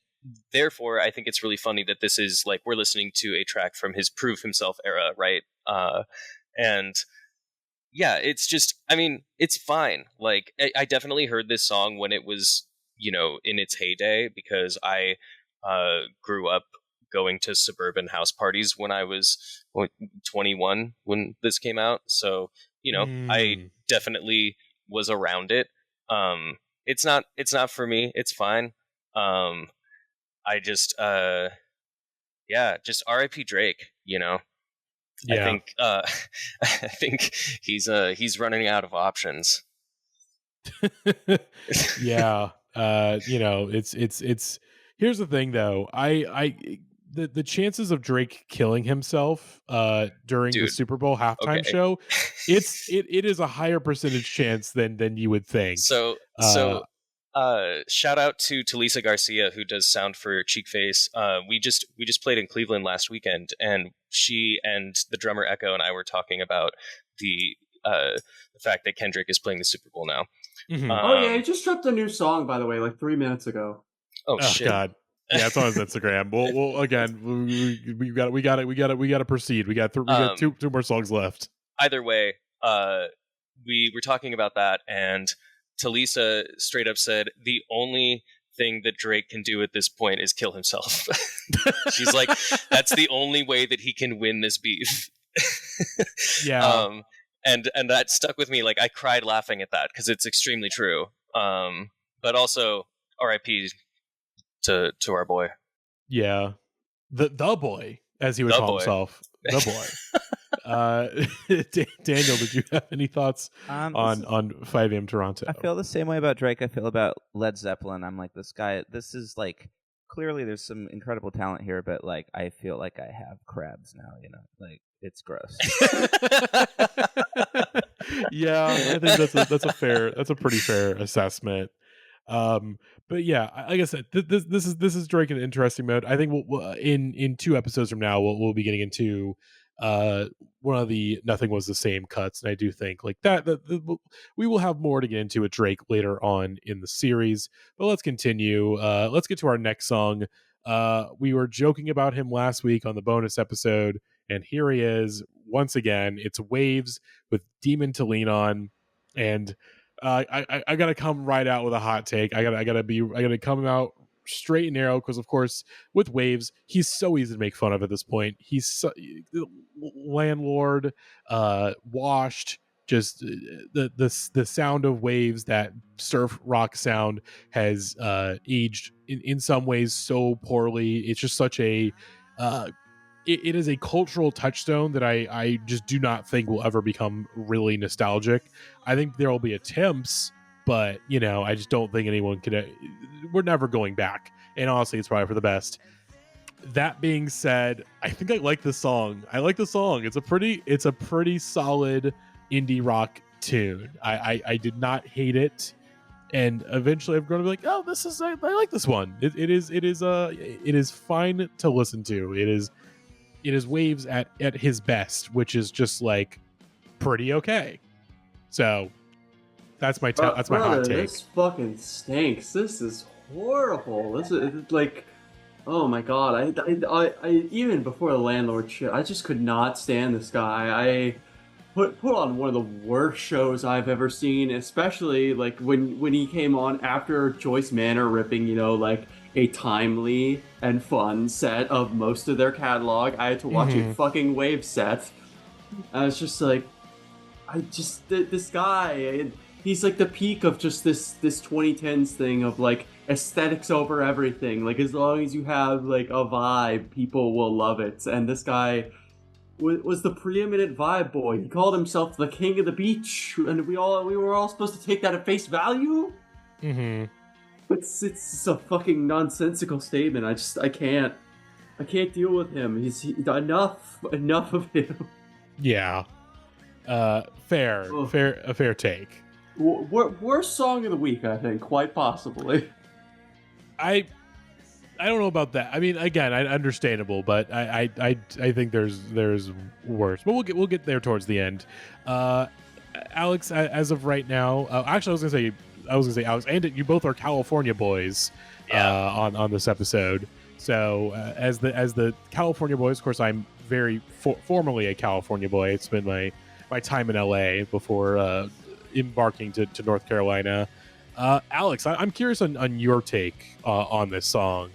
[SPEAKER 5] therefore I think it's really funny that this is like we're listening to a track from his Prove Himself era, right? And yeah, it's just, I mean, it's fine. Like I definitely heard this song when it was, in its heyday, because I grew up going to suburban house parties when I was 21 when this came out, so I definitely was around it. It's not for me. It's fine. I just just R.I.P. Drake. Yeah. I think he's running out of options.
[SPEAKER 1] Yeah. It's here's the thing though. The chances of Drake killing himself during the Super Bowl halftime show, it is a higher percentage chance than you would think.
[SPEAKER 5] So shout out to Talisa Garcia, who does sound for Cheekface. We just played in Cleveland last weekend, and she and the drummer Echo and I were talking about the fact that Kendrick is playing the Super Bowl now.
[SPEAKER 1] Mm-hmm.
[SPEAKER 3] He just dropped a new song, by the way, like 3 minutes ago.
[SPEAKER 5] Oh shit!
[SPEAKER 1] God. Yeah, it's on his Instagram. We'll again, we got to proceed. We got two more songs left.
[SPEAKER 5] Either way, we were talking about that, and Talisa straight up said the only thing that Drake can do at this point is kill himself. She's like, that's the only way that he can win this beef.
[SPEAKER 1] Yeah.
[SPEAKER 5] And that stuck with me. Like, I cried laughing at that because it's extremely true. But also R.I.P. to our boy.
[SPEAKER 1] Yeah. The boy, as he would
[SPEAKER 5] The
[SPEAKER 1] call
[SPEAKER 5] boy.
[SPEAKER 1] himself. The boy. Daniel, did you have any thoughts on 5 a.m. Toronto?
[SPEAKER 4] I feel the same way about Drake. I feel about Led Zeppelin. I'm like, this guy, this is like, clearly there's some incredible talent here, but like, I feel like I have crabs now, you know? Like, it's gross.
[SPEAKER 1] Yeah, I think that's a pretty fair assessment. But yeah, like I said, this is Drake in an interesting mode. I think we'll in 2 episodes from now we'll be getting into one of the Nothing Was the Same cuts, and I do think like that we will have more to get into with Drake later on in the series. But let's continue. Let's get to our next song. We were joking about him last week on the bonus episode, and here he is once again. It's Wavves with Demon to Lean On, and I gotta come right out with a hot take. I gotta come out straight and narrow, because of course with Wavves, he's so easy to make fun of at this point. He's landlord, washed. Just the sound of Wavves, that surf rock sound, has aged in some ways so poorly. It's just such a it is a cultural touchstone that I just do not think will ever become really nostalgic. I think there will be attempts, but I just don't think anyone could. We're never going back, and honestly, it's probably for the best. That being said, I think I like the song. It's a pretty solid indie rock tune. I did not hate it, and eventually I'm going to be like, oh, I like this one. It is fine to listen to. It is Wavves at his best, which is just like pretty okay. So that's my hot take.
[SPEAKER 3] This fucking stinks. This is horrible. This is like, oh my god. I even before the landlord shit, I just could not stand this guy. I put on one of the worst shows I've ever seen, especially like when he came on after Joyce Manor ripping, like a timely and fun set of most of their catalog. I had to watch a fucking Wavves set. I was just like, this guy, he's like the peak of just this 2010s thing of like aesthetics over everything. Like, as long as you have like a vibe, people will love it. And this guy was the preeminent vibe boy. He called himself the king of the beach, and we were all supposed to take that at face value. It's a fucking nonsensical statement. I can't deal with him. He's enough of him.
[SPEAKER 1] Yeah. A fair take.
[SPEAKER 3] Worst song of the week, I think, quite possibly.
[SPEAKER 1] I don't know about that. I mean, again, understandable, but I think there's worse. But we'll get there towards the end. Alex, as of right now, actually, I was gonna say Alex, and you both are California boys. On this episode. So as the California boys, of course, I'm very formerly a California boy. It's been my time in LA before embarking to North Carolina. Alex, I'm curious on your take on this song.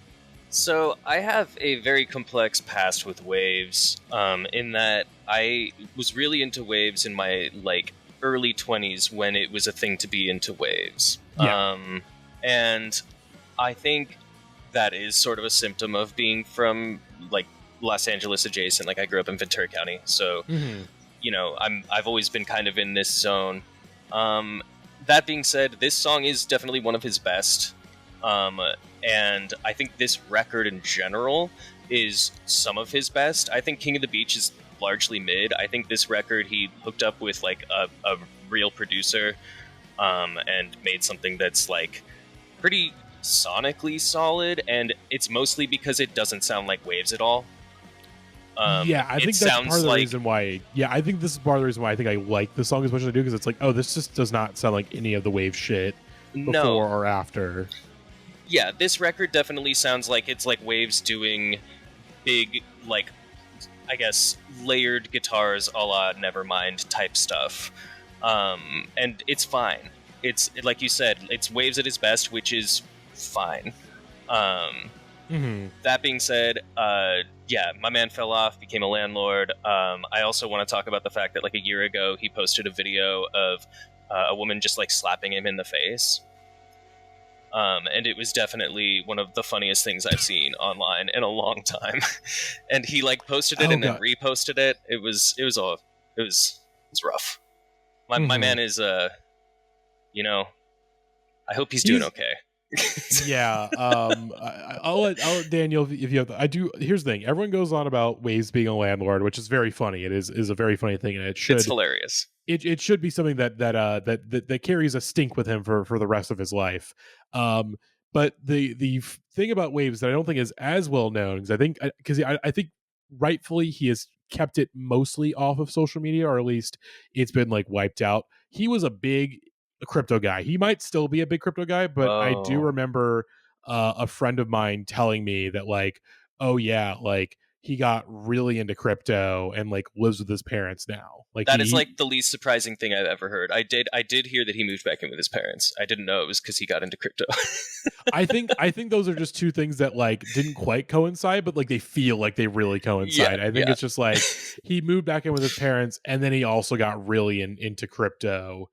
[SPEAKER 5] So I have a very complex past with Wavves, in that I was really into Wavves in my early 20s when it was a thing to be into Wavves.
[SPEAKER 1] Yeah.
[SPEAKER 5] And I think that is sort of a symptom of being from Los Angeles adjacent. I grew up in Ventura County, so I've always been kind of in this zone. That being said, this song is definitely one of his best. And I think this record in general is some of his best. I think King of the Beach is largely mid. I think this record he hooked up with a real producer and made something that's pretty sonically solid, and it's mostly because it doesn't sound like Wavves at all.
[SPEAKER 1] I think that's part of the reason why. Yeah, I think this is part of the reason why I think I like the song as much as I do, because it's this just does not sound like any of the Wavves shit before or after.
[SPEAKER 5] Yeah, this record definitely sounds like it's Wavves doing big, I guess, layered guitars a la Nevermind type stuff. And it's fine. It's, like you said, it's Wavves at his best, which is fine.
[SPEAKER 1] Mm-hmm.
[SPEAKER 5] That being said, yeah, my man fell off, became a landlord. I also want to talk about the fact that like a year ago he posted a video of a woman just like slapping him in the face. And it was definitely one of the funniest things I've seen online in a long time. And he like posted it and then reposted it. It was rough. My man is you know, I hope he's doing okay.
[SPEAKER 1] Yeah, I'll let Daniel if you have. I do. Here's the thing: everyone goes on about Wavves being a landlord, which is very funny. It is a very funny thing, and it's
[SPEAKER 5] hilarious.
[SPEAKER 1] It should be something that carries a stink with him for the rest of his life. But the thing about Wavves that I don't think is as well known is I think rightfully he has kept it mostly off of social media, or at least it's been like wiped out. He was a big crypto guy. He might still be a big crypto guy, but I do remember a friend of mine telling me that like, oh yeah, like he got really into crypto and like lives with his parents now. Like
[SPEAKER 5] that is like the least surprising thing I've ever heard. I did hear that he moved back in with his parents. I didn't know it was because he got into crypto.
[SPEAKER 1] I think those are just two things that like didn't quite coincide, but like they feel like they really coincide. I think it's just like he moved back in with his parents and then he also got really into crypto.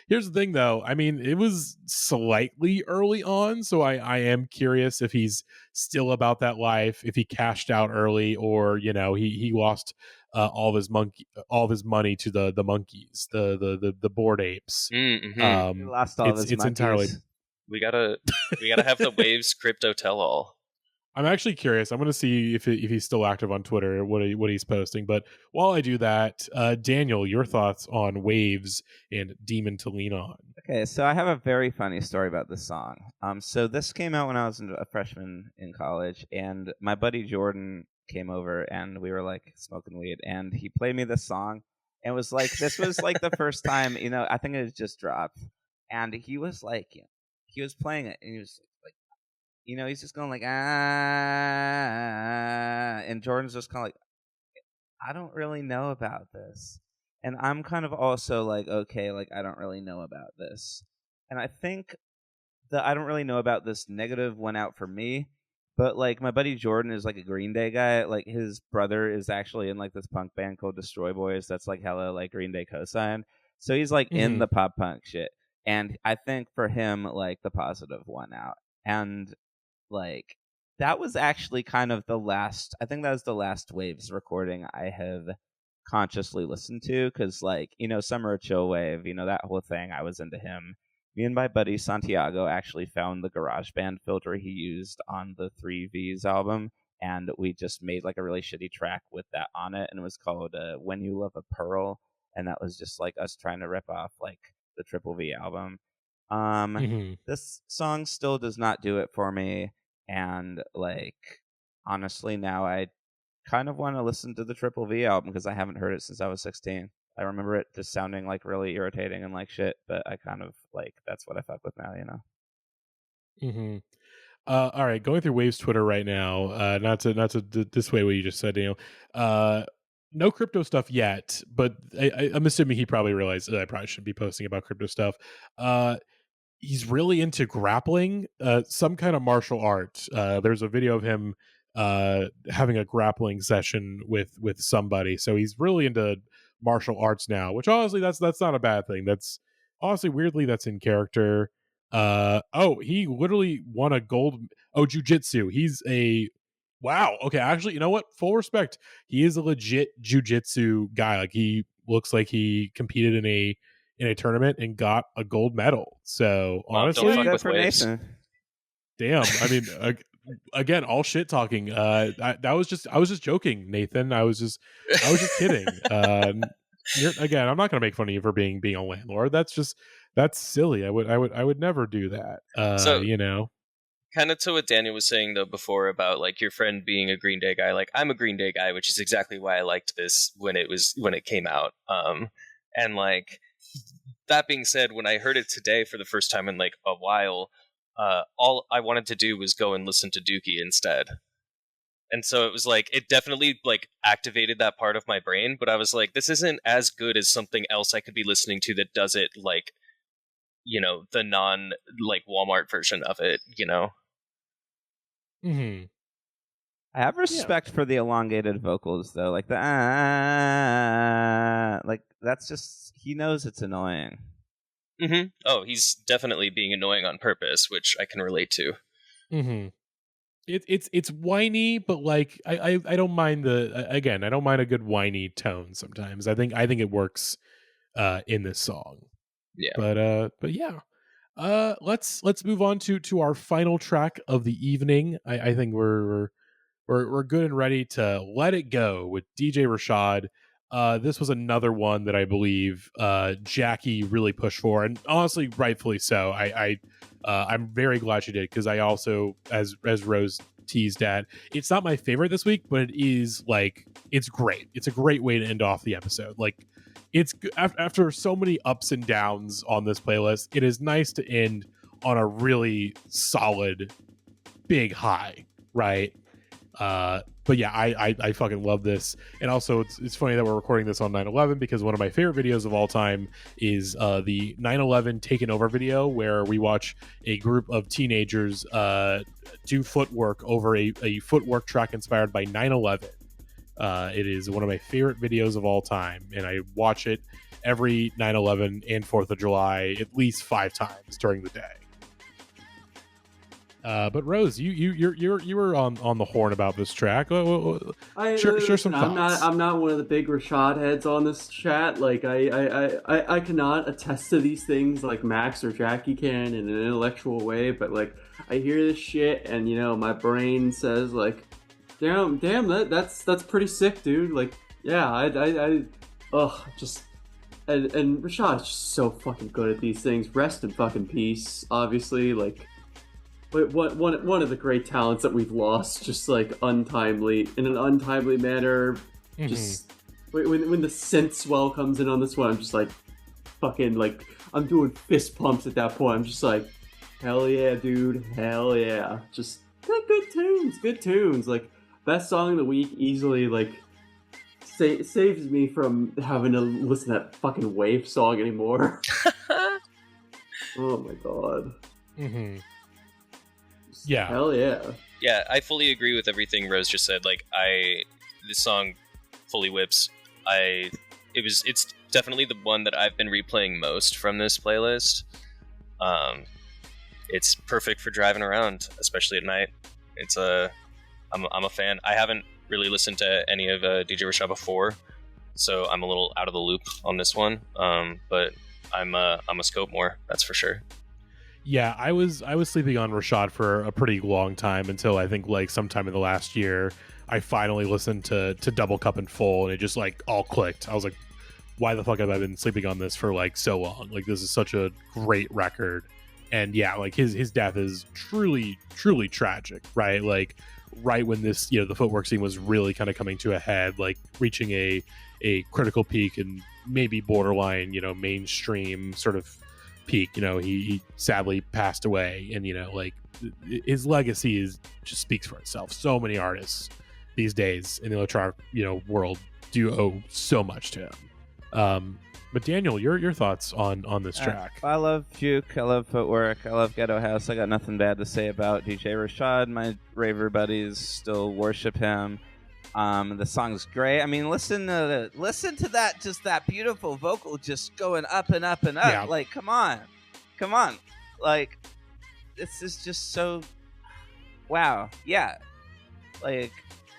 [SPEAKER 1] Here's the thing though, I mean it was slightly early on, so I am curious if he's still about that life, if he cashed out early, or you know he lost all of his money to the monkeys, the bored apes.
[SPEAKER 4] He lost all of his monkeys.
[SPEAKER 5] Entirely we gotta have the Wavves crypto tell all.
[SPEAKER 1] I'm actually curious. I'm going to see if he's still active on Twitter, what he's posting. But while I do that, Daniel, your thoughts on Wavves and Demon to Lean On?
[SPEAKER 4] Okay, so I have a very funny story about this song. So this came out when I was a freshman in college, and my buddy Jordan came over, and we were like smoking weed, and he played me this song. And it was like this was like the first time, you know, I think it had just dropped, and he was like, you know, he was playing it, and he was like, you know, he's just going like, ah, and Jordan's just kind of like, I don't really know about this. And I'm kind of also like, okay, like, I don't really know about this. And I think the I don't really know about this negative went out for me. But, like, my buddy Jordan is, like, a Green Day guy. Like, his brother is actually in, like, this punk band called Destroy Boys that's, like, hella, like, Green Day co-signed. So he's, like, in the pop punk shit. And I think for him, like, the positive won out. And, like, that was actually kind of the last, I think that was the last Wavves recording I have consciously listened to. Because, like, you know, Summer Chill Wave, you know, that whole thing, I was into him. Me and my buddy Santiago actually found the GarageBand filter he used on the 3V's album, and we just made like a really shitty track with that on it, and it was called When You Love a Pearl, and that was just like us trying to rip off like the Triple V album. This song still does not do it for me, and like honestly now I kind of want to listen to the Triple V album because I haven't heard it since I was 16. I remember it just sounding like really irritating and like shit, but I kind of like that's what I fuck with now, you know.
[SPEAKER 1] All right, going through Wavves Twitter right now. Not to dissuade what you just said, Daniel. No crypto stuff yet, but I'm assuming he probably realized that I probably shouldn't be posting about crypto stuff. He's really into grappling, some kind of martial art. There's a video of him having a grappling session with somebody, so he's really into martial arts now, which honestly that's not a bad thing. That's honestly weirdly that's in character. He literally won a gold. Jiu-jitsu. He's a wow. Okay, actually, you know what? Full respect. He is a legit jiu-jitsu guy. Like he looks like he competed in a tournament and got a gold medal. So honestly,
[SPEAKER 5] don't fuck with Wavves.
[SPEAKER 1] Damn. I mean, again, all shit talking. I was just joking, Nathan. I was just kidding. Again, I'm not going to make fun of you for being a landlord. That's silly. I would never do that.
[SPEAKER 5] So,
[SPEAKER 1] you know,
[SPEAKER 5] kind of to what Daniel was saying though before about like your friend being a Green Day guy. Like I'm a Green Day guy, which is exactly why I liked this when it came out. And like that being said, when I heard it today for the first time in like a while, all I wanted to do was go and listen to Dookie instead. And so it was like, it definitely like activated that part of my brain, but I was like, this isn't as good as something else I could be listening to that does it like the non like Walmart version of it,
[SPEAKER 1] Mm-hmm.
[SPEAKER 4] I have respect for the elongated vocals though, like the like that's just he knows it's annoying.
[SPEAKER 5] Mm-hmm. Oh, he's definitely being annoying on purpose, which I can relate to.
[SPEAKER 1] Mm-hmm. It's whiny, but like I don't mind I don't mind a good whiny tone sometimes. I think it works in this song.
[SPEAKER 5] Yeah.
[SPEAKER 1] But yeah. Let's move on to our final track of the evening. I think we're good and ready to let it go with DJ Rashad. This was another one that I believe Jackie really pushed for, and honestly, rightfully so. I'm very glad she did, because I also, as Rose teased at, it's not my favorite this week, but it is like it's great. It's a great way to end off the episode. Like it's after so many ups and downs on this playlist, it is nice to end on a really solid big high, right? But yeah, I fucking love this. And also it's funny that we're recording this on 9/11, because one of my favorite videos of all time is the 9/11 Taken Over video, where we watch a group of teenagers do footwork over a footwork track inspired by 9/11. It is one of my favorite videos of all time, and I watch it every 9/11 and 4th of July at least 5 times during the day. But Rose, you were on the horn about this track. Share some thoughts.
[SPEAKER 3] I'm not one of the big Rashad heads on this chat. Like I cannot attest to these things like Max or Jackie can in an intellectual way. But like I hear this shit, and my brain says like, damn, that's pretty sick, dude. Like yeah, just. And Rashad is just so fucking good at these things. Rest in fucking peace, obviously. Like. One of the great talents that we've lost, just like in an untimely manner. Mm-hmm. Just when the synth swell comes in on this one, I'm just like fucking like I'm doing fist pumps at that point. I'm just like, hell yeah, dude, hell yeah, just good tunes. Like best song of the week easily. Like saves me from having to listen to that fucking Wavves song anymore. Oh my god.
[SPEAKER 1] Mm-hmm. Yeah.
[SPEAKER 3] Hell yeah.
[SPEAKER 5] Yeah, I fully agree with everything Rose just said. Like this song fully whips. It's definitely the one that I've been replaying most from this playlist. It's perfect for driving around, especially at night. I'm a fan. I haven't really listened to any of DJ Rashad before, so I'm a little out of the loop on this one. But I'm a scope more, that's for sure.
[SPEAKER 1] Yeah, I was sleeping on Rashad for a pretty long time, until I think like sometime in the last year I finally listened to Double Cup in full, and it just like all clicked. I was like, why the fuck have I been sleeping on this for like so long? Like this is such a great record. And yeah, like his death is truly tragic, right? Like right when this, the footwork scene was really kind of coming to a head, like reaching a critical peak and maybe borderline, mainstream sort of peak. He sadly passed away, and like his legacy just speaks for itself. So many artists these days in the electronic world do owe so much to him. But Daniel, your thoughts on this track?
[SPEAKER 4] I love Juke, I love Footwork, I love Ghetto House. I got nothing bad to say about DJ Rashad. My raver buddies still worship him. The song's great. I mean, listen to that, just that beautiful vocal just going up and up and up. Yeah. Like, come on. Like, this is just so, wow. Yeah. Like,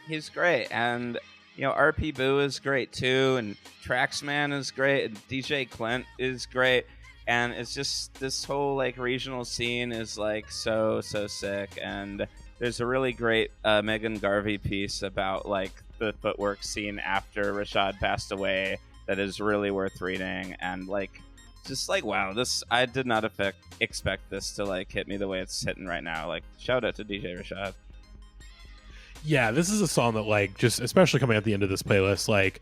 [SPEAKER 4] he's great. And, RP Boo is great too. And Traxman is great. And DJ Clint is great. And it's just, this whole, like, regional scene is, like, so sick. And there's a really great Megan Garvey piece about like the footwork scene after Rashad passed away that is really worth reading, and like just like wow, I did not expect this to like hit me the way it's hitting right now. Like shout out to DJ Rashad.
[SPEAKER 1] Yeah, this is a song that like just especially coming at the end of this playlist, like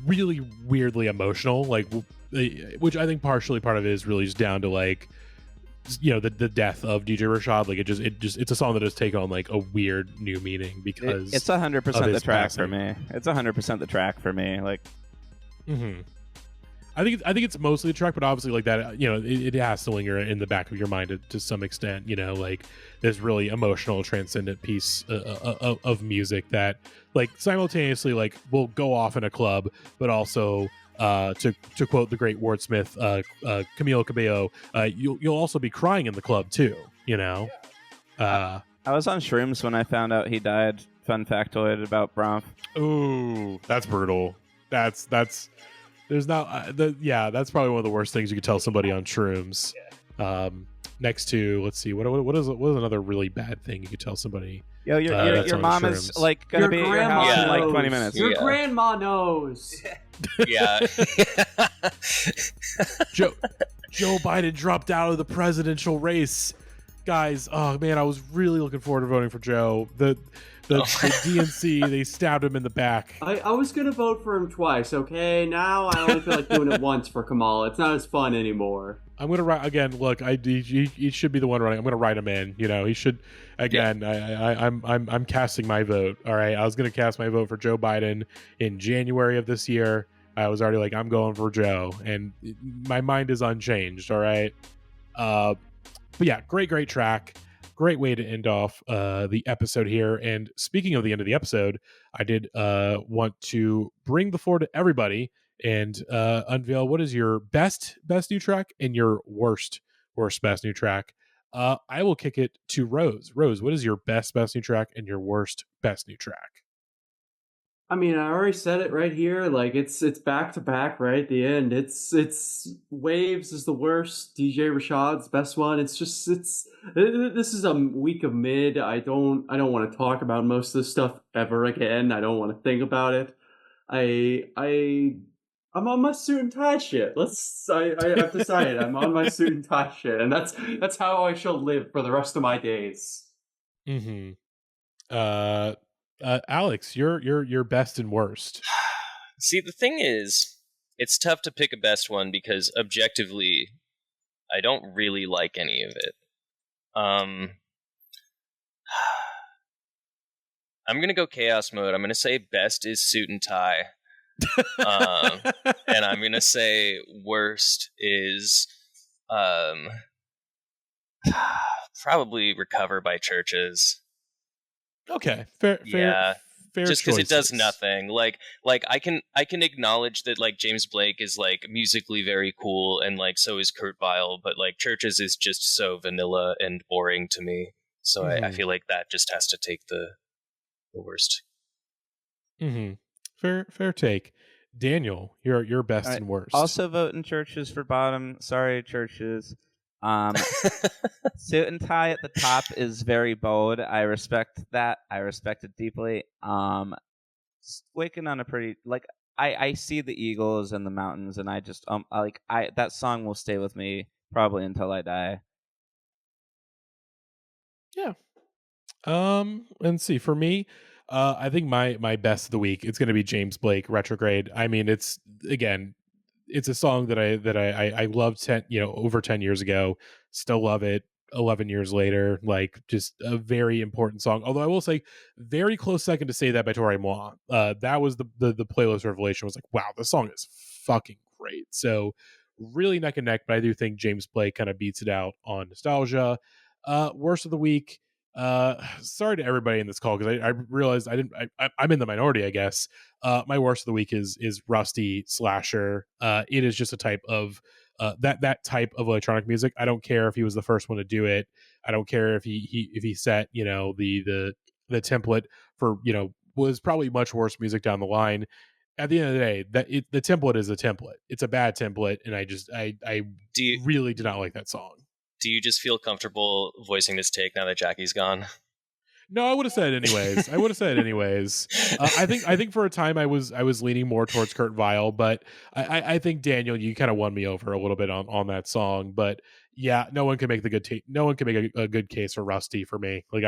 [SPEAKER 1] really weirdly emotional, like which I think partially part of it is really just down to like the death of DJ Rashad. Like it's a song that has taken on like a weird new meaning, because
[SPEAKER 4] it's 100% the track for me. It's 100% the track for me. Like,
[SPEAKER 1] I think it's mostly the track, but obviously like that, it has to linger in the back of your mind to some extent. Like this really emotional, transcendent piece of music that like simultaneously like will go off in a club, but also to quote the great wordsmith Camilo Cabello, you'll also be crying in the club too.
[SPEAKER 4] I was on shrooms when I found out he died. Fun factoid about Bromf.
[SPEAKER 1] Ooh, that's brutal. That's there's not that's probably one of the worst things you could tell somebody on shrooms. Next to, let's see, what is another really bad thing you could tell somebody?
[SPEAKER 4] Yo, your mom
[SPEAKER 1] shrooms.
[SPEAKER 4] is like gonna be at your house in like 20 minutes.
[SPEAKER 3] Your grandma knows.
[SPEAKER 5] Yeah.
[SPEAKER 1] Joe Biden dropped out of the presidential race, guys. Oh man, I was really looking forward to voting for Joe. The DNC, they stabbed him in the back.
[SPEAKER 3] I was gonna vote for him twice. Okay, now I only feel like doing it once for Kamal. It's not as fun anymore.
[SPEAKER 1] I'm gonna write again. Look, he should be the one running. I'm gonna write him in. He should again. Yeah. I'm casting my vote. All right, I was gonna cast my vote for Joe Biden in January of this year. I was already like, I'm going for Joe, and my mind is unchanged. All right, but yeah, great track. Great way to end off the episode here. And speaking of the end of the episode, I did want to bring the floor to everybody and unveil what is your best new track and your worst best new track. I will kick it to Rose. Rose, what is your best new track and your worst best new track?
[SPEAKER 3] I mean, I already said it right here. Like it's back to back, right at the end. It's Wavves is the worst. DJ Rashad's best one. This is a week of mid. I don't want to talk about most of this stuff ever again. I don't want to think about it. I'm on my suit and tie shit. I've decided I'm on my suit and tie shit, and that's how I shall live for the rest of my days.
[SPEAKER 1] Mm-hmm. Alex, your best and worst.
[SPEAKER 5] See, the thing is, it's tough to pick a best one because objectively, I don't really like any of it. I'm gonna go chaos mode. I'm gonna say best is suit and tie, and I'm gonna say worst is probably Recover by CHVRCHES.
[SPEAKER 1] Okay, fair.
[SPEAKER 5] Just because it does nothing. Like I can acknowledge that like James Blake is like musically very cool, and like so is Kurt Vile, but like CHVRCHES is just so vanilla and boring to me. So I feel like that just has to take the worst.
[SPEAKER 1] Mm-hmm. Fair take. Daniel, your best and worst.
[SPEAKER 4] Also voting CHVRCHES for bottom. Sorry, CHVRCHES. Suit and tie at the top is very bold. I respect that. I respect it deeply. Wakin on a pretty I see the eagles and the mountains, and I just that song will stay with me probably until I die.
[SPEAKER 1] Yeah. And see, for me, I think my best of the week, it's going to be James Blake, Retrograde. I mean, it's a song that I loved over 10 years ago. Still love it 11 years later. Like, just a very important song. Although I will say, very close second to Say That by Toro y Moi. That was the playlist revelation. Was like, wow, this song is fucking great. So really neck and neck, but I do think James Blake kind of beats it out on nostalgia. Worst of the week. Sorry to everybody in this call, because I realized I'm in the minority, I guess. My worst of the week is Rustie Slasherr. It is just a type of that type of electronic music. I don't care if he was the first one to do it. I don't care if he set the template for was probably much worse music down the line. At the end of the day, the template is a template. It's a bad template, and I really did not like that song.
[SPEAKER 5] Do you just feel comfortable voicing this take now that Jackie's gone?
[SPEAKER 1] No, I would have said it anyways. I think for a time I was leaning more towards Kurt Vile, but I think Daniel, you kind of won me over a little bit on that song. But yeah, no one can make no one can make a good case for Rustie for me. Like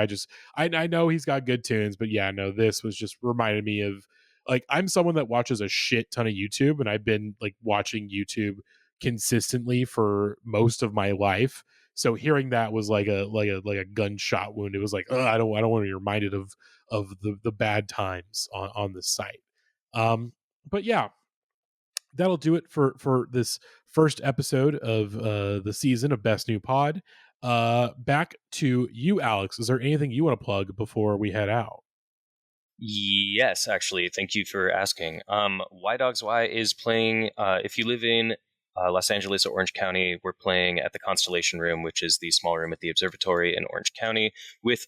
[SPEAKER 1] I know he's got good tunes, but yeah, no, this was just reminded me of, like, I'm someone that watches a shit ton of YouTube, and I've been like watching YouTube consistently for most of my life. So hearing that was like a gunshot wound. It was like, I don't want to be reminded of the bad times on this site. But yeah, that'll do it for this first episode of the season of Best New Pod. Back to you, Alex. Is there anything you want to plug before we head out?
[SPEAKER 5] Yes, actually. Thank you for asking. Y Dogs Y is playing, if you live in Los Angeles or Orange County, we're playing at the Constellation Room, which is the small room at the Observatory in Orange County, with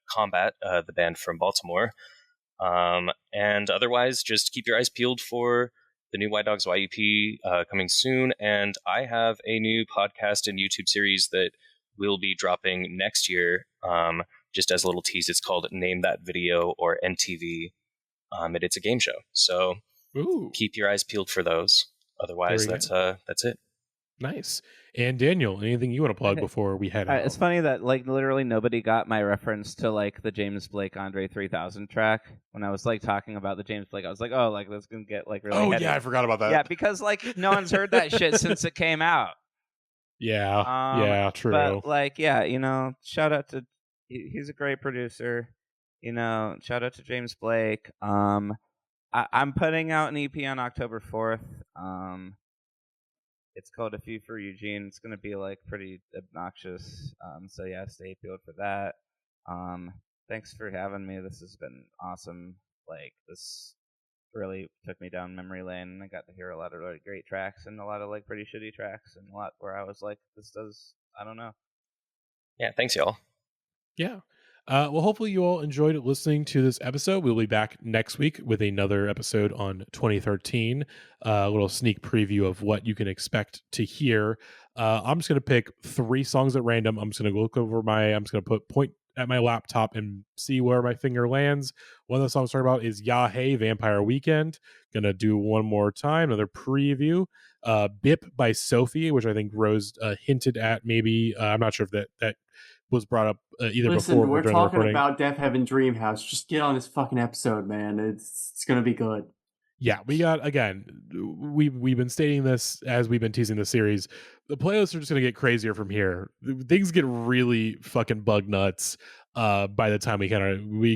[SPEAKER 5] Combat, the band from Baltimore. And otherwise, just keep your eyes peeled for the new Y Dogs Y EP coming soon. And I have a new podcast and YouTube series that will be dropping next year. Just as a little tease, it's called Name That Video, or NTV. And it's a game show. So keep your eyes peeled for those. Otherwise, that's it.
[SPEAKER 1] Nice. And Daniel, anything you want to plug before we head out?
[SPEAKER 4] It's funny that like literally nobody got my reference to like the James Blake Andre 3000 track when I was like talking about the James Blake. I was like, oh, like that's gonna get like really. heady.
[SPEAKER 1] Yeah, I forgot about that.
[SPEAKER 4] Yeah, because like no one's heard that shit since it came out.
[SPEAKER 1] Yeah, true.
[SPEAKER 4] But like, yeah, shout out to he's a great producer. Shout out to James Blake. I'm putting out an EP on October 4th. It's called A Few for Eugene. It's going to be like pretty obnoxious. So yeah, stay peeled for that. Thanks for having me. This has been awesome. Like this really took me down memory lane. I got to hear a lot of like great tracks and a lot of like pretty shitty tracks and a lot where I was like, I don't know.
[SPEAKER 5] Yeah, thanks y'all.
[SPEAKER 1] Yeah. Well, hopefully you all enjoyed listening to this episode. We'll be back next week with another episode on 2013. A little sneak preview of what you can expect to hear. I'm just going to pick 3 songs at random. I'm just going to look over I'm just going to point at my laptop and see where my finger lands. One of the songs I'm talking about is Ya Hey Vampire Weekend. Going to do one more time, another preview. Bip by Sophie, which I think Rose hinted at maybe. I'm not sure if that was brought up either before or
[SPEAKER 3] we're
[SPEAKER 1] during
[SPEAKER 3] talking
[SPEAKER 1] the recording.
[SPEAKER 3] about Death Heaven Dream House. Just get on this fucking episode, man. It's gonna be good.
[SPEAKER 1] Yeah, we got, again, we've been stating this as we've been teasing the series. The playlists are just gonna get crazier from here. Things get really fucking bug nuts by the time we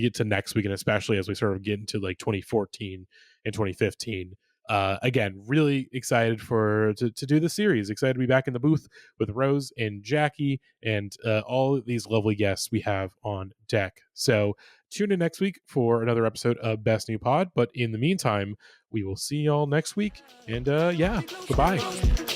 [SPEAKER 1] get to next week, and especially as we sort of get into like 2014 and 2015. Again, really excited to do the series. Excited to be back in the booth with Rose and Jackie and all these lovely guests we have on deck. So tune in next week for another episode of Best New Pod. But in the meantime, we will see y'all next week. And goodbye.